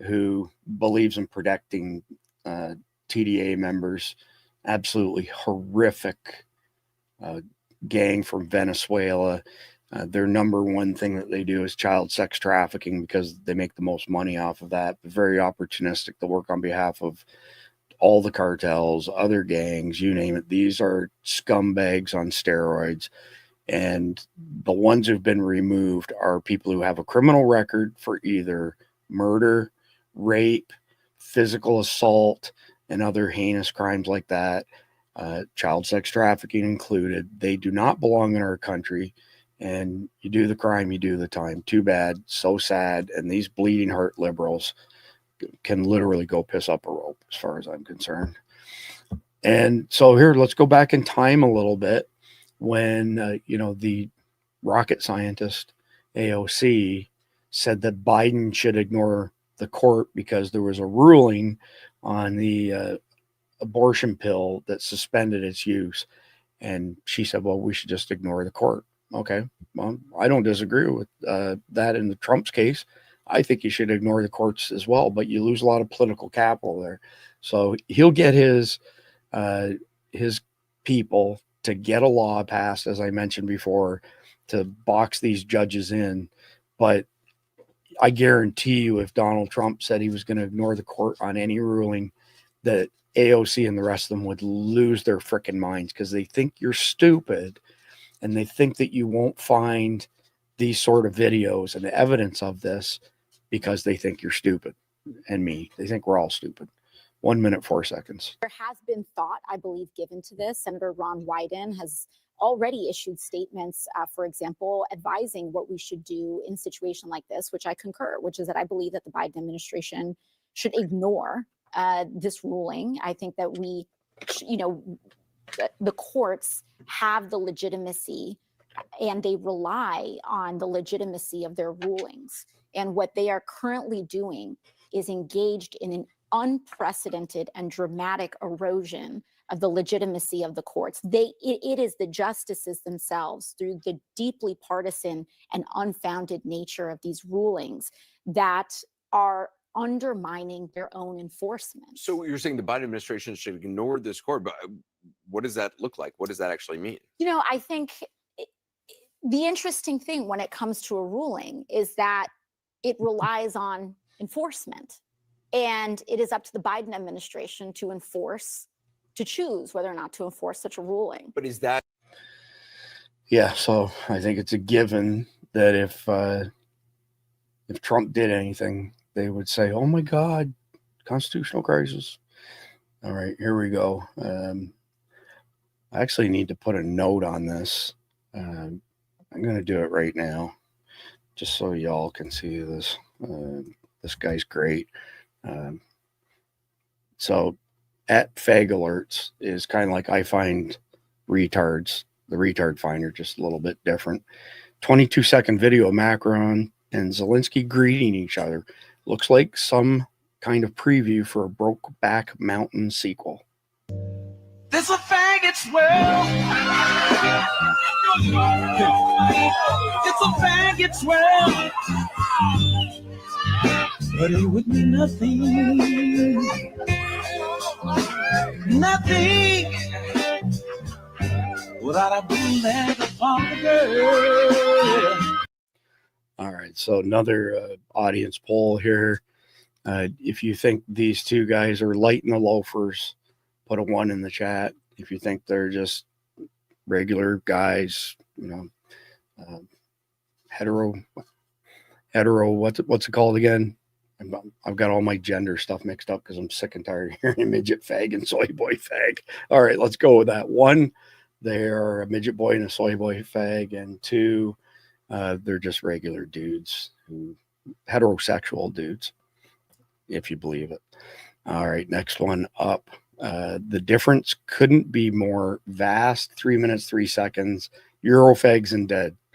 who believes in protecting TDA members. Absolutely horrific gang from Venezuela. Their number one thing that they do is child sex trafficking, because they make the most money off of that. Very opportunistic. They work on behalf of all the cartels, other gangs, you name it. These are scumbags on steroids. And the ones who've been removed are people who have a criminal record for either murder, rape, physical assault, and other heinous crimes like that, child sex trafficking included. They do not belong in our country. And you do the crime, you do the time. Too bad, so sad. And these bleeding heart liberals can literally go piss up a rope, as far as I'm concerned. And so here, let's go back in time a little bit, when the rocket scientist AOC said that Biden should ignore the court because there was a ruling on the abortion pill that suspended its use. And she said, well, we should just ignore the court. Okay, well, I don't disagree with that in the Trump's case. I think you should ignore the courts as well, but you lose a lot of political capital there. So he'll get his people to get a law passed, as I mentioned before, to box these judges in. But I guarantee you, if Donald Trump said he was going to ignore the court on any ruling, that AOC and the rest of them would lose their freaking minds, because they think you're stupid. And they think that you won't find these sort of videos and evidence of this because they think you're stupid. And me, they think we're all stupid. 1 minute, 4 seconds. There has been thought, I believe, given to this. Senator Ron Wyden has already issued statements, for example, advising what we should do in a situation like this, which I concur, which is that I believe that the Biden administration should ignore this ruling. I think that we, the courts have the legitimacy, and they rely on the legitimacy of their rulings. And what they are currently doing is engaged in an unprecedented and dramatic erosion of the legitimacy of the courts. It is the justices themselves, through the deeply partisan and unfounded nature of these rulings, that are undermining their own enforcement. So you're saying the Biden administration should ignore this court, but what does that look like? What does that actually mean? I think the interesting thing when it comes to a ruling is that it relies on enforcement. And it is up to the Biden administration to choose whether or not to enforce such a ruling. But is that? Yeah, so I think it's a given that if if Trump did anything, they would say, "Oh my God, constitutional crisis." All right, here we go. I actually need to put a note on this. I'm going to do it right now, just so y'all can see this. This guy's great. So at Fag Alerts is kind of like I find retards, the retard finder, just a little bit different. 22-second video of Macron and Zelensky greeting each other. Looks like some kind of preview for a Brokeback Mountain sequel. This a faggot's world. It's a faggot's world. But it would be nothing. Nothing without a bootleg father. All right, so another audience poll here. If you think these two guys are light in the loafers, put a 1 in the chat. If you think they're just regular guys, hetero, what's it called again? I've got all my gender stuff mixed up because I'm sick and tired of hearing midget fag and soy boy fag. All right, let's go with that. 1, they are a midget boy and a soy boy fag, and 2, they're just regular dudes, heterosexual dudes, if you believe it. All right, next one up. The difference couldn't be more vast. 3 minutes, 3 seconds. Eurofags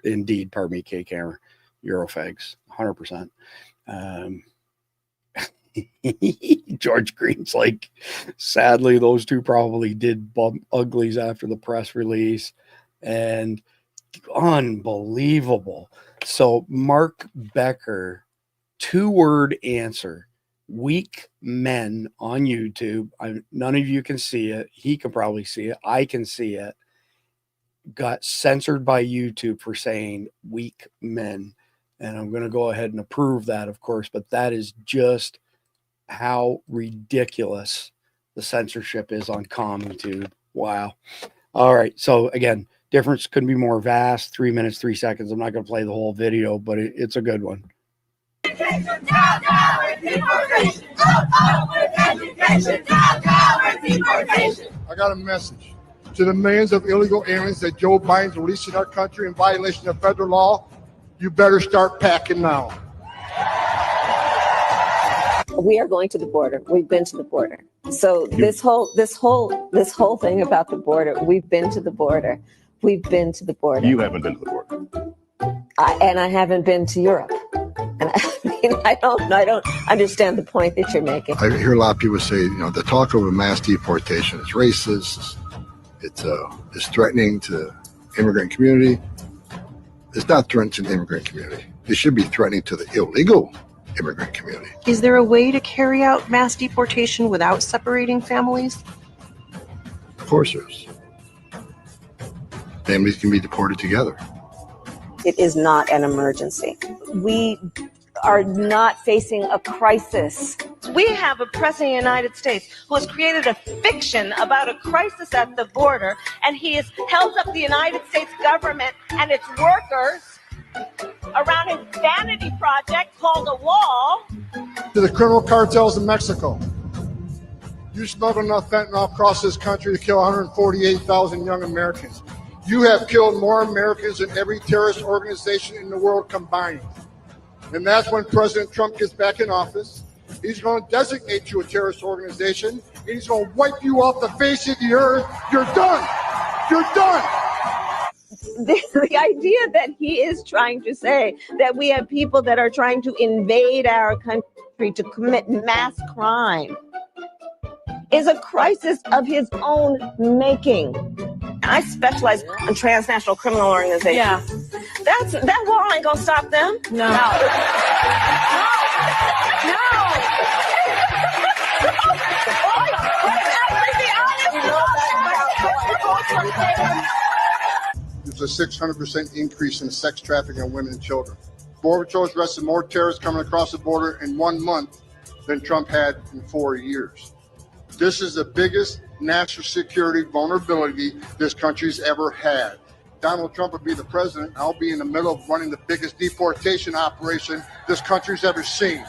indeed, pardon me, K-Camera. Eurofags, 100%. George Green's like, sadly, those two probably did bump uglies after the press release, and unbelievable. So Mark Becker, 2-word answer, weak men on YouTube. None of you can see it. He can probably see it. I can see it. Got censored by YouTube for saying weak men. And I'm going to go ahead and approve that, of course, but that is just how ridiculous the censorship is on ComTube. Wow. All right. So again, difference couldn't be more vast. 3 minutes, 3 seconds. I'm not going to play the whole video, but it's a good one. I got a message to the millions of illegal aliens that Joe Biden's releasing our country in violation of federal law. You better start packing now. We are going to the border. We've been to the border. So this whole thing about the border, we've been to the border. We've been to the border. You haven't been to the border. And I haven't been to Europe. And I don't understand the point that you're making. I hear a lot of people say, the talk of a mass deportation is racist. It's threatening to the immigrant community. It's not threatening to the immigrant community. It should be threatening to the illegal immigrant community. Is there a way to carry out mass deportation without separating families? Of course there is. Families can be deported together. It is not an emergency. We are not facing a crisis. We have a president of the United States who has created a fiction about a crisis at the border, and he has held up the United States government and its workers around his vanity project called a wall. To the criminal cartels in Mexico. You smuggle enough fentanyl across this country to kill 148,000 young Americans. You have killed more Americans than every terrorist organization in the world combined. And that's when President Trump gets back in office. He's going to designate you a terrorist organization, and he's going to wipe you off the face of the earth. You're done. You're done. The idea that he is trying to say that we have people that are trying to invade our country to commit mass crime is a crisis of his own making. I specialize in transnational criminal organizations. Yeah. That wall ain't gonna stop them. No. There's a 600% increase in sex trafficking of women and children. Border Patrol has arrested more terrorists coming across the border in 1 month than Trump had in 4 years. This is the biggest national security vulnerability this country's ever had. Donald Trump would be the president. I'll be in the middle of running the biggest deportation operation this country's ever seen.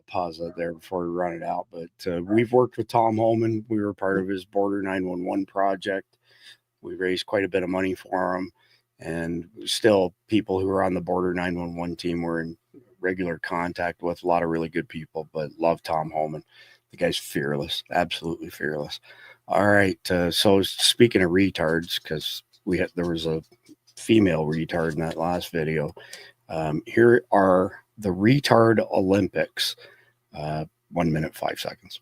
Pause that there before we run it out. But we've worked with Tom Holman. We were part of his Border 911 project. We raised quite a bit of money for him. And still, people who are on the Border 911 team were in regular contact with a lot of really good people, but love Tom Holman. The guy's fearless, absolutely fearless. All right. So speaking of retards, because there was a female retard in that last video. Here are the retard Olympics. 1 minute, 5 seconds.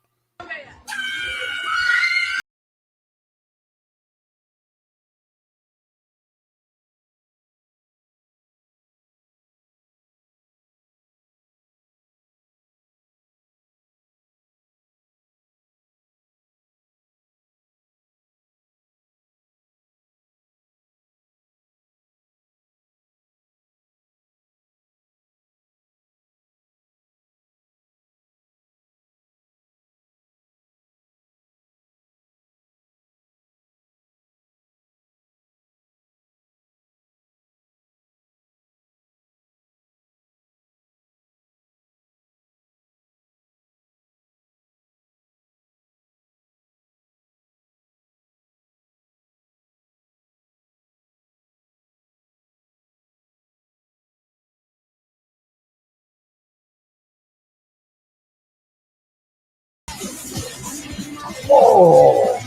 Oh,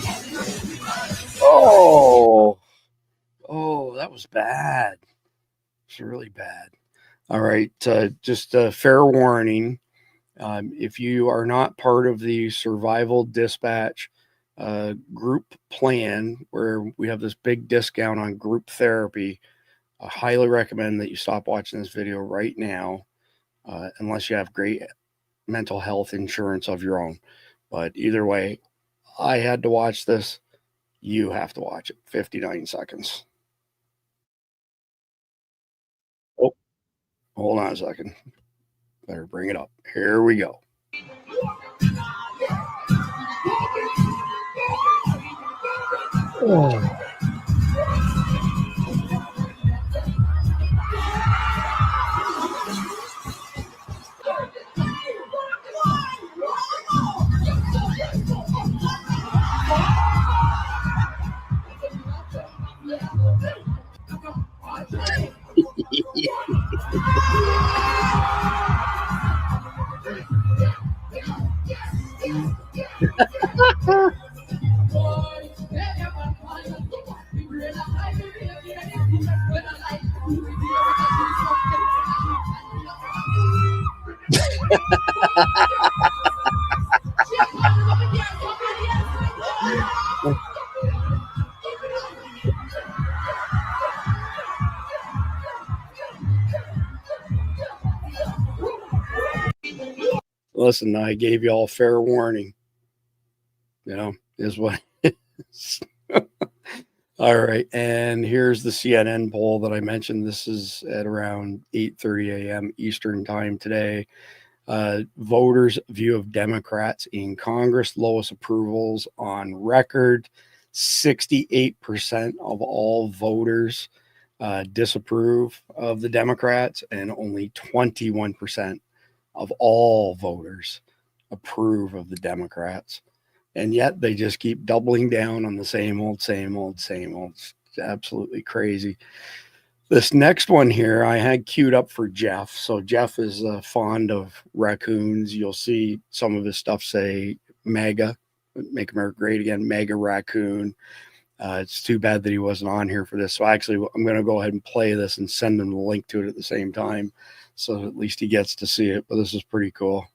that was bad. It's really bad. All right. Just a fair warning. If you are not part of the survival dispatch group plan, where we have this big discount on group therapy, I highly recommend that you stop watching this video right now, unless you have great mental health insurance of your own. But either way, I had to watch this. You have to watch it. 59 seconds. Oh, hold on a second. Better bring it up. Here we go. Oh. Listen, I gave you all fair warning. You know, is what it is. All right. And here's the CNN poll that I mentioned. This is at around 8:30 a.m. Eastern time today. Voters' view of Democrats in Congress, lowest approvals on record. 68% of all voters disapprove of the Democrats, and only 21% of all voters approve of the Democrats. And yet they just keep doubling down on the same old, same old, same old. It's absolutely crazy. This next one here I had queued up for Jeff. So Jeff is fond of raccoons. You'll see some of his stuff say MAGA, Make America Great Again, MAGA raccoon. It's too bad that he wasn't on here for this. So actually, I'm going to go ahead and play this and send him the link to it at the same time, so at least he gets to see it. But this is pretty cool.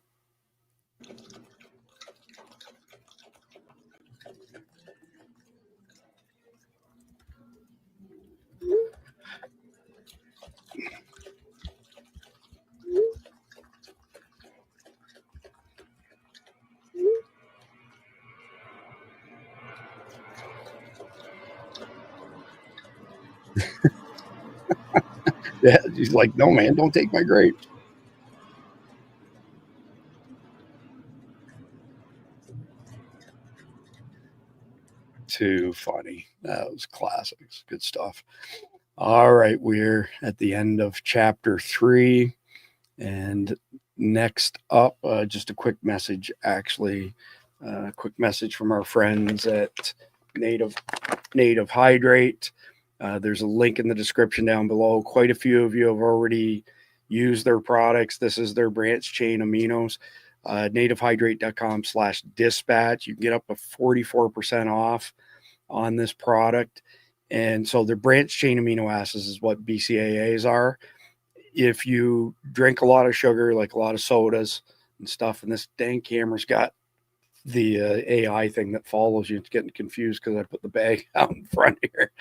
Yeah, he's like, no, man, don't take my grapes. Too funny. That was classics. Good stuff. All right. We're at the end of chapter 3. And next up, just a quick message, actually. A quick message from our friends at Native Hydrate. There's a link in the description down below. Quite a few of you have already used their products. This is their branch chain aminos. nativehydrate.com/dispatch. You can get up to 44% off on this product. And so their branch chain amino acids is what BCAAs are. If you drink a lot of sugar, like a lot of sodas and stuff, and this dang camera's got the AI thing that follows you, it's getting confused because I put the bag out in front here.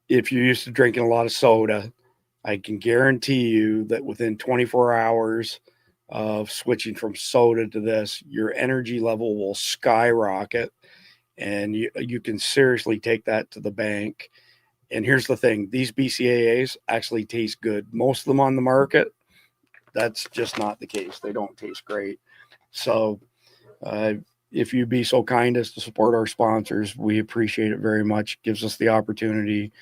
If you're used to drinking a lot of soda, I can guarantee you that within 24 hours of switching from soda to this, your energy level will skyrocket, and you can seriously take that to the bank. And here's the thing, these BCAAs actually taste good. Most of them on the market, that's just not the case. They don't taste great. So if you'd be so kind as to support our sponsors, we appreciate it very much. It gives us the opportunity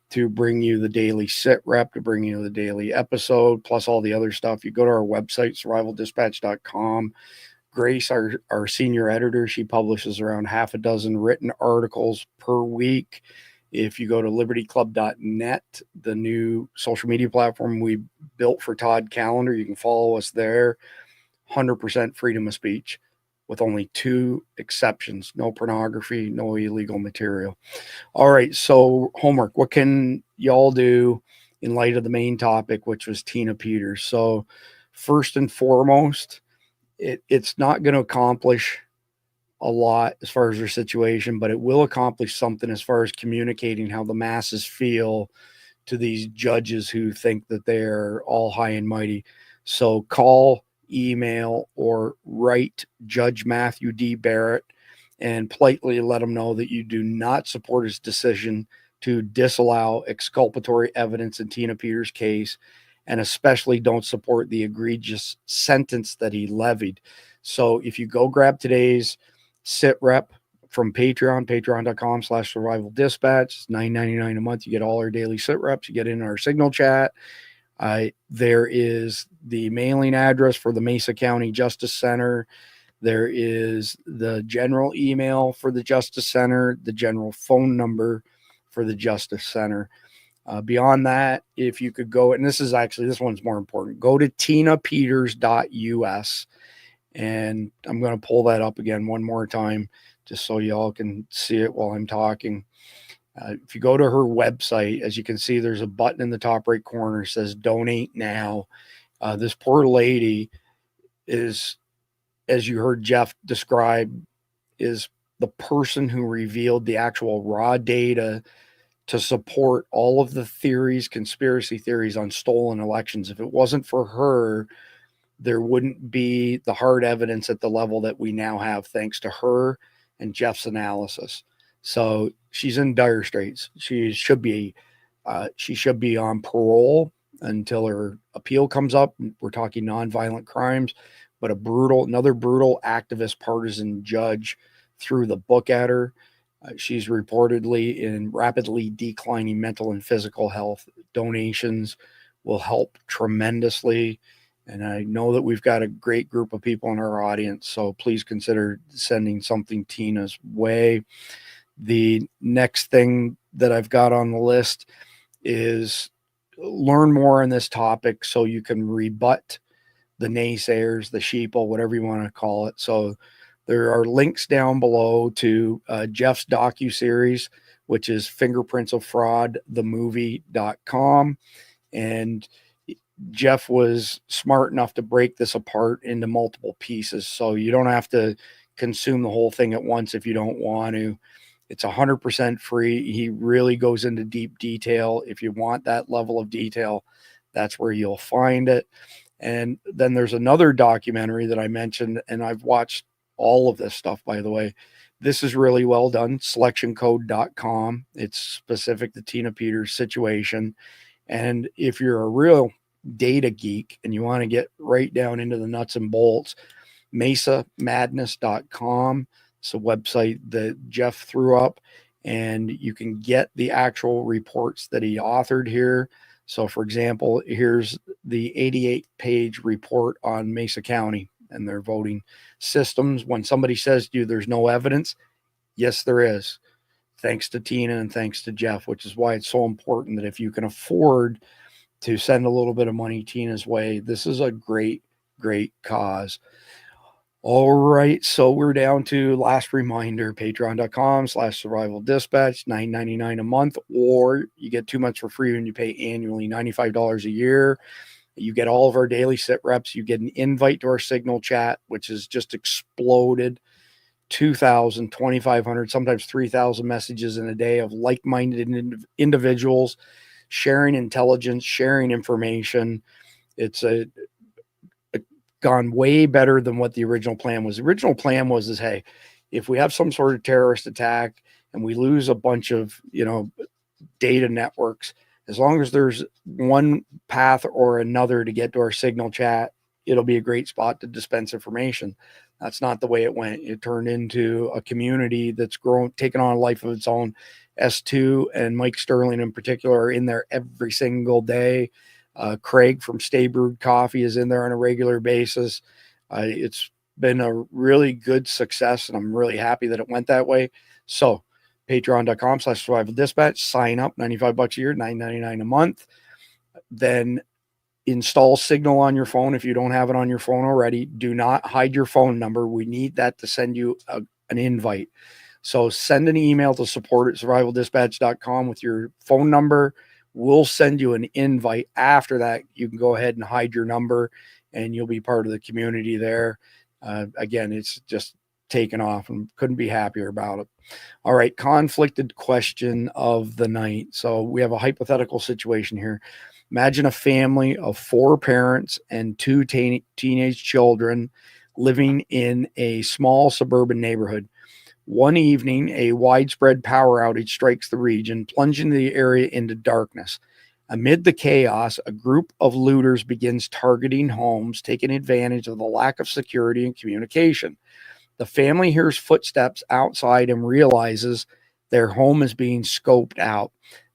to bring you the daily sit rep, to bring you the daily episode, plus all the other stuff. You go to our website, survivaldispatch.com. Grace, our senior editor, she publishes around half a dozen written articles per week. If you go to libertyclub.net, the new social media platform we built for Todd Calendar, you can follow us there. 100% freedom of speech with only 2 exceptions: no pornography, no illegal material. All right, so homework. What can y'all do in light of the main topic, which was Tina Peters? So first and foremost, it's not going to accomplish a lot as far as her situation, but it will accomplish something as far as communicating how the masses feel to these judges who think that they're all high and mighty. So call, email, or write Judge Matthew D. Barrett and politely let him know that you do not support his decision to disallow exculpatory evidence in Tina Peters' case, and especially don't support the egregious sentence that he levied. So if you go grab today's sit rep from patreon.com/survival dispatch, it's $9.99 a month. You get all our daily sit reps. You get in our signal chat. There is the mailing address for the Mesa County Justice Center. There is the general email for the Justice Center, the general phone number for the Justice Center. Beyond that, if you could go, and this one's more important, go to tinapeters.us. And I'm going to pull that up again one more time, just so y'all can see it while I'm talking. If you go to her website, as you can see, there's a button in the top right corner that says donate now. This poor lady is, as you heard Jeff describe, is the person who revealed the actual raw data to support all of the theories, conspiracy theories on stolen elections. If it wasn't for her, there wouldn't be the hard evidence at the level that we now have, thanks to her and Jeff's analysis. So she's in dire straits. She should be on parole until her appeal comes up. We're talking nonviolent crimes, but another brutal activist partisan judge threw the book at her. She's reportedly in rapidly declining mental and physical health. Donations will help tremendously. And I know that we've got a great group of people in our audience, so please consider sending something Tina's way. The next thing that I've got on the list is learn more on this topic so you can rebut the naysayers, the sheeple, whatever you want to call it. So there are links down below to Jeff's docuseries, which is Fingerprints of Fraud, themovie.com. And Jeff was smart enough to break this apart into multiple pieces, so you don't have to consume the whole thing at once if you don't want to. It's 100% free. He really goes into deep detail. If you want that level of detail, that's where you'll find it. And then there's another documentary that I mentioned, and I've watched all of this stuff, by the way. This is really well done, selectioncode.com. It's specific to Tina Peters' situation. And if you're a real data geek and you want to get right down into the nuts and bolts, mesamadness.com. It's a website that Jeff threw up, and you can get the actual reports that he authored here. So for example, here's the 88-page report on Mesa County and their voting systems. When somebody says to you there's no evidence, yes, there is. Thanks to Tina and thanks to Jeff, which is why it's so important that if you can afford to send a little bit of money Tina's way, this is a great, great cause. All right, so we're down to last reminder, patreon.com/survival dispatch, $9.99 a month, or you get 2 months for free when you pay annually, $95 a year. You get all of our daily sit reps. You get an invite to our Signal chat, which has just exploded. 2,000, 2,500, sometimes 3,000 messages in a day of like-minded individuals sharing intelligence, sharing information. It's gone way better than what the original plan was. The original plan was hey, if we have some sort of terrorist attack and we lose a bunch of, data networks, as long as there's one path or another to get to our Signal chat, it'll be a great spot to dispense information. That's not the way it went. It turned into a community that's taken on a life of its own. S2 and Mike Sterling in particular are in there every single day. Craig from Stay Brewed Coffee is in there on a regular basis. It's been a really good success, and I'm really happy that it went that way. So patreon.com/survival dispatch, sign up, $95 a year, $9.99 a month. Then install Signal on your phone. If you don't have it on your phone already, do not hide your phone number. We need that to send you an invite. So send an email to support@survivaldispatch.com with your phone number. We'll send you an invite. After that, you can go ahead and hide your number and you'll be part of the community there. Again, it's just taken off and couldn't be happier about it. All right, conflicted question of the night. So we have a hypothetical situation here. Imagine a family of 4 parents and 2 teenage children living in a small suburban neighborhood. One evening, a widespread power outage strikes the region, plunging the area into darkness. Amid the chaos, a group of looters begins targeting homes, taking advantage of the lack of security and communication. The family hears footsteps outside and realizes their home is being scoped out.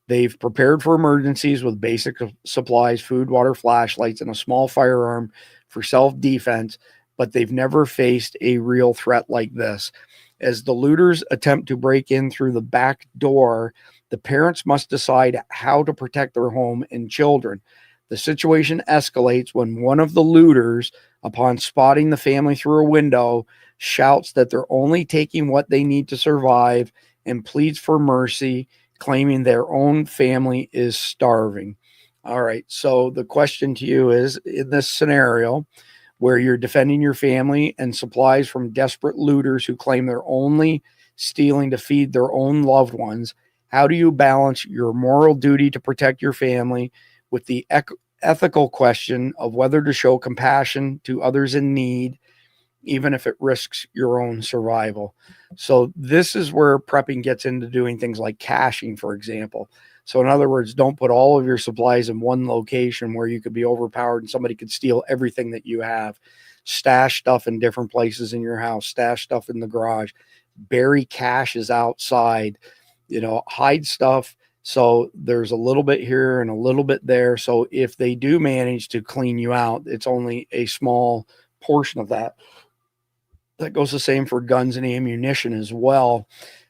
They've prepared for emergencies with basic supplies, food, water, flashlights, and a small firearm for self-defense, but they've never faced a real threat like this. As the looters attempt to break in through the back door, the parents must decide how to protect their home and children. The situation escalates when one of the looters, upon spotting the family through a window, shouts that they're only taking what they need to survive and pleads for mercy, claiming their own family is starving. All right, so the question to you is, in this scenario where you're defending your family and supplies from desperate looters who claim they're only stealing to feed their own loved ones, how do you balance your moral duty to protect your family with the ethical question of whether to show compassion to others in need, even if it risks your own survival? So this is where prepping gets into doing things like caching, for example. So in other words, don't put all of your supplies in one location where you could be overpowered and somebody could steal everything that you have. Stash stuff in different places in your house, stash stuff in the garage, bury caches outside, hide stuff. So there's a little bit here and a little bit there. So if they do manage to clean you out, it's only a small portion of that. That goes the same for guns and ammunition as well.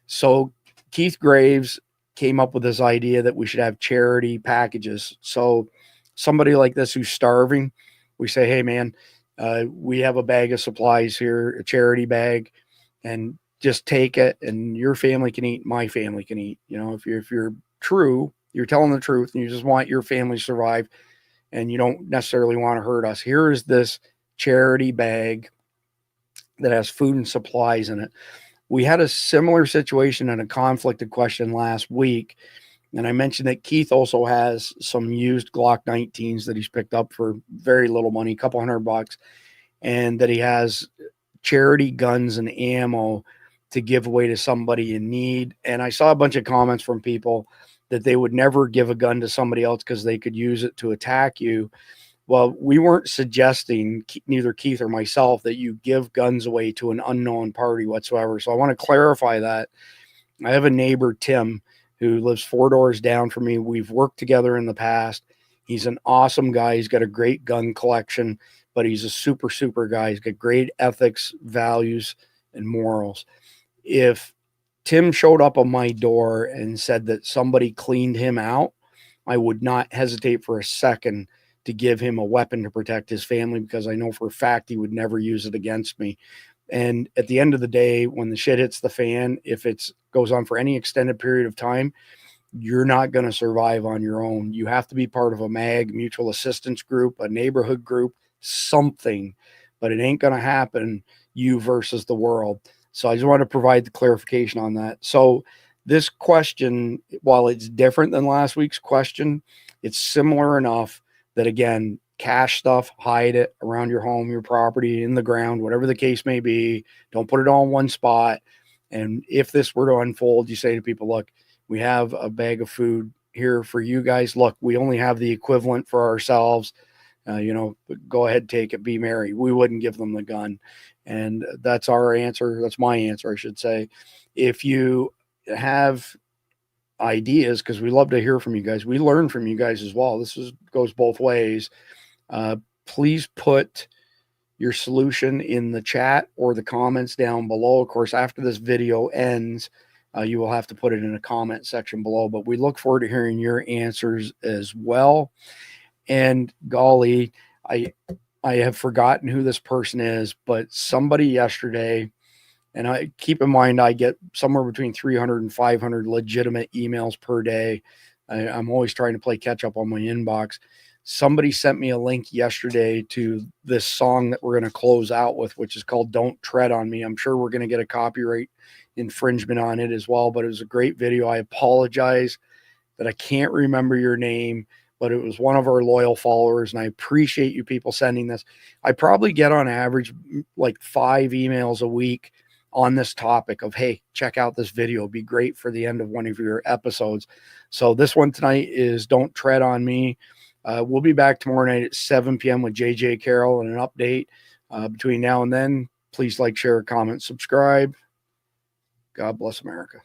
So Keith Graves came up with this idea that we should have charity packages. So somebody like this who's starving, we say, hey man, we have a bag of supplies here, a charity bag, and just take it and your family can eat, my family can eat. If you're true, you're telling the truth and you just want your family to survive and you don't necessarily want to hurt us. Here is this charity bag that has food and supplies in it. We had a similar situation and a conflicted question last week. And I mentioned that Keith also has some used Glock 19s that he's picked up for very little money, a couple $100, and that he has charity guns and ammo to give away to somebody in need. And I saw a bunch of comments from people that they would never give a gun to somebody else because they could use it to attack you. Well, we weren't suggesting, neither Keith or myself, that you give guns away to an unknown party whatsoever. So I want to clarify that. I have a neighbor, Tim, who lives 4 doors down from me. We've worked together in the past. He's an awesome guy. He's got a great gun collection, but he's a super, super guy. He's got great ethics, values, and morals. If Tim showed up on my door and said that somebody cleaned him out, I would not hesitate for a second to give him a weapon to protect his family, because I know for a fact he would never use it against me. And at the end of the day, when the shit hits the fan, if it goes on for any extended period of time, you're not going to survive on your own. You have to be part of a MAG, mutual assistance group, a neighborhood group, something, but it ain't going to happen you versus the world. So I just want to provide the clarification on that. So this question, while it's different than last week's question, it's similar enough that, again, cash stuff, hide it around your home, your property, in the ground, whatever the case may be. Don't put it all in one spot. And if this were to unfold, you say to people, look, we have a bag of food here for you guys. Look, we only have the equivalent for ourselves. Go ahead, take it, be merry. We wouldn't give them the gun. And that's our answer. That's my answer, I should say. If you have ideas, because we love to hear from you guys, we learn from you guys as well. Goes both ways. Please put your solution in the chat or the comments down below. Of course, after this video ends, you will have to put it in a comment section below, but we look forward to hearing your answers as well. And golly, I have forgotten who this person is, but somebody yesterday, and I keep in mind, I get somewhere between 300 and 500 legitimate emails per day. I'm always trying to play catch up on my inbox. Somebody sent me a link yesterday to this song that we're going to close out with, which is called Don't Tread on Me. I'm sure we're going to get a copyright infringement on it as well, but it was a great video. I apologize that I can't remember your name, but it was one of our loyal followers, and I appreciate you people sending this. I probably get on average like 5 emails a week on this topic of, hey, check out this video. It'd be great for the end of one of your episodes. So this one tonight is Don't Tread on Me. We'll be back tomorrow night at 7 p.m. with JJ Carroll and an update. Between now and then, please like, share, comment, subscribe. God bless America.